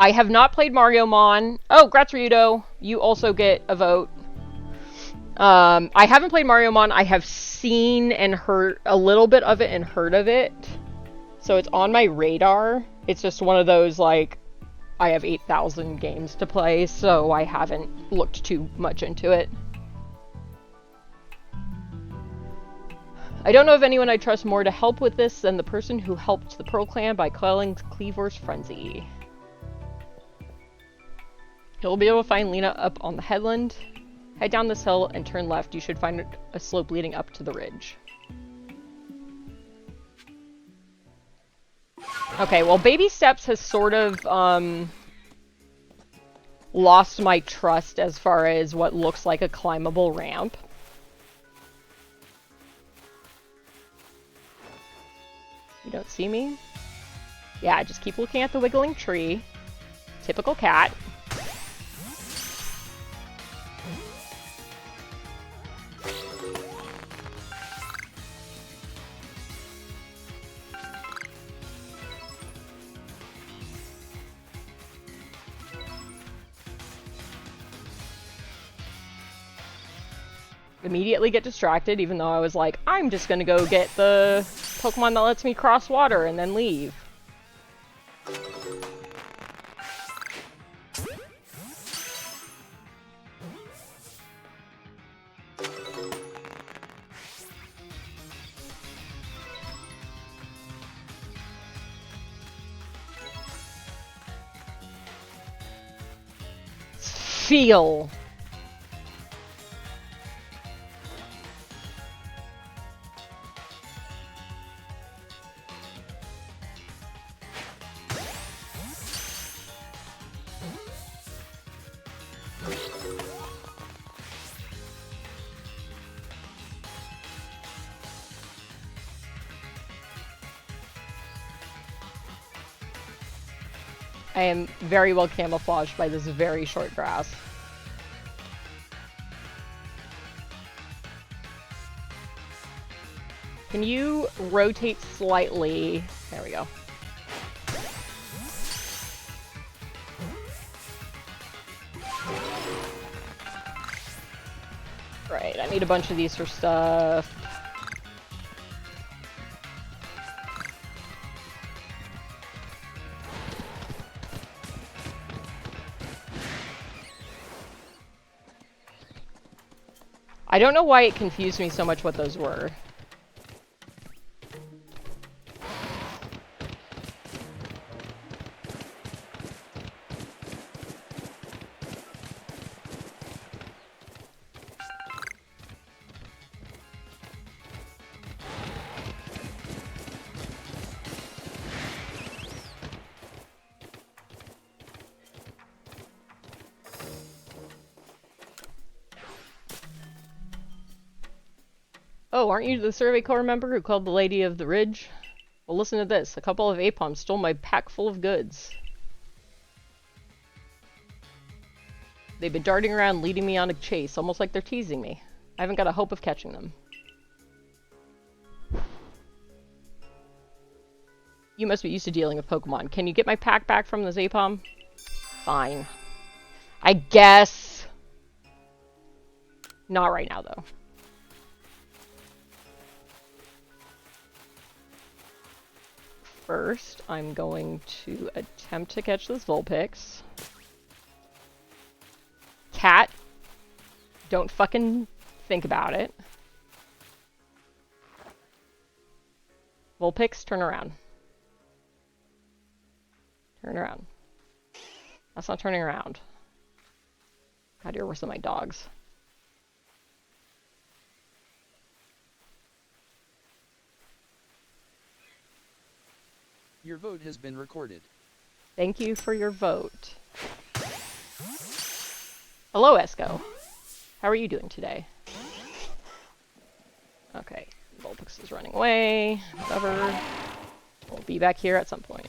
I have not played Mario Mon. Oh, Gratsryudo, you also get a vote. I haven't played Mario Mon. I have seen and heard a little bit of it and heard of it. So it's on my radar. It's just one of those, like, I have 8,000 games to play, so I haven't looked too much into it. I don't know of anyone I trust more to help with this than the person who helped the Pearl Clan by quelling Kleavor's frenzy. You'll be able to find Lena up on the headland. Head down this hill and turn left. You should find a slope leading up to the ridge. Okay, well, Baby Steps has sort of, lost my trust as far as what looks like a climbable ramp. You don't see me? Yeah, just keep looking at the wiggling tree. Typical cat. immediately get distracted, even though I was like, I'm just gonna go get the Pokemon that lets me cross water and then leave. Feel. I am very well camouflaged by this very short grass. Can you rotate slightly? There we go. Right, I need a bunch of these for stuff. I don't know why it confused me so much what those were. Oh, aren't you the Survey Corps member who called the Lady of the Ridge? Well, listen to this. A couple of Apoms stole my pack full of goods. They've been darting around leading me on a chase, almost like they're teasing me. I haven't got a hope of catching them. You must be used to dealing with Pokemon. Can you get my pack back from this Apom? Fine. I guess. Not right now, though. First, I'm going to attempt to catch this Vulpix. Cat, don't fucking think about it. Vulpix, turn around. Turn around. That's not turning around. God, you're worse than my dogs. Your vote has been recorded. Thank you for your vote. Hello, Esco. How are you doing today? Okay, Vulpix is running away. Whatever. We'll be back here at some point.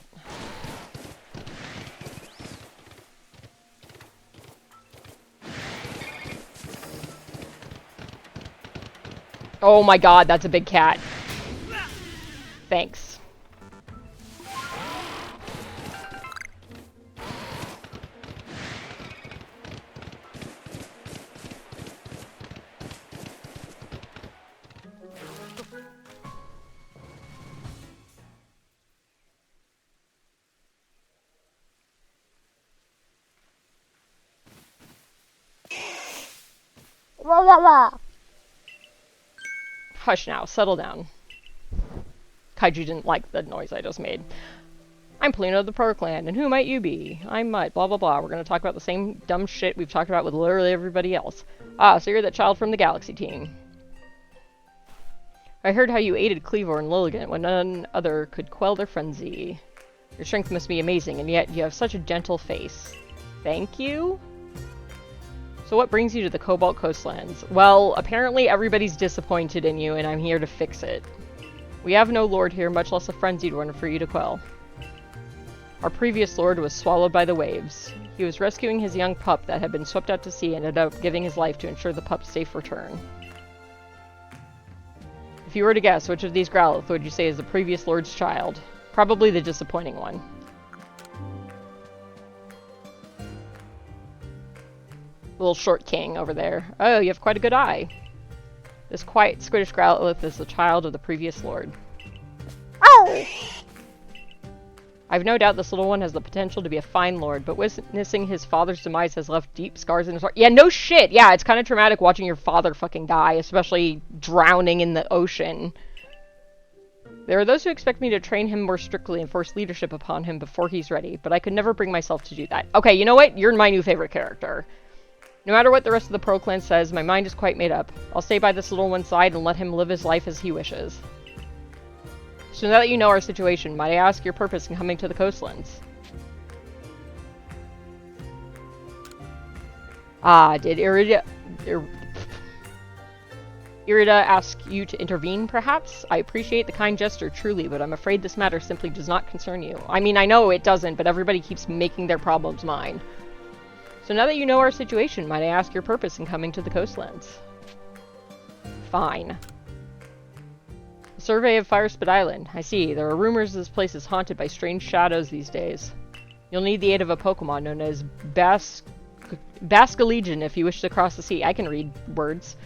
Oh my god, that's a big cat. Thanks. Hush now, settle down. Kaiju didn't like the noise I just made. I'm Polino of the Perkland, and who might you be? I'm Mutt, blah blah blah. We're gonna talk about the same dumb shit we've talked about with literally everybody else. Ah, so you're that child from the Galaxy team. I heard how you aided Cleavor and Lilligant when none other could quell their frenzy. Your strength must be amazing, and yet you have such a gentle face. Thank you? So what brings you to the Cobalt Coastlands? Well, apparently everybody's disappointed in you, and I'm here to fix it. We have no lord here, much less a frenzied one for you to quell. Our previous lord was swallowed by the waves. He was rescuing his young pup that had been swept out to sea and ended up giving his life to ensure the pup's safe return. If you were to guess, which of these Growlithe would you say is the previous lord's child? Probably the disappointing one. Little short king over there. Oh, you have quite a good eye. This quiet, skittish Growlithe is the child of the previous lord. Ow! I've no doubt this little one has the potential to be a fine lord, but witnessing his father's demise has left deep scars in his heart. Yeah, no shit! Yeah, it's kind of traumatic watching your father fucking die, especially drowning in the ocean. There are those who expect me to train him more strictly and force leadership upon him before he's ready, but I could never bring myself to do that. Okay, you know what? You're my new favorite character. No matter what the rest of the Pro Clan says, my mind is quite made up. I'll stay by this little one's side and let him live his life as he wishes. So now that you know our situation, might I ask your purpose in coming to the coastlands? Ah, did Irida ask you to intervene, perhaps? I appreciate the kind gesture, truly, but I'm afraid this matter simply does not concern you. I mean, I know it doesn't, but everybody keeps making their problems mine. So now that you know our situation, might I ask your purpose in coming to the coastlands? Fine. A survey of Firespit Island. I see. There are rumors this place is haunted by strange shadows these days. You'll need the aid of a Pokemon known as Basculegion if you wish to cross the sea. I can read words.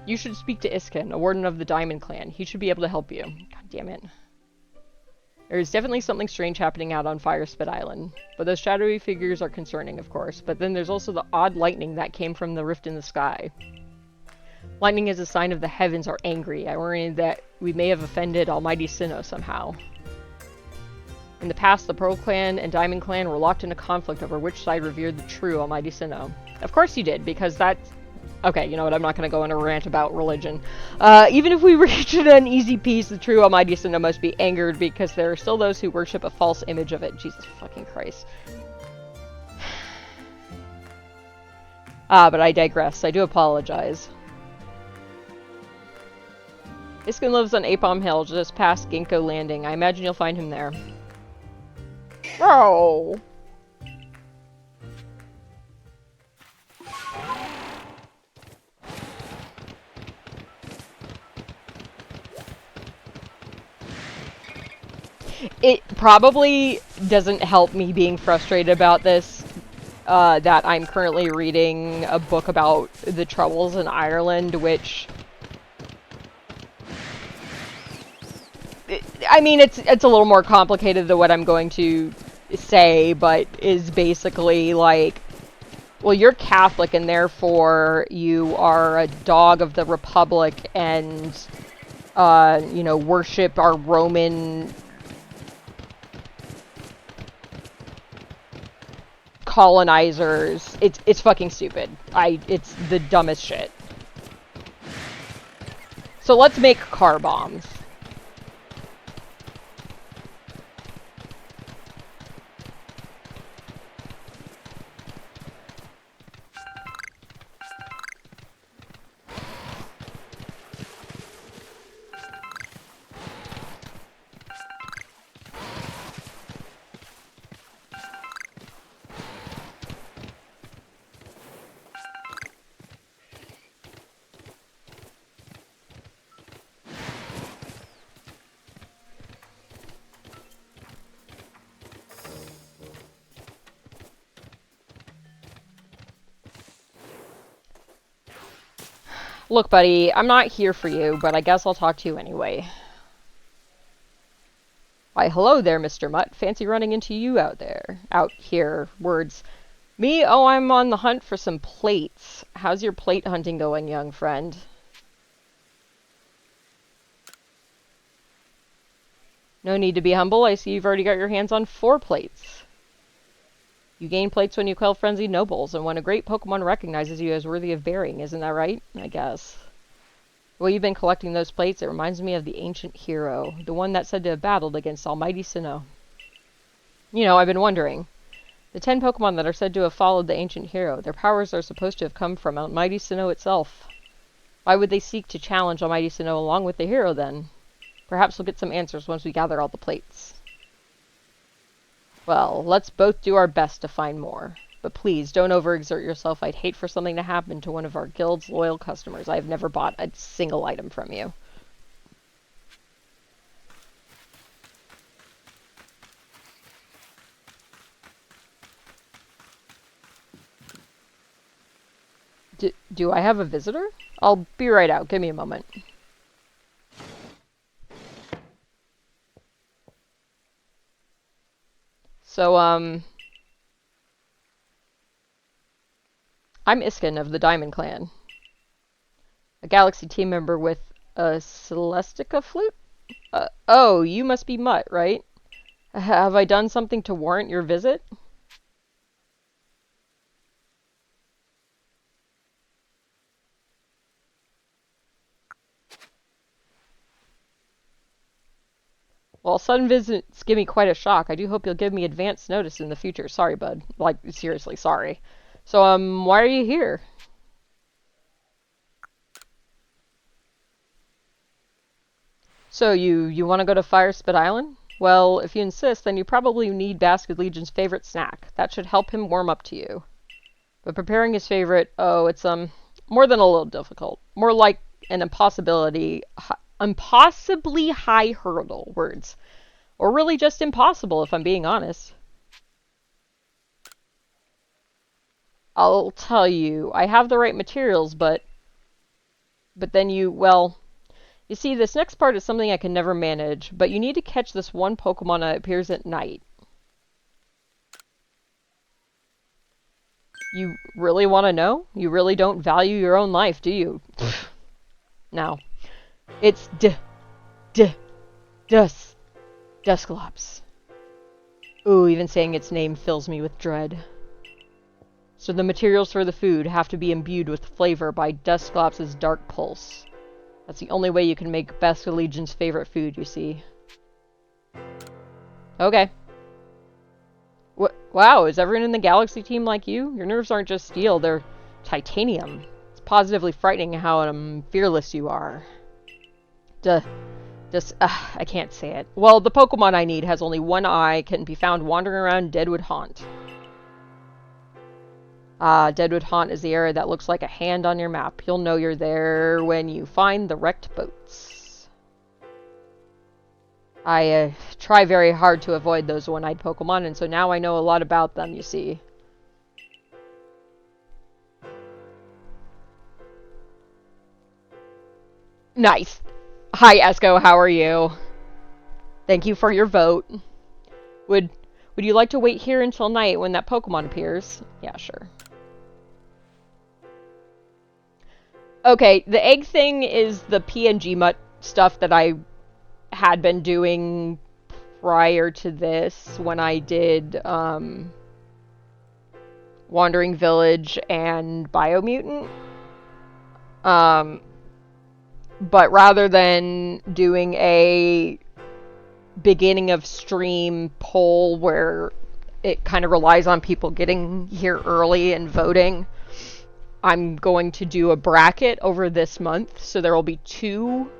You should speak to Iskin, a warden of the Diamond Clan. He should be able to help you. God damn it. There is definitely something strange happening out on Firespit Island. But those shadowy figures are concerning, of course. But then there's also the odd lightning that came from the rift in the sky. Lightning is a sign of the heavens are angry. I worry that we may have offended Almighty Sinnoh somehow. In the past, the Pearl Clan and Diamond Clan were locked in a conflict over which side revered the true Almighty Sinnoh. Of course you did, because that's... Okay, you know what, I'm not going to go on a rant about religion. Even if we reach an easy peace, the true Almighty Sinnoh must be angered because there are still those who worship a false image of it. Jesus fucking Christ. But I digress. I do apologize. Iskin lives on Apom Hill, just past Ginkgo Landing. I imagine you'll find him there. Oh! It probably doesn't help me being frustrated about this, that I'm currently reading a book about the Troubles in Ireland, which... I mean, it's a little more complicated than what I'm going to say, but is basically like, well, you're Catholic and therefore you are a dog of the Republic and, you know, worship our Roman colonizers. It's fucking stupid. It's the dumbest shit. So let's make car bombs. Look, buddy, I'm not here for you, but I guess I'll talk to you anyway. Why, hello there, Mr. Mutt. Fancy running into you out there. Out here. Words. Me? Oh, I'm on the hunt for some plates. How's your plate hunting going, young friend? No need to be humble. I see you've already got your hands on 4 plates. You gain plates when you quell frenzied nobles, and when a great Pokemon recognizes you as worthy of bearing, isn't that right? I guess. Well, you've been collecting those plates. It reminds me of the ancient hero, the one that said to have battled against Almighty Sinnoh. You know, I've been wondering. The 10 Pokemon that are said to have followed the ancient hero, their powers are supposed to have come from Almighty Sinnoh itself. Why would they seek to challenge Almighty Sinnoh along with the hero, then? Perhaps we'll get some answers once we gather all the plates. Well, let's both do our best to find more. But please, don't overexert yourself. I'd hate for something to happen to one of our guild's loyal customers. I've never bought a single item from you. Do I have a visitor? I'll be right out. Give me a moment. So, I'm Iskin of the Diamond Clan. A Galaxy team member with a Celestica flute? Oh, you must be Mutt, right? Have I done something to warrant your visit? Well, sudden visits give me quite a shock. I do hope you'll give me advance notice in the future. Sorry, bud. Like, seriously, sorry. So, why are you here? So, you want to go to Firespit Island? Well, if you insist, then you probably need Basket Legion's favorite snack. That should help him warm up to you. But preparing his favorite, oh, it's, more than a little difficult. More like an impossibility, impossibly high hurdle, words. Or really just impossible, if I'm being honest. I'll tell you, I have the right materials, but then well, you see, this next part is something I can never manage, but you need to catch this one Pokemon that appears at night. You really want to know? You really don't value your own life, do you? Now, it's Dusclops. Ooh, even saying its name fills me with dread. So the materials for the food have to be imbued with flavor by Dusclops' Dark Pulse. That's the only way you can make Basket Legion's favorite food, you see. Okay. Wow, is everyone in the Galaxy team like you? Your nerves aren't just steel, they're titanium. It's positively frightening how fearless you are. I can't say it. Well, the Pokemon I need has only one eye, can be found wandering around Deadwood Haunt. Deadwood Haunt is the area that looks like a hand on your map. You'll know you're there when you find the wrecked boats. I try very hard to avoid those one-eyed Pokemon, and so now I know a lot about them, you see. Nice. Hi, Esco, how are you? Thank you for your vote. Would you like to wait here until night when that Pokemon appears? Yeah, sure. Okay, the egg thing is the PNG Mutt stuff that I had been doing prior to this when I did Wandering Village and Biomutant. But rather than doing a beginning of stream poll where it kind of relies on people getting here early and voting, I'm going to do a bracket over this month. So there will be 2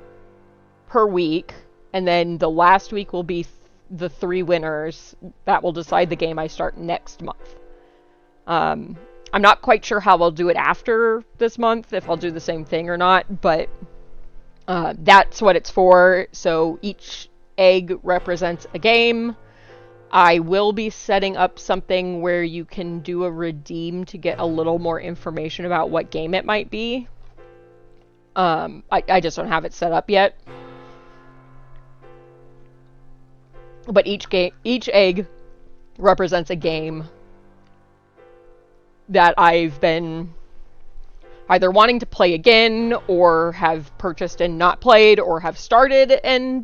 per week, and then the last week will be the 3 winners that will decide the game I start next month. I'm not quite sure how I'll do it after this month, if I'll do the same thing or not, but that's what it's for. So each egg represents a game. I will be setting up something where you can do a redeem to get a little more information about what game it might be. I just don't have it set up yet. But each egg represents a game that I've been either wanting to play again, or have purchased and not played, or have started and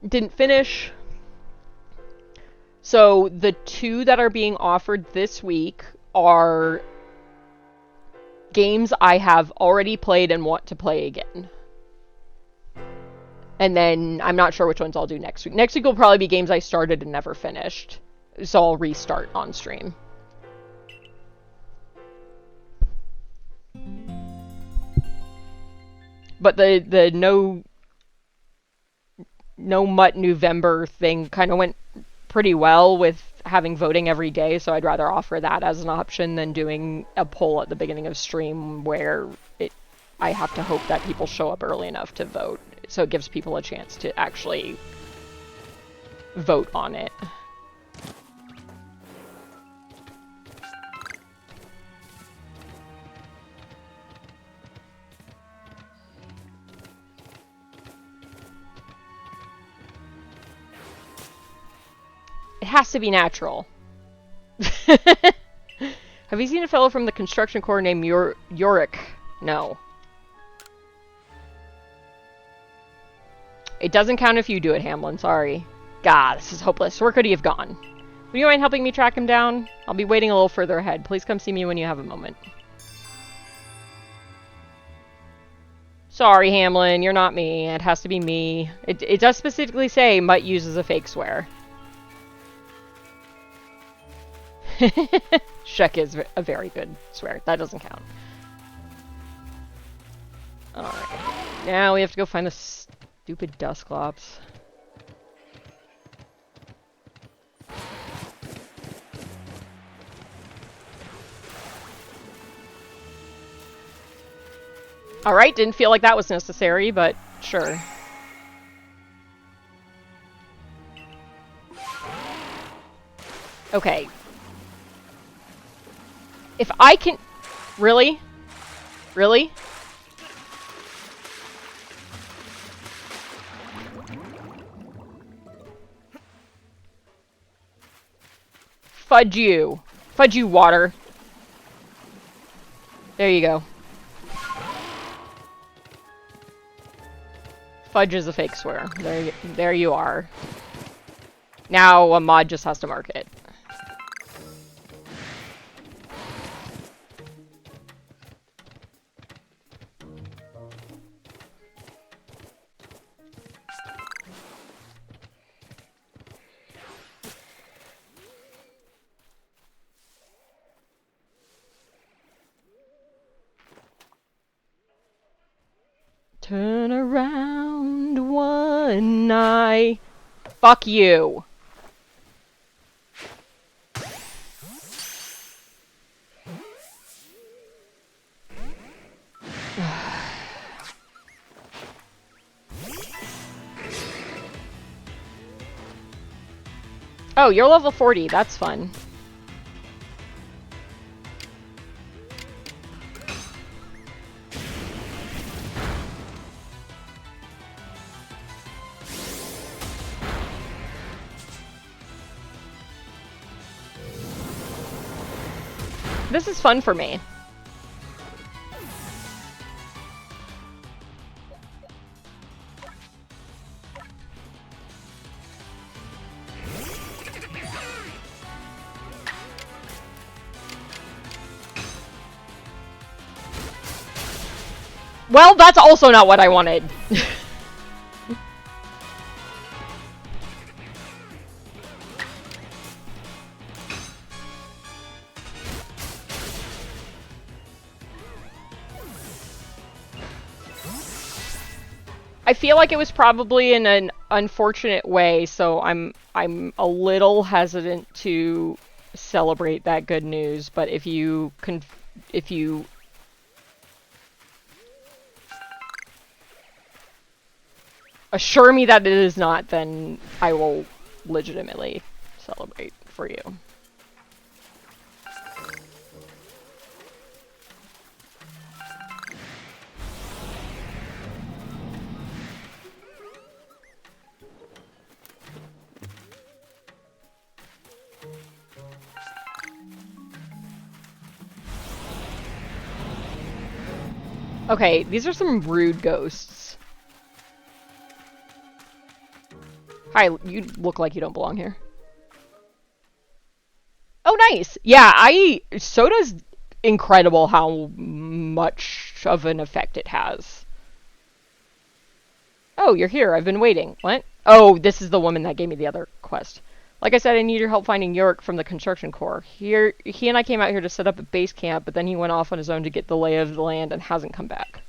didn't finish. So the 2 that are being offered this week are games I have already played and want to play again. And then I'm not sure which ones I'll do next week. Next week will probably be games I started and never finished. So I'll restart on stream. But the no Mutt November thing kind of went pretty well with having voting every day, so I'd rather offer that as an option than doing a poll at the beginning of stream where I have to hope that people show up early enough to vote. So it gives people a chance to actually vote on it. It has to be natural. Have you seen a fellow from the construction corps named Yorick? No. It doesn't count if you do it, Hamlin. Sorry. God, this is hopeless. Where could he have gone? Would you mind helping me track him down? I'll be waiting a little further ahead. Please come see me when you have a moment. Sorry, Hamlin. You're not me. It has to be me. It does specifically say might uses a fake swear. Shrek is a very good swear. That doesn't count. Alright. Now we have to go find the stupid Dusclops. Alright, didn't feel like that was necessary, but sure. Okay. If I can... Really? Really? Fudge you. Fudge you, water. There you go. Fudge is a fake swear. There you are. Now a mod just has to mark it. Turn around one eye. Fuck you. Oh, you're level 40. That's fun. This is fun for me. Well, that's also not what I wanted. I feel like it was probably in an unfortunate way, so I'm a little hesitant to celebrate that good news, but if you assure me that it is not, then I will legitimately celebrate for you. Okay, these are some rude ghosts. Hi, you look like you don't belong here. Oh, nice! Yeah, Soda's incredible how much of an effect it has. Oh, you're here. I've been waiting. What? Oh, this is the woman that gave me the other quest. Like I said, I need your help finding Yorick from the construction corps. He and I came out here to set up a base camp, but then he went off on his own to get the lay of the land and hasn't come back.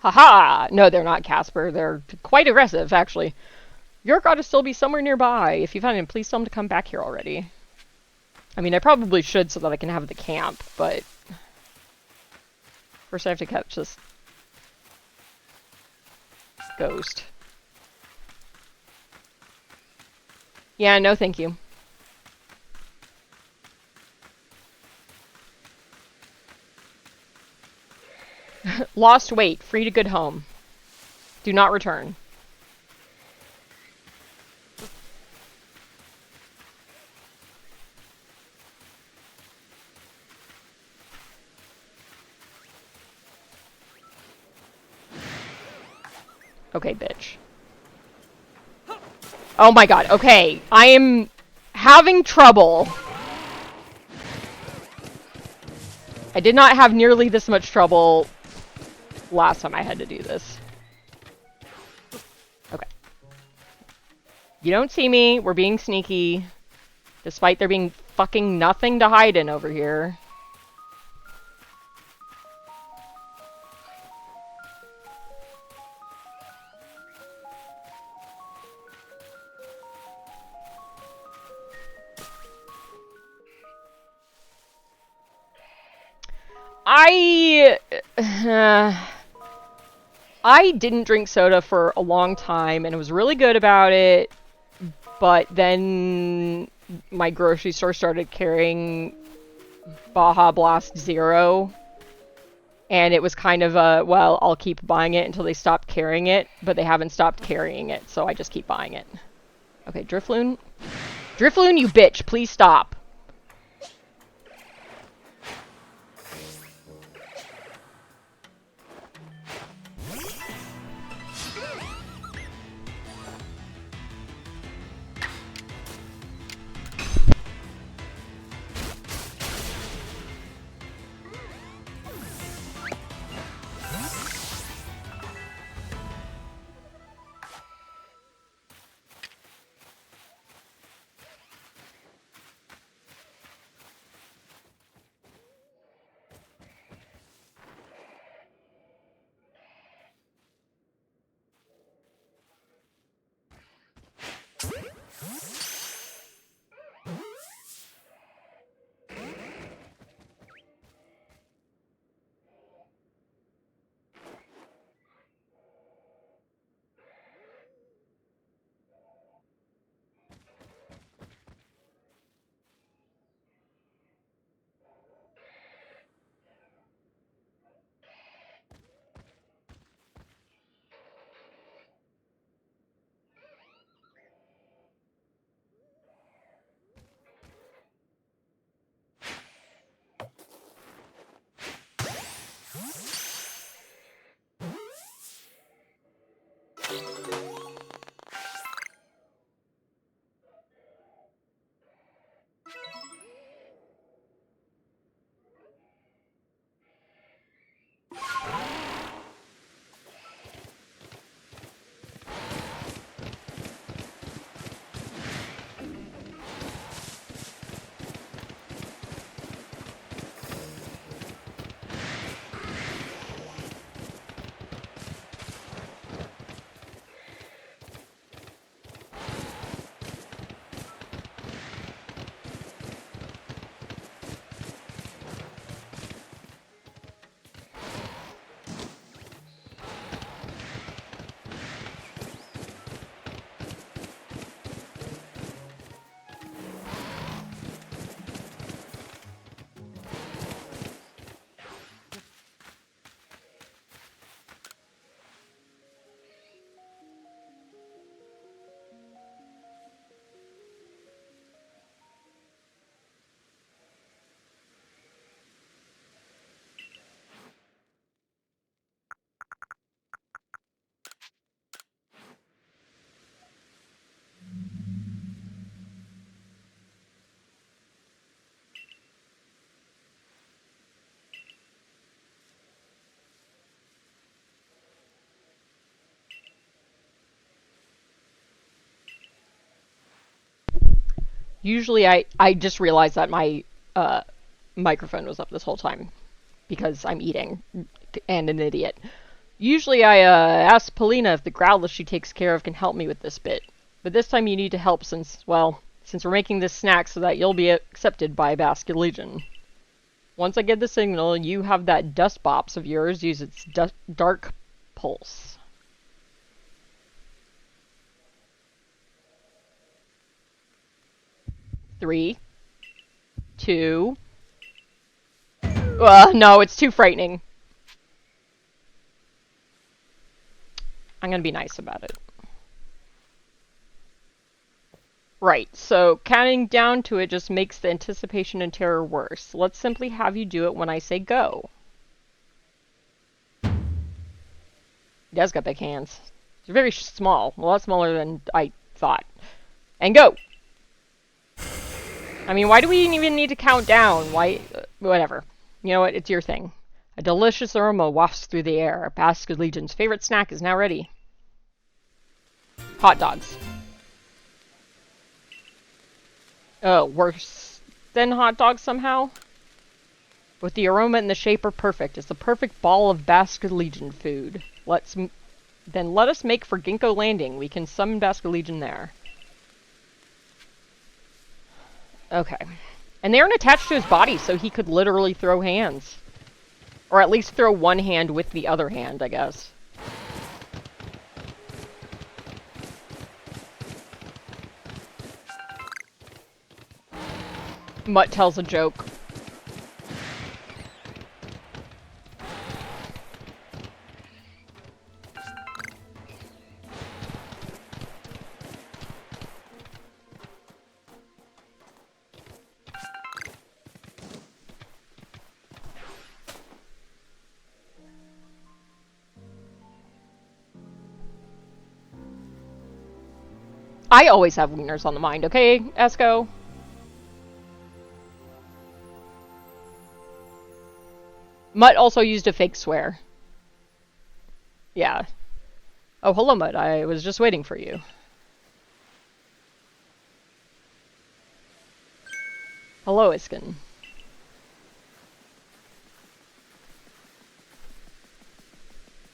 Haha! No, they're not, Casper. They're quite aggressive, actually. Yorick ought to still be somewhere nearby. If you find him, please tell him to come back here already. I mean, I probably should so that I can have the camp, but... First I have to catch this... ghost. Yeah, no thank you. Lost weight. Free to good home. Do not return. Okay, bitch. Oh my god, okay. I am having trouble. I did not have nearly this much trouble last time I had to do this. Okay. You don't see me. We're being sneaky. Despite there being fucking nothing to hide in over here. I didn't drink soda for a long time and was really good about it, but then my grocery store started carrying Baja Blast Zero, and it was kind of a, well, I'll keep buying it until they stop carrying it, but they haven't stopped carrying it, so I just keep buying it. Okay, Drifloon. Drifloon, you bitch, please stop. Usually I just realized that my microphone was up this whole time because I'm eating and an idiot. Usually I ask Polina if the Growlithe she takes care of can help me with this bit. But this time you need to help since we're making this snack so that you'll be accepted by Basket Legion. Once I get the signal, you have that dust bops of yours use its dark pulse. Three, two. No, it's too frightening. I'm gonna be nice about it. Right, so counting down to it just makes the anticipation and terror worse. Let's simply have you do it when I say go. He does got big hands. They're very small. A lot smaller than I thought. And go! I mean, why do we even need to count down? Why? Whatever. You know what? It's your thing. A delicious aroma wafts through the air. Bastard Legion's favorite snack is now ready. Hot dogs. Worse than hot dogs somehow? With the aroma and the shape are perfect. It's the perfect ball of Bastard Legion food. Then let us make for Ginkgo Landing. We can summon Bastard Legion there. Okay. And they aren't attached to his body, so he could literally throw hands. Or at least throw one hand with the other hand, I guess. Mutt tells a joke. I always have wieners on the mind, okay, Esco? Mutt also used a fake swear. Yeah. Oh, hello, Mutt. I was just waiting for you. Hello, Iskin.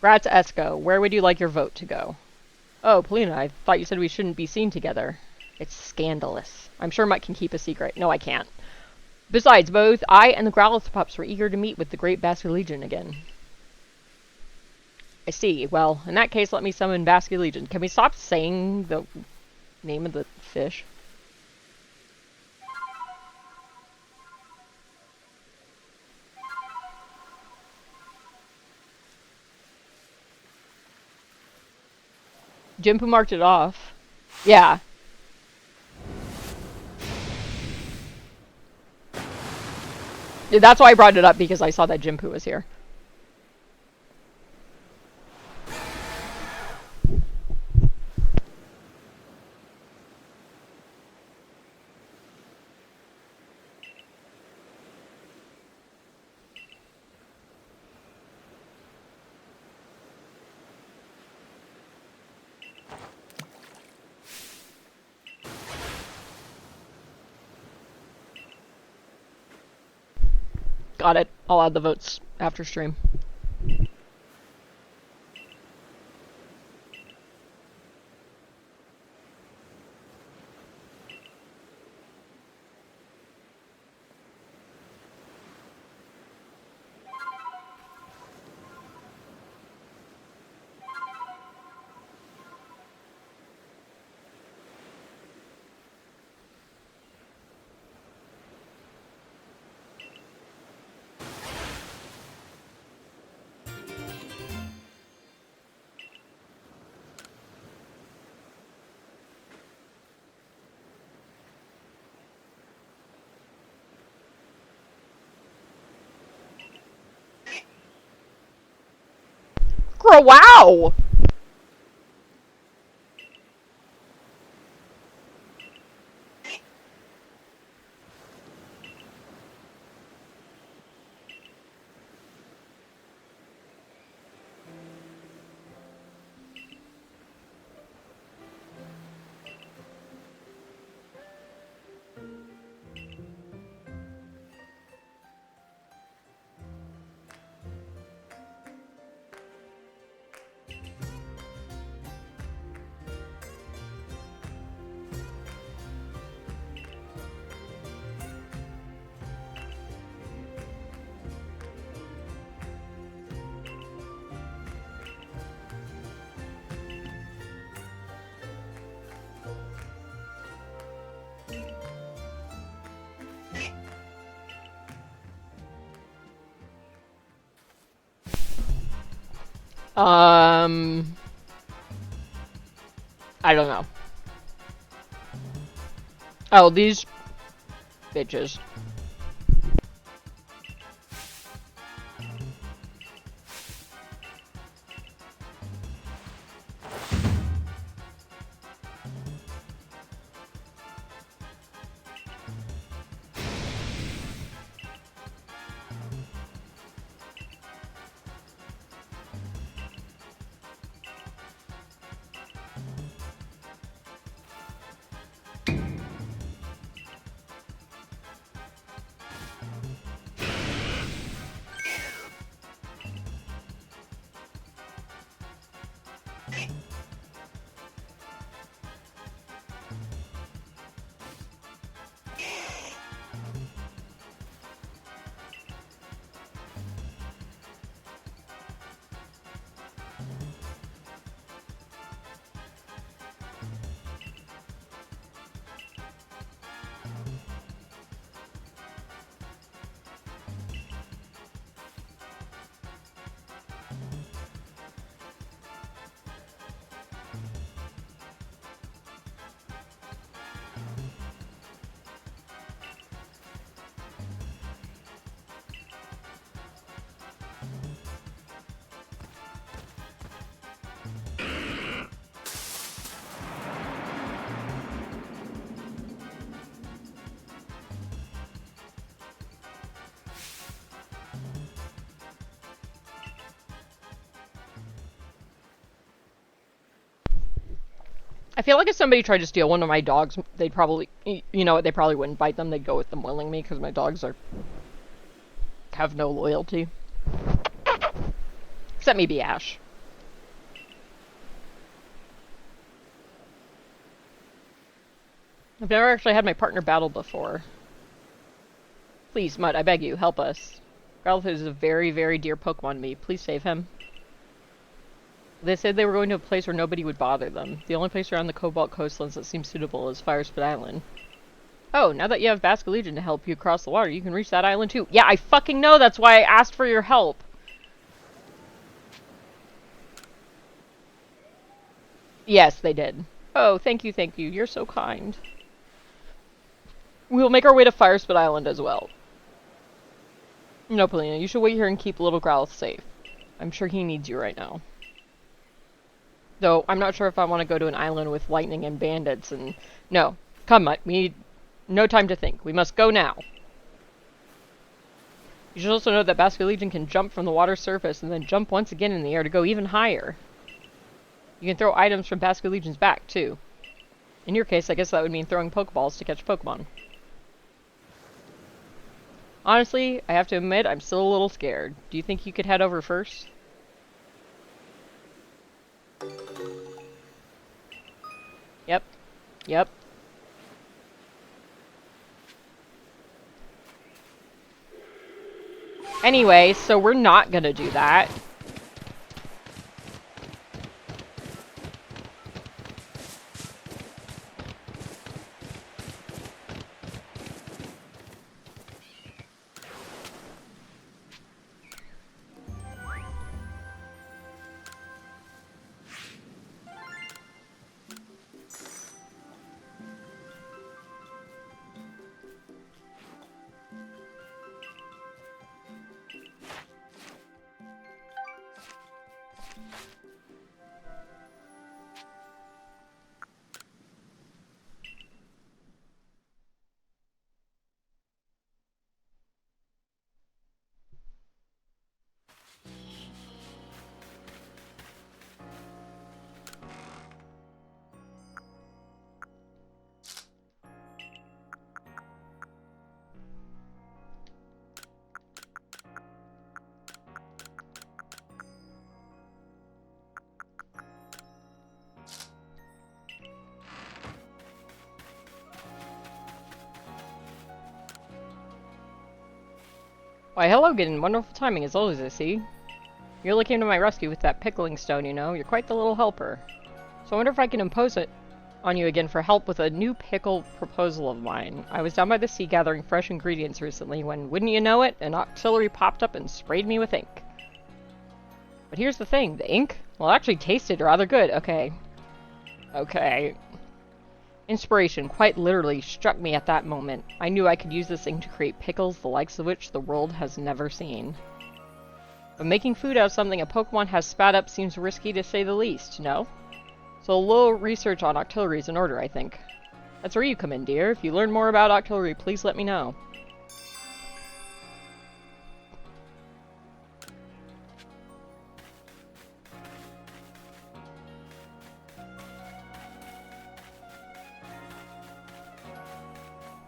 Rats Esco, where would you like your vote to go? Oh, Polina, I thought you said we shouldn't be seen together. It's scandalous. I'm sure Mutt can keep a secret. No, I can't. Besides, both I and the Growlithe pups were eager to meet with the great Bastard Legion again. I see. Well, in that case, let me summon Bastard Legion. Can we stop saying the name of the fish? Jimpu marked it off. Yeah. That's why I brought it up, because I saw that Jimpu was here. Got it. I'll add the votes after stream. Wow! I don't know. Oh, these bitches. I feel like if somebody tried to steal one of my dogs, they'd probably, you know what, they probably wouldn't bite them. They'd go with them willingly because my dogs have no loyalty. Except maybe Ash. I've never actually had my partner battle before. Please, Mutt, I beg you, help us. Growlithe is a very, very dear Pokemon to me. Please save him. They said they were going to a place where nobody would bother them. The only place around the Cobalt coastlands that seems suitable is Firespit Island. Oh, now that you have Basculegion to help you cross the water, you can reach that island too. Yeah, I fucking know, that's why I asked for your help. Yes, they did. Oh, thank you, thank you. You're so kind. We'll make our way to Firespit Island as well. No, Polina, you should wait here and keep little Growlithe safe. I'm sure he needs you right now. Though, I'm not sure if I want to go to an island with lightning and bandits and... No. Come, Mutt. We need no time to think. We must go now. You should also know that Basculegion can jump from the water surface and then jump once again in the air to go even higher. You can throw items from Basculegion's back, too. In your case, I guess that would mean throwing Pokeballs to catch Pokemon. Honestly, I have to admit, I'm still a little scared. Do you think you could head over first? Yep. Yep. Anyway, so we're not gonna do that. Why, hello, Gideon. Wonderful timing, as always, I see. You really came to my rescue with that pickling stone, you know. You're quite the little helper. So I wonder if I can impose it on you again for help with a new pickle proposal of mine. I was down by the sea gathering fresh ingredients recently when, wouldn't you know it, an auxiliary popped up and sprayed me with ink. But here's the thing, the ink? Well, it actually tasted rather good. Okay. Okay. Inspiration quite literally struck me at that moment. I knew I could use this thing to create pickles the likes of which the world has never seen. But making food out of something a Pokemon has spat up seems risky to say the least, no? So a little research on Octillery is in order, I think. That's where you come in, dear. If you learn more about Octillery, please let me know.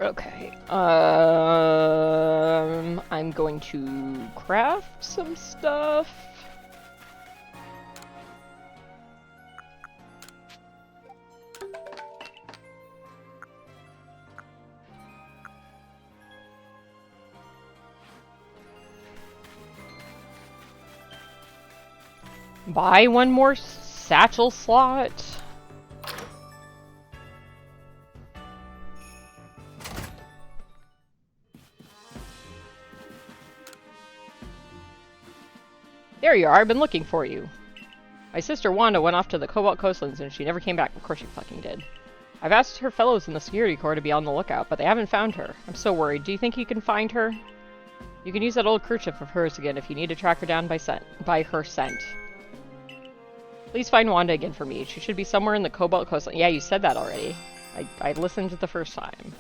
Okay, I'm going to craft some stuff. Buy one more satchel slot. There you are, I've been looking for you. My sister Wanda went off to the Cobalt Coastlands and she never came back. Of course she fucking did. I've asked her fellows in the security corps to be on the lookout, but they haven't found her. I'm so worried. Do you think you can find her? You can use that old kerchief of hers again if you need to track her down by her scent. Please find Wanda again for me. She should be somewhere in the Cobalt Coastlands. Yeah, you said that already. I listened the first time.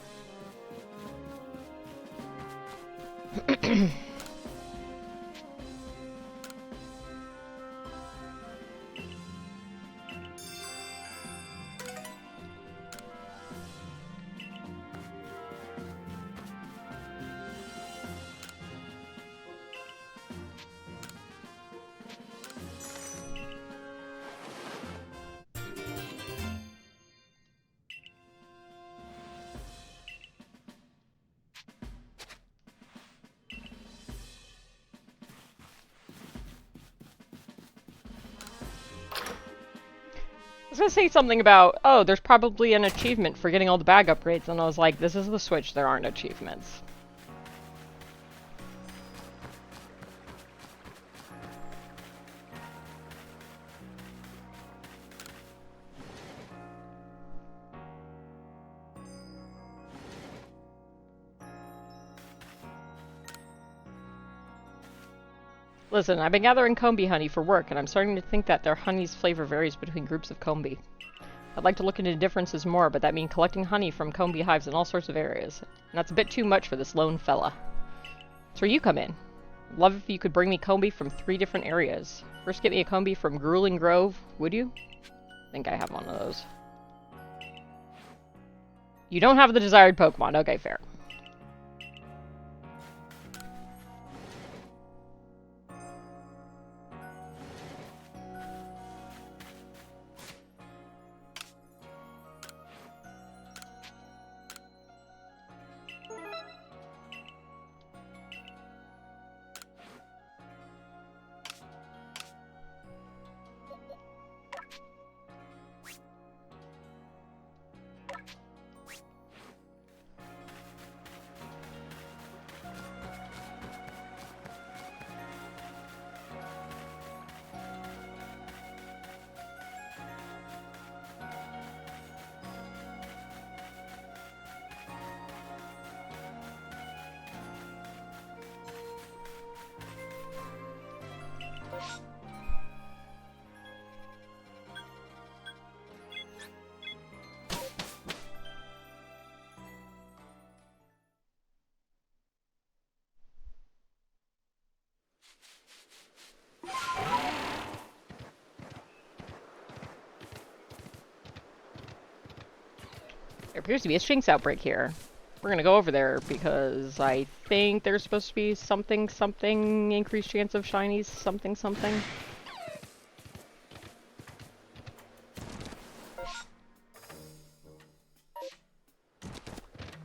I was gonna say something about, oh, there's probably an achievement for getting all the bag upgrades, and I was like, this is the Switch, there aren't achievements. Listen, I've been gathering Combi honey for work, and I'm starting to think that their honey's flavor varies between groups of Combi. I'd like to look into differences more, but that means collecting honey from Combi hives in all sorts of areas. And that's a bit too much for this lone fella. That's where you come in. I'd love if you could bring me Combi from 3 different areas. First get me a Combi from Grueling Grove, would you? I think I have one of those. You don't have the desired Pokemon. Okay, fair. There appears to be a Shinx outbreak here. We're gonna go over there because I think there's supposed to be something increased chance of shinies something.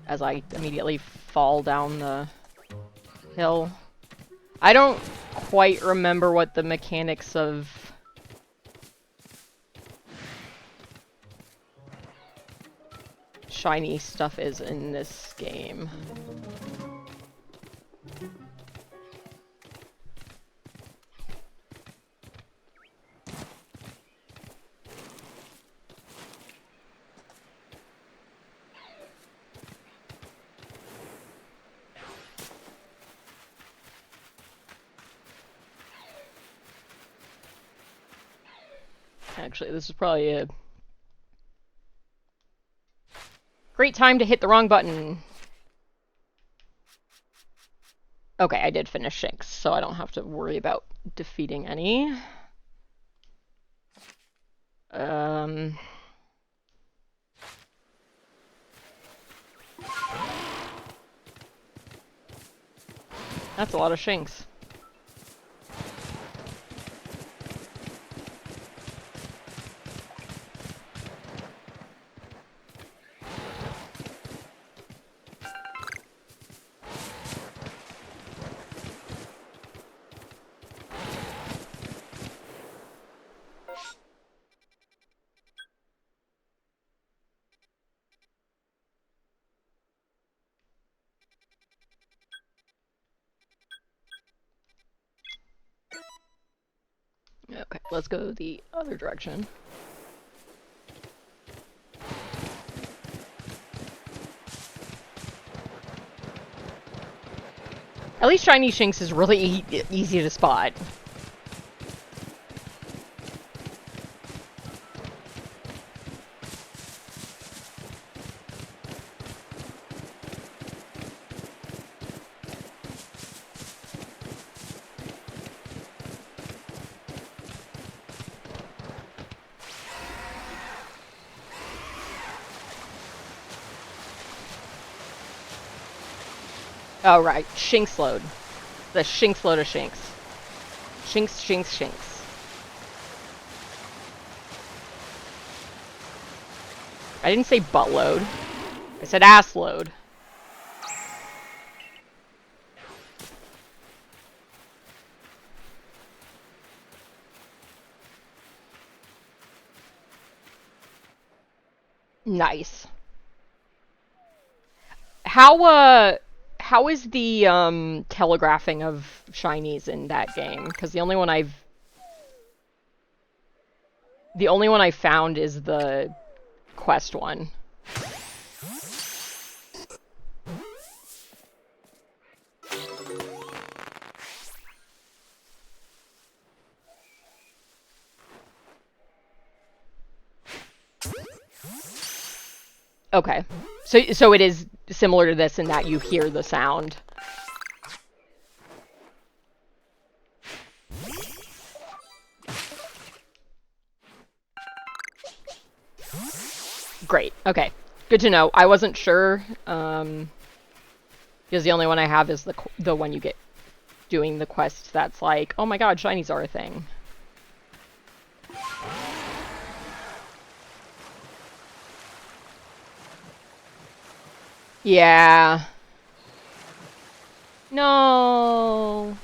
As I immediately fall down the hill. I don't quite remember what the mechanics of shiny stuff is in this game. Actually, this is probably a great time to hit the wrong button. Okay, I did finish Shinx, so I don't have to worry about defeating any. That's a lot of Shinx. Okay, let's go the other direction. At least shiny Shinx is really easy to spot. Oh, right. Shinx load. The Shinx load of Shinx. Shinx, Shinx, Shinx. I didn't say butt load. I said ass load. Nice. How is the telegraphing of shinies in that game? Because the only one I found is the quest one. Okay. So it is similar to this in that you hear the sound. Great. Okay. Good to know. I wasn't sure, because the only one I have is the one you get doing the quest that's like, oh my god, shinies are a thing. Yeah. No.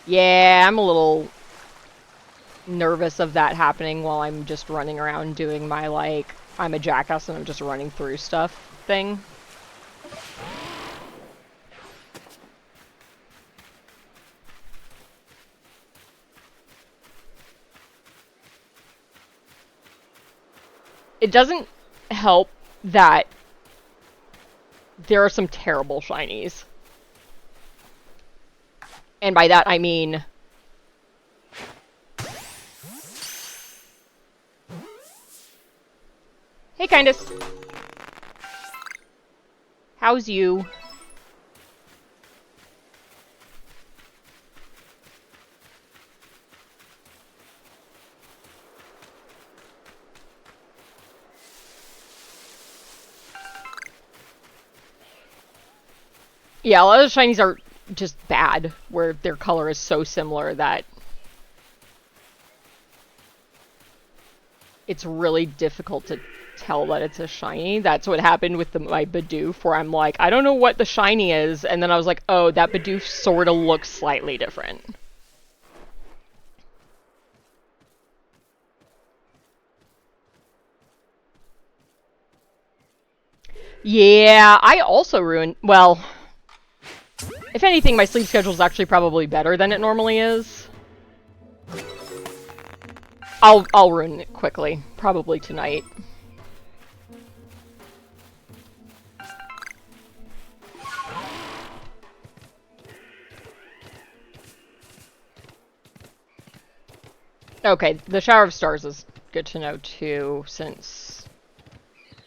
Yeah, I'm a little nervous of that happening while I'm just running around doing my, like, I'm a jackass and I'm just running through stuff thing. It doesn't help that there are some terrible shinies. And by that I mean... Hey, Kindest. How's you? Yeah, a lot of the shinies are just bad, where their color is so similar that it's really difficult to tell that it's a shiny. That's what happened with my Bidoof, where I'm like, I don't know what the shiny is, and then I was like, oh, that Bidoof sort of looks slightly different. Yeah, I also ruined... Well, if anything, my sleep schedule is actually probably better than it normally is. I'll ruin it quickly, probably tonight. Okay, the Shower of Stars is good to know too, since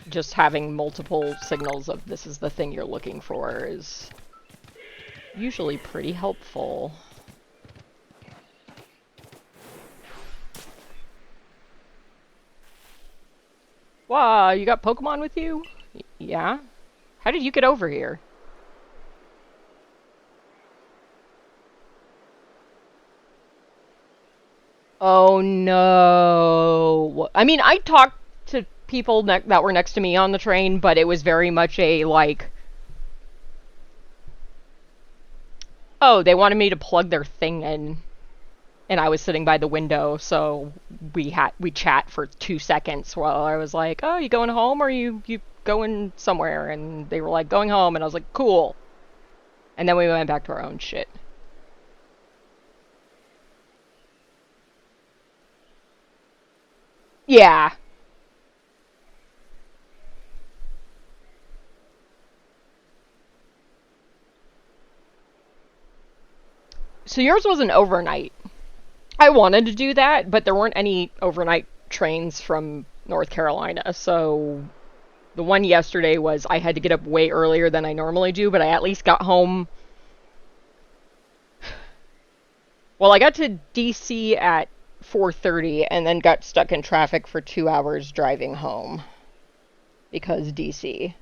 just having multiple signals of this is the thing you're looking for is usually pretty helpful. Wow, you got Pokemon with you? Yeah? How did you get over here? Oh no. I mean, I talked to people that were next to me on the train, but it was very much a like, oh, they wanted me to plug their thing in, and I was sitting by the window, so we chat for 2 seconds while I was like, oh, you going home or you going somewhere? And they were like, going home, and I was like, cool. And then we went back to our own shit. Yeah. So yours was an overnight. I wanted to do that, but there weren't any overnight trains from North Carolina, so the one yesterday was I had to get up way earlier than I normally do, but I at least got home. Well, I got to DC at 4:30 and then got stuck in traffic for 2 hours driving home because DC.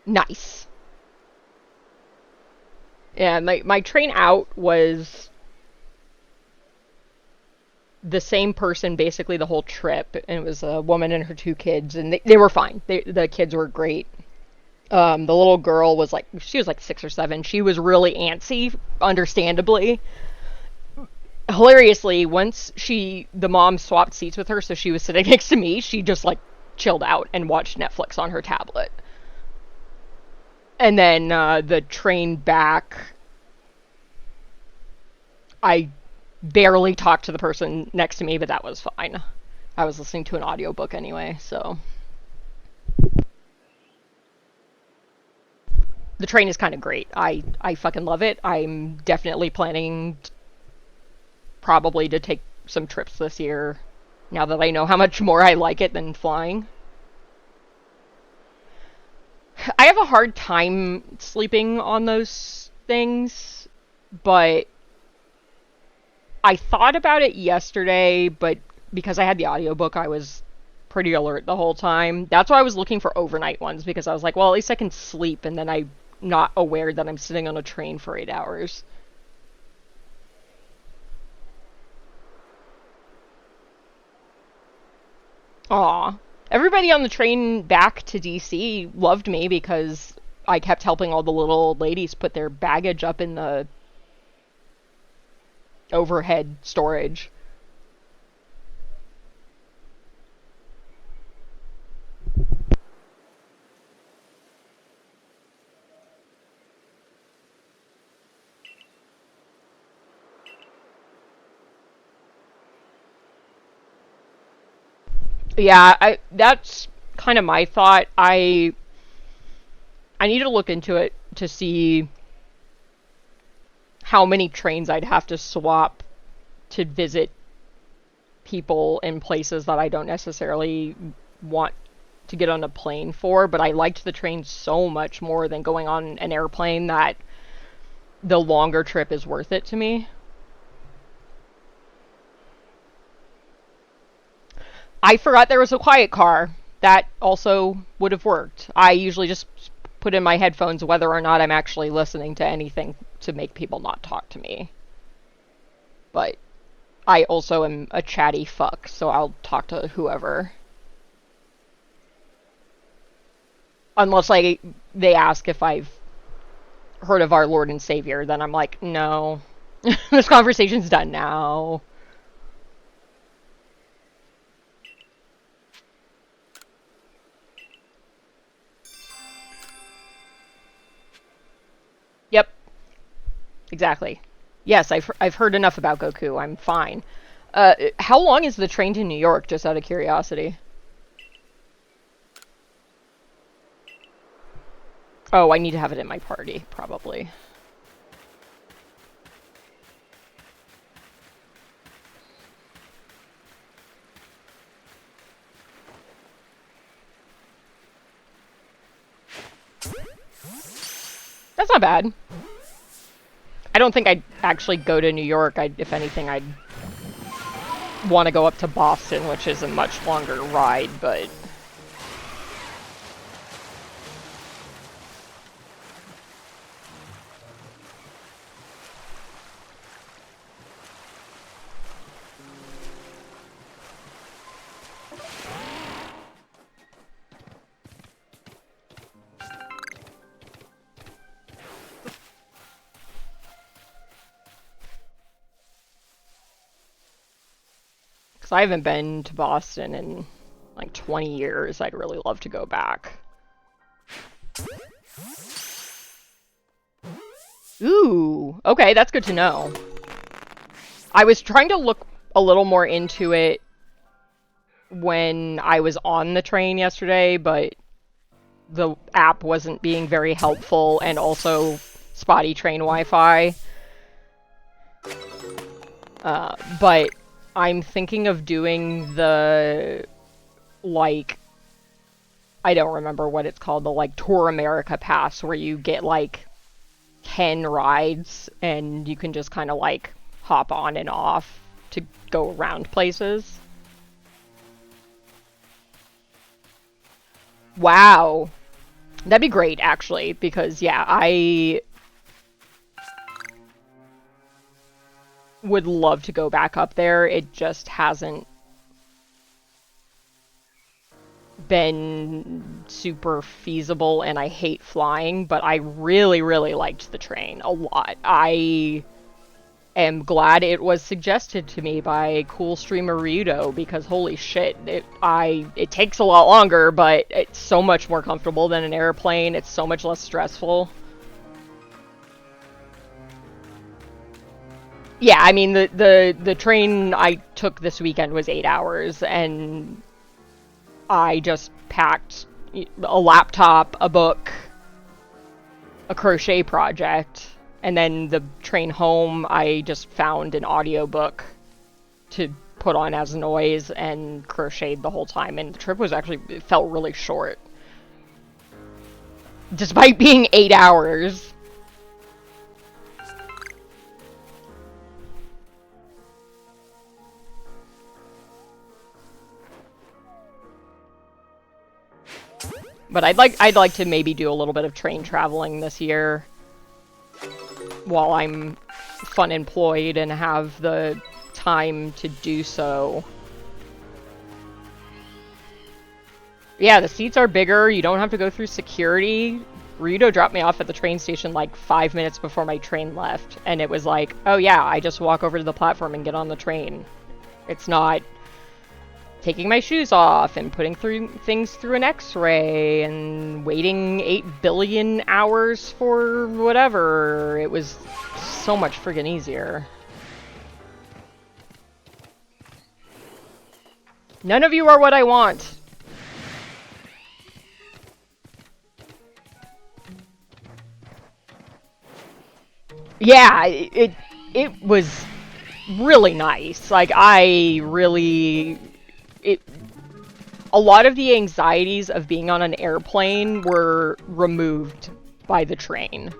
Nice. Yeah, my train out was the same person basically the whole trip, and it was a woman and her 2 kids, and they were fine. The kids were great. The little girl was like, she was like 6 or 7. She was really antsy, understandably. Hilariously, once the mom swapped seats with her, so she was sitting next to me, she just like chilled out and watched Netflix on her tablet. And then the train back, I barely talked to the person next to me, but that was fine. I was listening to an audiobook anyway, so. The train is kind of great. I fucking love it. I'm definitely planning probably to take some trips this year, now that I know how much more I like it than flying. I have a hard time sleeping on those things, but I thought about it yesterday, but because I had the audiobook, I was pretty alert the whole time. That's why I was looking for overnight ones, because I was like, well, at least I can sleep, and then I'm not aware that I'm sitting on a train for 8 hours. Aw. Everybody on the train back to DC loved me because I kept helping all the little old ladies put their baggage up in the overhead storage. Yeah, that's kind of my thought. I need to look into it to see how many trains I'd have to swap to visit people in places that I don't necessarily want to get on a plane for, but I liked the train so much more than going on an airplane that the longer trip is worth it to me. I forgot there was a quiet car. That also would have worked. I usually just put in my headphones whether or not I'm actually listening to anything to make people not talk to me. But I also am a chatty fuck, so I'll talk to whoever. Unless they ask if I've heard of our Lord and Savior, then I'm like, no. This conversation's done now. Yep, exactly. Yes, I've heard enough about Goku. I'm fine. How long is the train to New York, just out of curiosity? Oh, I need to have it in my party, probably. That's not bad. I don't think I'd actually go to New York. If anything, I'd want to go up to Boston, which is a much longer ride, but... Because I haven't been to Boston in like 20 years. I'd really love to go back. Ooh, okay, that's good to know. I was trying to look a little more into it when I was on the train yesterday, but the app wasn't being very helpful, and also spotty train Wi-Fi. But I'm thinking of doing the, like, I don't remember what it's called, the, like, Tour America Pass, where you get, like, 10 rides, and you can just kind of, like, hop on and off to go around places. Wow. That'd be great, actually, because, yeah, I would love to go back up there. It just hasn't been super feasible, and I hate flying, but I really, really liked the train a lot. I am glad it was suggested to me by cool streamer Ryudo, because holy shit, it takes a lot longer, but it's so much more comfortable than an airplane. It's so much less stressful. Yeah, I mean, the train I took this weekend was 8 hours, and I just packed a laptop, a book, a crochet project, and then the train home, I just found an audiobook to put on as noise and crocheted the whole time, and the trip was actually, it felt really short. Despite being 8 hours. But I'd like to maybe do a little bit of train traveling this year while I'm fun employed and have the time to do so. Yeah, the seats are bigger. You don't have to go through security. Ryudo dropped me off at the train station like 5 minutes before my train left, and it was like, oh yeah, I just walk over to the platform and get on the train. It's not taking my shoes off and putting things through an x-ray and waiting 8 billion hours for whatever. It was so much friggin' easier. None of you are what I want. Yeah, it was really nice. Like, a lot of the anxieties of being on an airplane were removed by the train.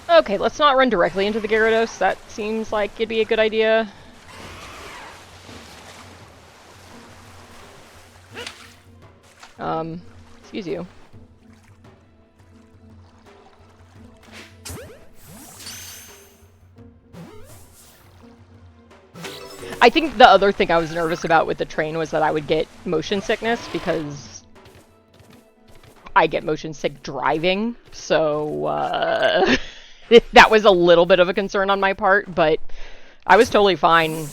Okay, let's not run directly into the Gyarados. That seems like it'd be a good idea. Excuse you. I think the other thing I was nervous about with the train was that I would get motion sickness, because I get motion sick driving, so that was a little bit of a concern on my part, but I was totally fine.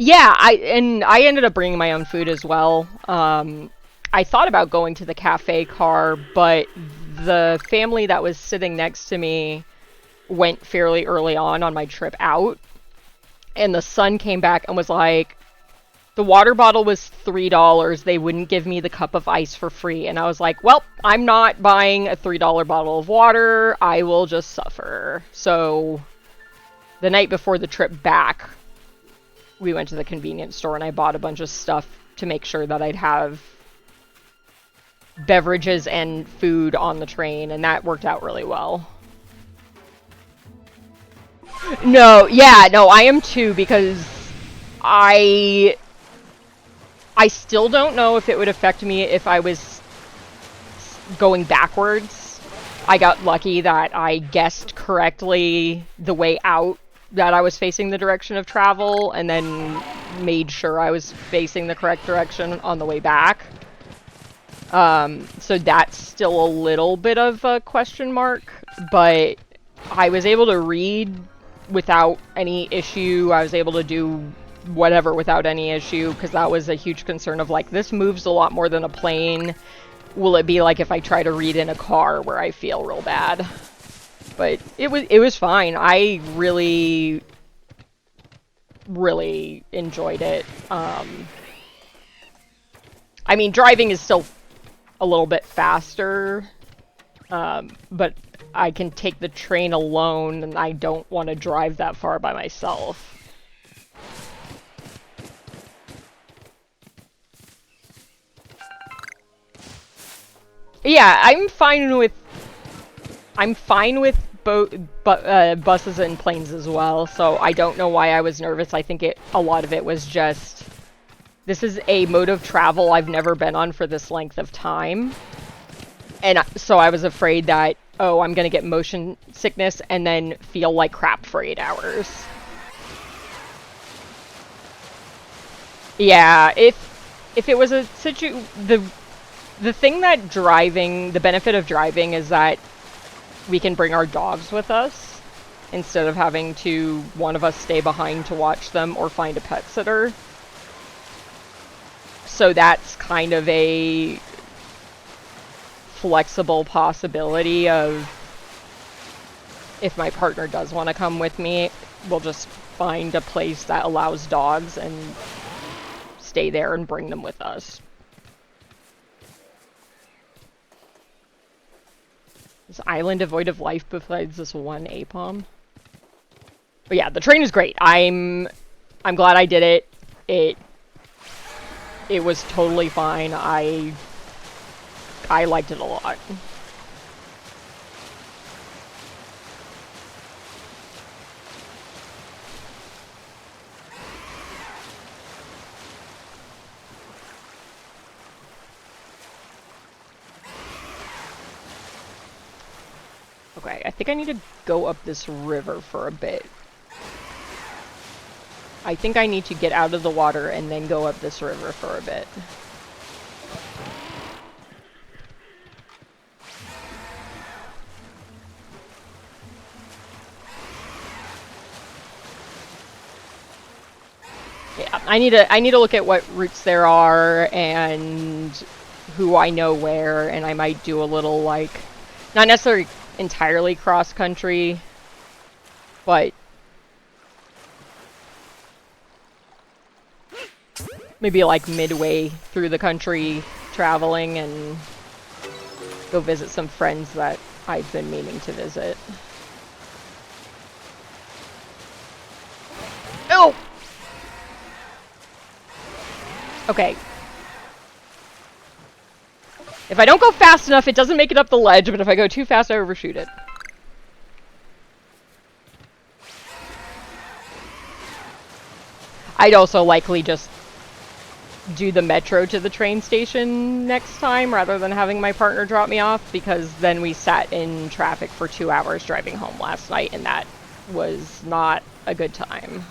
Yeah, I ended up bringing my own food as well. I thought about going to the cafe car, but the family that was sitting next to me went fairly early on my trip out, and the son came back and was like, the water bottle was $3. They wouldn't give me the cup of ice for free. And I was like, well, I'm not buying a $3 bottle of water. I will just suffer. So the night before the trip back, we went to the convenience store and I bought a bunch of stuff to make sure that I'd have beverages and food on the train, and that worked out really well. No, yeah, no, I am too, because I still don't know if it would affect me if I was going backwards. I got lucky that I guessed correctly the way out, that I was facing the direction of travel, and then made sure I was facing the correct direction on the way back. So that's still a little bit of a question mark, but I was able to read without any issue. I was able to do whatever without any issue, because that was a huge concern of like, this moves a lot more than a plane. Will it be like if I try to read in a car where I feel real bad? But it was fine. I really enjoyed it. I mean, driving is still a little bit faster, but I can take the train alone, and I don't want to drive that far by myself. Yeah, I'm fine with buses and planes as well, so I don't know why I was nervous. I think a lot of it was just, this is a mode of travel I've never been on for this length of time. And so I was afraid that, oh, I'm gonna get motion sickness and then feel like crap for 8 hours. Yeah, if it was a the thing that the benefit of driving is that we can bring our dogs with us instead of having to one of us stay behind to watch them or find a pet sitter. So that's kind of a flexible possibility of, if my partner does want to come with me, we'll just find a place that allows dogs and stay there and bring them with us. This island devoid of life besides this one APOM. But yeah, the train is great. I'm glad I did it. It was totally fine. I liked it a lot. Okay, I think I need to go up this river for a bit. I think I need to get out of the water and then go up this river for a bit. Yeah, I need to look at what routes there are and who I know where, and I might do a little, like, not necessarily entirely cross-country, but maybe like midway through the country traveling and go visit some friends that I've been meaning to visit. Oh! Okay. If I don't go fast enough, it doesn't make it up the ledge, but if I go too fast, I overshoot it. I'd also likely just do the metro to the train station next time rather than having my partner drop me off, because then we sat in traffic for 2 hours driving home last night, and that was not a good time.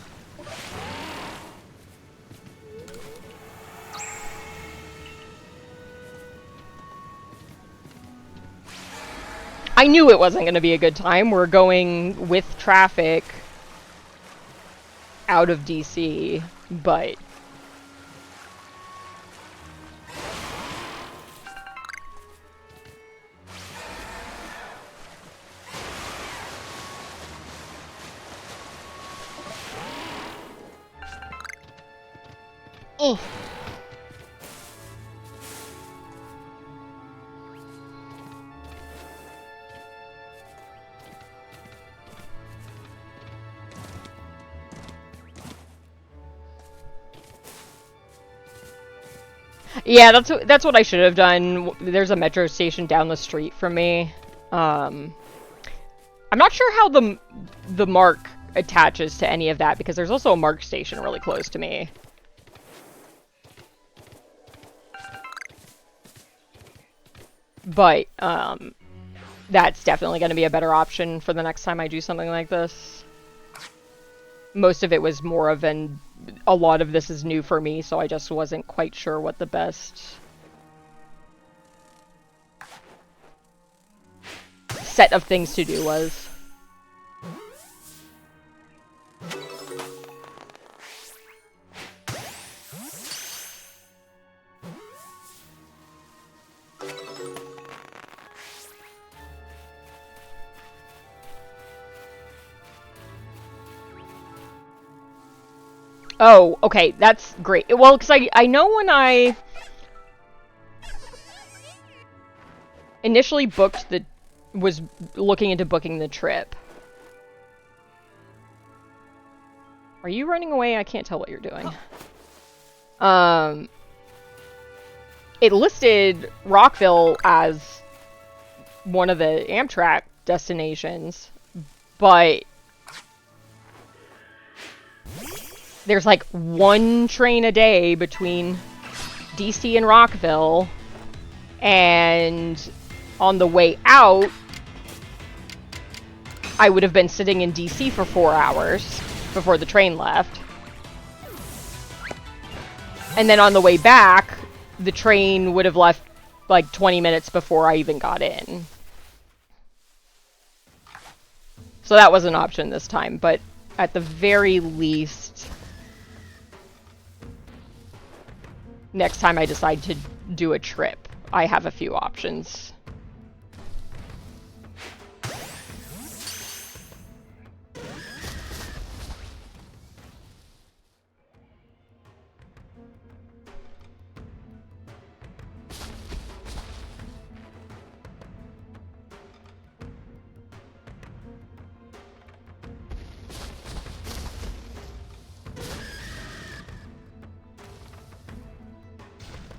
I knew it wasn't going to be a good time. We're going with traffic out of DC, but yeah, that's what I should have done. There's a metro station down the street from me. I'm not sure how the mark attaches to any of that, because there's also a mark station really close to me. But that's definitely going to be a better option for the next time I do something like this. Most of it was more of a lot of this is new for me, so I just wasn't quite sure what the best set of things to do was. Oh, okay, that's great. Well, because I know when I initially was looking into booking the trip. Are you running away? I can't tell what you're doing. It listed Rockville as one of the Amtrak destinations, but there's like one train a day between DC and Rockville, and on the way out, I would have been sitting in DC for 4 hours before the train left. And then on the way back, the train would have left like 20 minutes before I even got in. So that was an option this time, but at the very least, next time I decide to do a trip, I have a few options.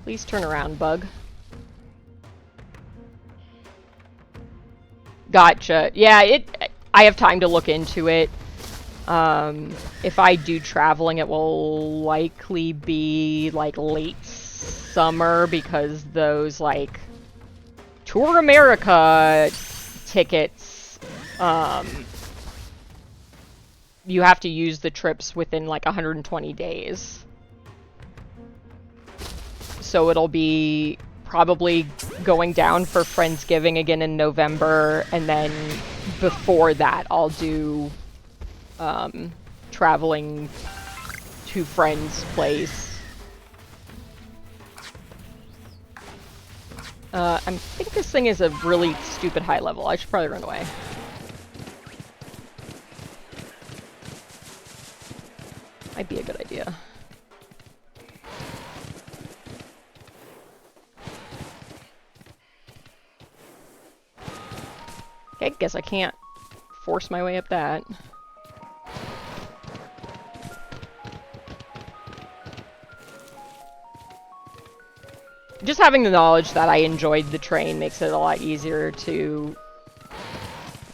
Please turn around, bug. Gotcha. Yeah, I have time to look into it. If I do traveling, it will likely be like late summer, because those like Tour America tickets, you have to use the trips within like 120 days. So it'll be probably going down for Friendsgiving again in November, and then before that I'll do traveling to friends' place. I think this thing is a really stupid high level. I should probably run away. Might be a good idea. Okay, guess I can't force my way up that. Just having the knowledge that I enjoyed the train makes it a lot easier to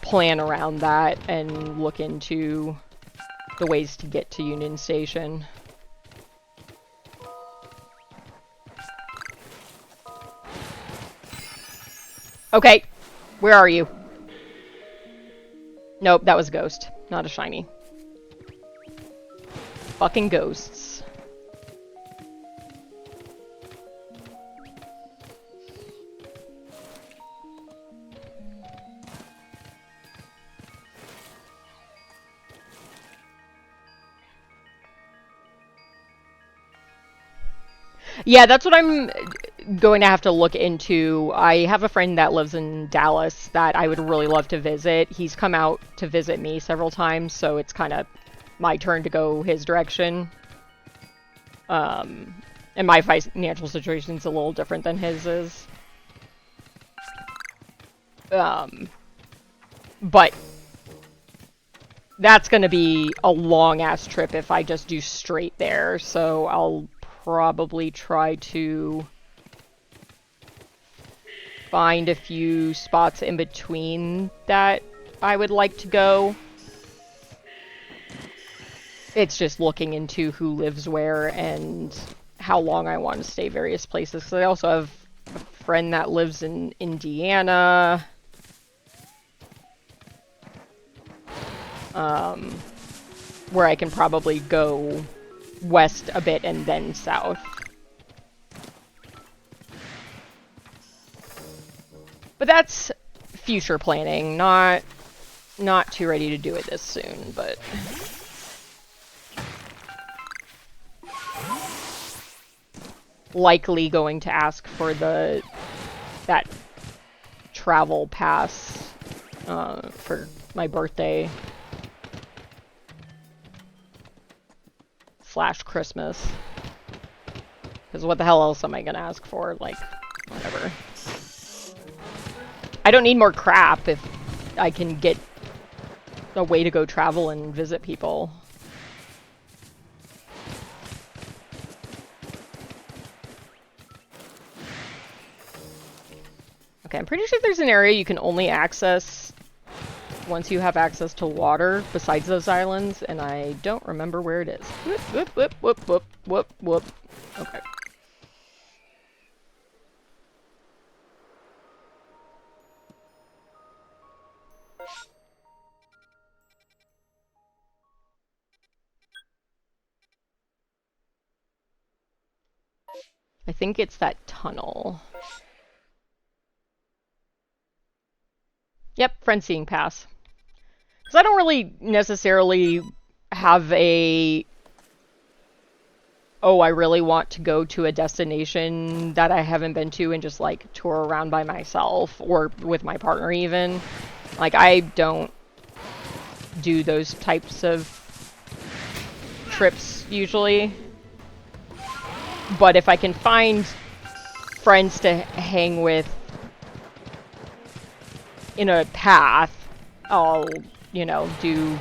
plan around that and look into the ways to get to Union Station. Okay, where are you? Nope, that was a ghost, not a shiny. Fucking ghosts. Yeah, that's what I'm going to have to look into. I have a friend that lives in Dallas that I would really love to visit. He's come out to visit me several times, so it's kind of my turn to go his direction. And my financial situation's a little different than his is. But that's going to be a long-ass trip if I just do straight there, so I'll probably try to find a few spots in between that I would like to go. It's just looking into who lives where and how long I want to stay various places. So I also have a friend that lives in Indiana. Where I can probably go west a bit and then south. But that's future planning, not too ready to do it this soon, but likely going to ask for that travel pass for my birthday / Christmas. Because what the hell else am I gonna ask for? Like, whatever. I don't need more crap if I can get a way to go travel and visit people. Okay, I'm pretty sure there's an area you can only access once you have access to water besides those islands, and I don't remember where it is. Whoop, whoop, whoop, whoop, whoop, whoop, whoop. Okay. I think it's that tunnel. Yep, friend seeing pass. Because I don't really necessarily have a... Oh, I really want to go to a destination that I haven't been to and just, like, tour around by myself, or with my partner even. Like, I don't do those types of trips, usually. But if I can find friends to hang with in a path, I'll, you know, do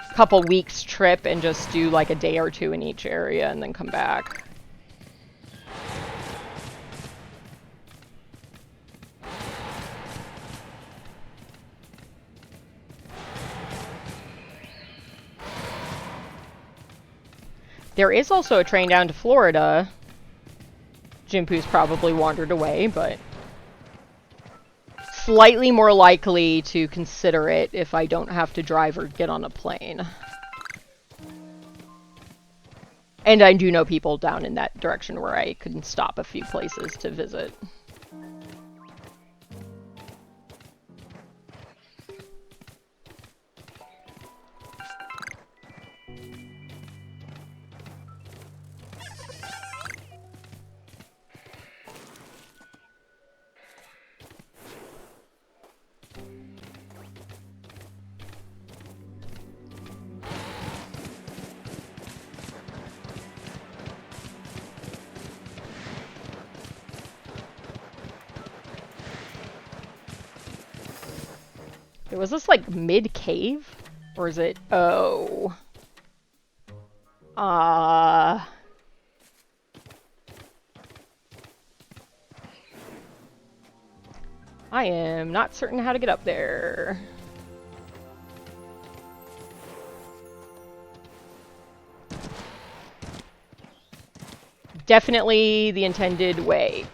a couple weeks trip and just do like a day or two in each area and then come back. There is also a train down to Florida. Jinpu's probably wandered away, but slightly more likely to consider it if I don't have to drive or get on a plane. And I do know people down in that direction where I can stop a few places to visit. Was this like mid-cave? Or is it... Oh. I am not certain how to get up there. Definitely the intended way.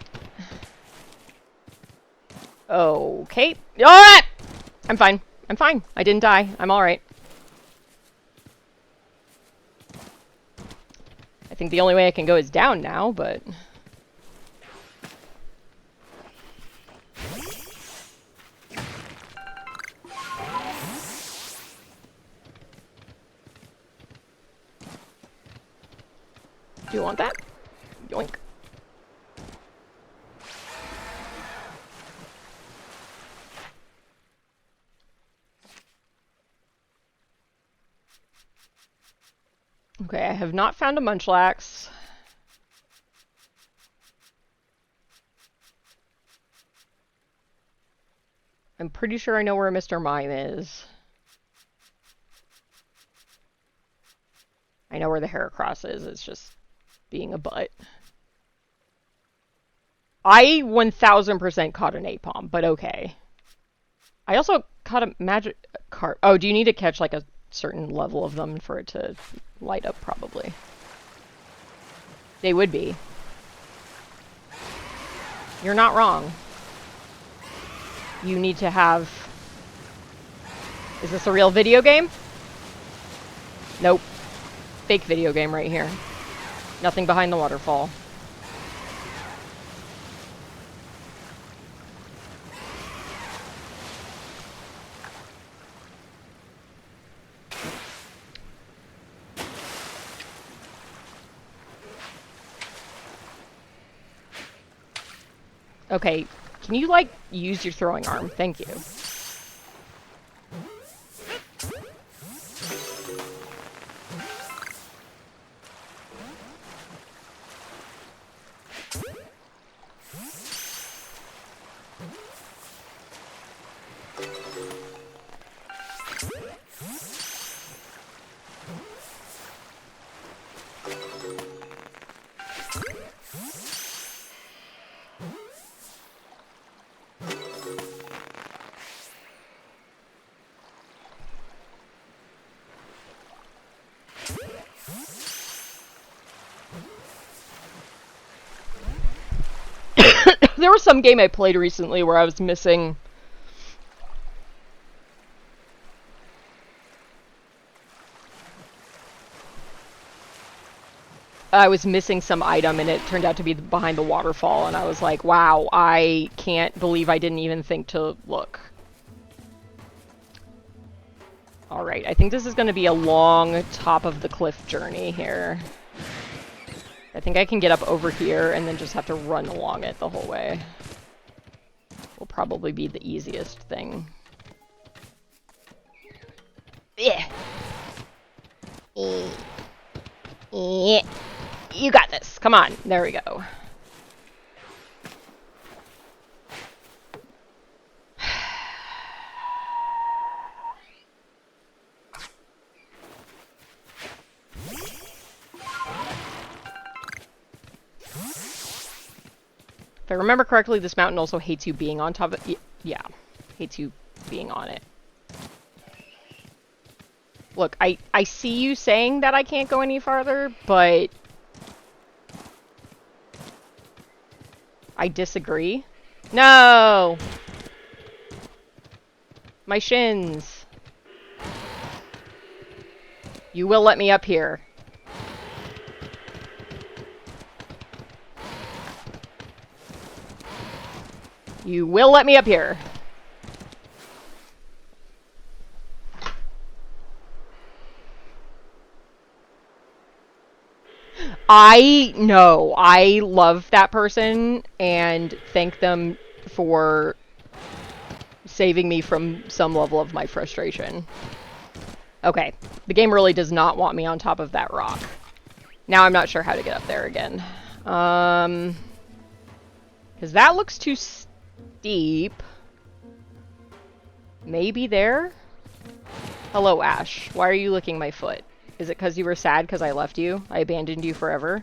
Okay. Alright! I'm fine. I'm fine. I didn't die. I'm alright. I think the only way I can go is down now, but... Do you want that? Yoink. Okay, I have not found a Munchlax. I'm pretty sure I know where Mr. Mime is. I know where the Heracross is, it's just being a butt. I 1000% caught an Apom, but okay. I also caught a Magikarp. Oh, do you need to catch like a certain level of them for it to light up? Probably. They would be. You're not wrong. You need to have... Is this a real video game? Nope. Fake video game right here. Nothing behind the waterfall. Okay, can you, like, use your throwing arm? Thank you. There was some game I played recently where I was missing... some item and it turned out to be behind the waterfall, and I was like, wow, I can't believe I didn't even think to look. Alright, I think this is going to be a long top of the cliff journey here. I think I can get up over here and then just have to run along it the whole way. Will probably be the easiest thing. Yeah. Yeah. You got this. Come on. There we go. If I remember correctly, this mountain also hates you being on top of it. Yeah, hates you being on it. Look, I see you saying that I can't go any farther, but I disagree. No! My shins. You will let me up here. You will let me up here. I know. I love that person and thank them for saving me from some level of my frustration. Okay. The game really does not want me on top of that rock. Now I'm not sure how to get up there again. Because that looks too steep. Maybe there? Hello, Ash. Why are you licking my foot? Is it because you were sad because I left you? I abandoned you forever?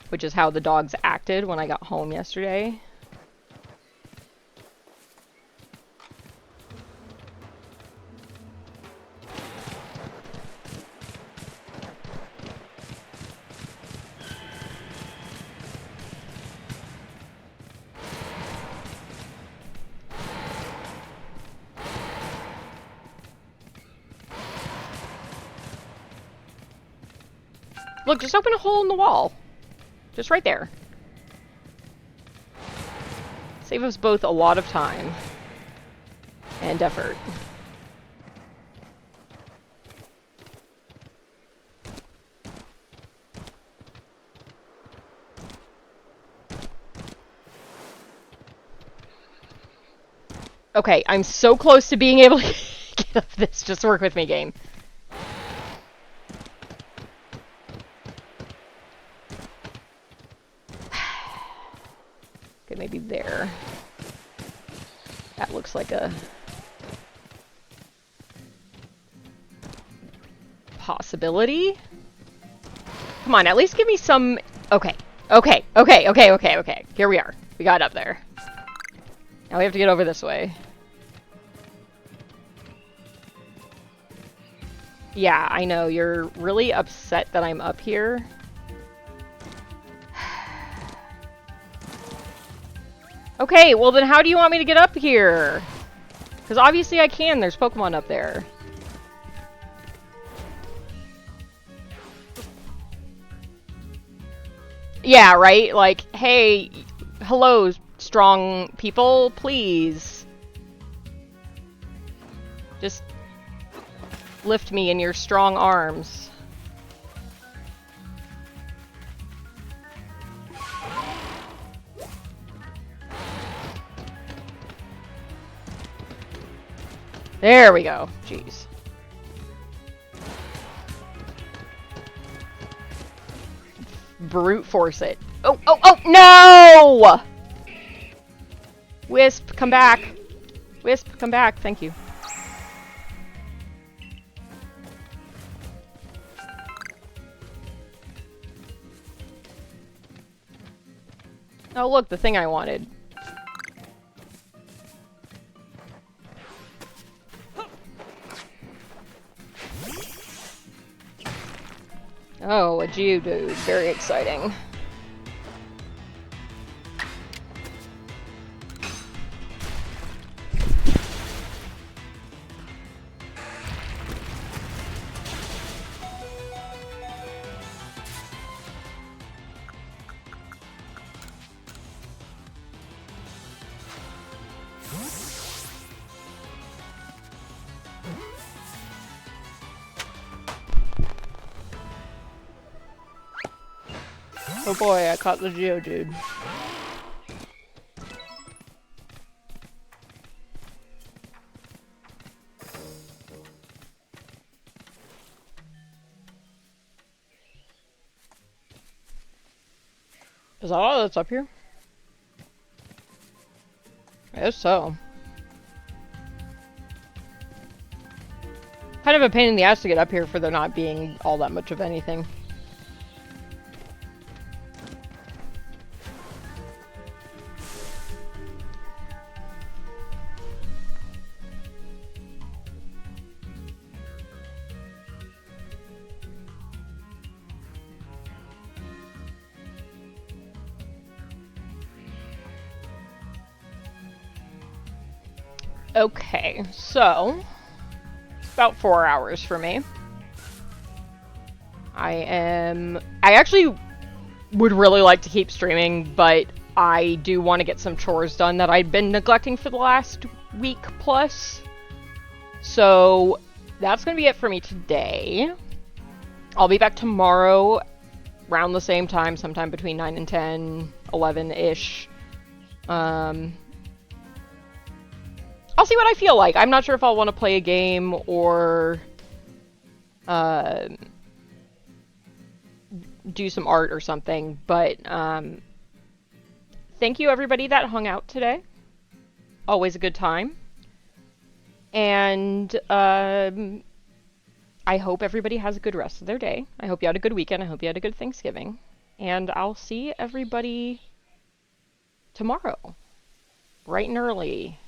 Which is how the dogs acted when I got home yesterday. Look, just open a hole in the wall. Just right there. Save us both a lot of time and effort. Okay, I'm so close to being able to get up this. Just work with me, game. Okay, maybe there. That looks like a possibility. Come on, at least give me some... Okay. Here we are. We got up there. Now we have to get over this way. Yeah, I know. You're really upset that I'm up here. Okay, well then how do you want me to get up here? Because obviously I can. There's Pokemon up there. Yeah, right? Like, hey, hello, strong people, please. Just lift me in your strong arms. There we go. Jeez. Brute force it. Oh, no! Wisp, come back. Wisp, come back. Thank you. Oh, look, the thing I wanted. Oh, a Geodude. Very exciting. Oh boy, I caught the Geodude. Is that all that's up here? I guess so. Kind of a pain in the ass to get up here for there not being all that much of anything. Okay, so it's about 4 hours for me. I actually would really like to keep streaming, but I do want to get some chores done that I'd been neglecting for the last week plus. So that's going to be it for me today. I'll be back tomorrow around the same time, sometime between 9 and 10, 11-ish. I'll see what I feel like. I'm not sure if I'll want to play a game or do some art or something, but thank you everybody that hung out today. Always a good time. And I hope everybody has a good rest of their day. I hope you had a good weekend. I hope you had a good Thanksgiving. And I'll see everybody tomorrow, bright and early.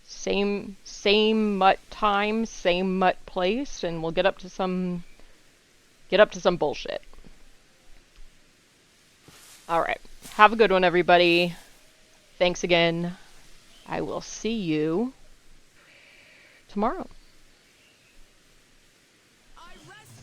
Same mutt time, same mutt place, and we'll get up to some bullshit. All right. Have a good one, everybody. Thanks again. I will see you tomorrow.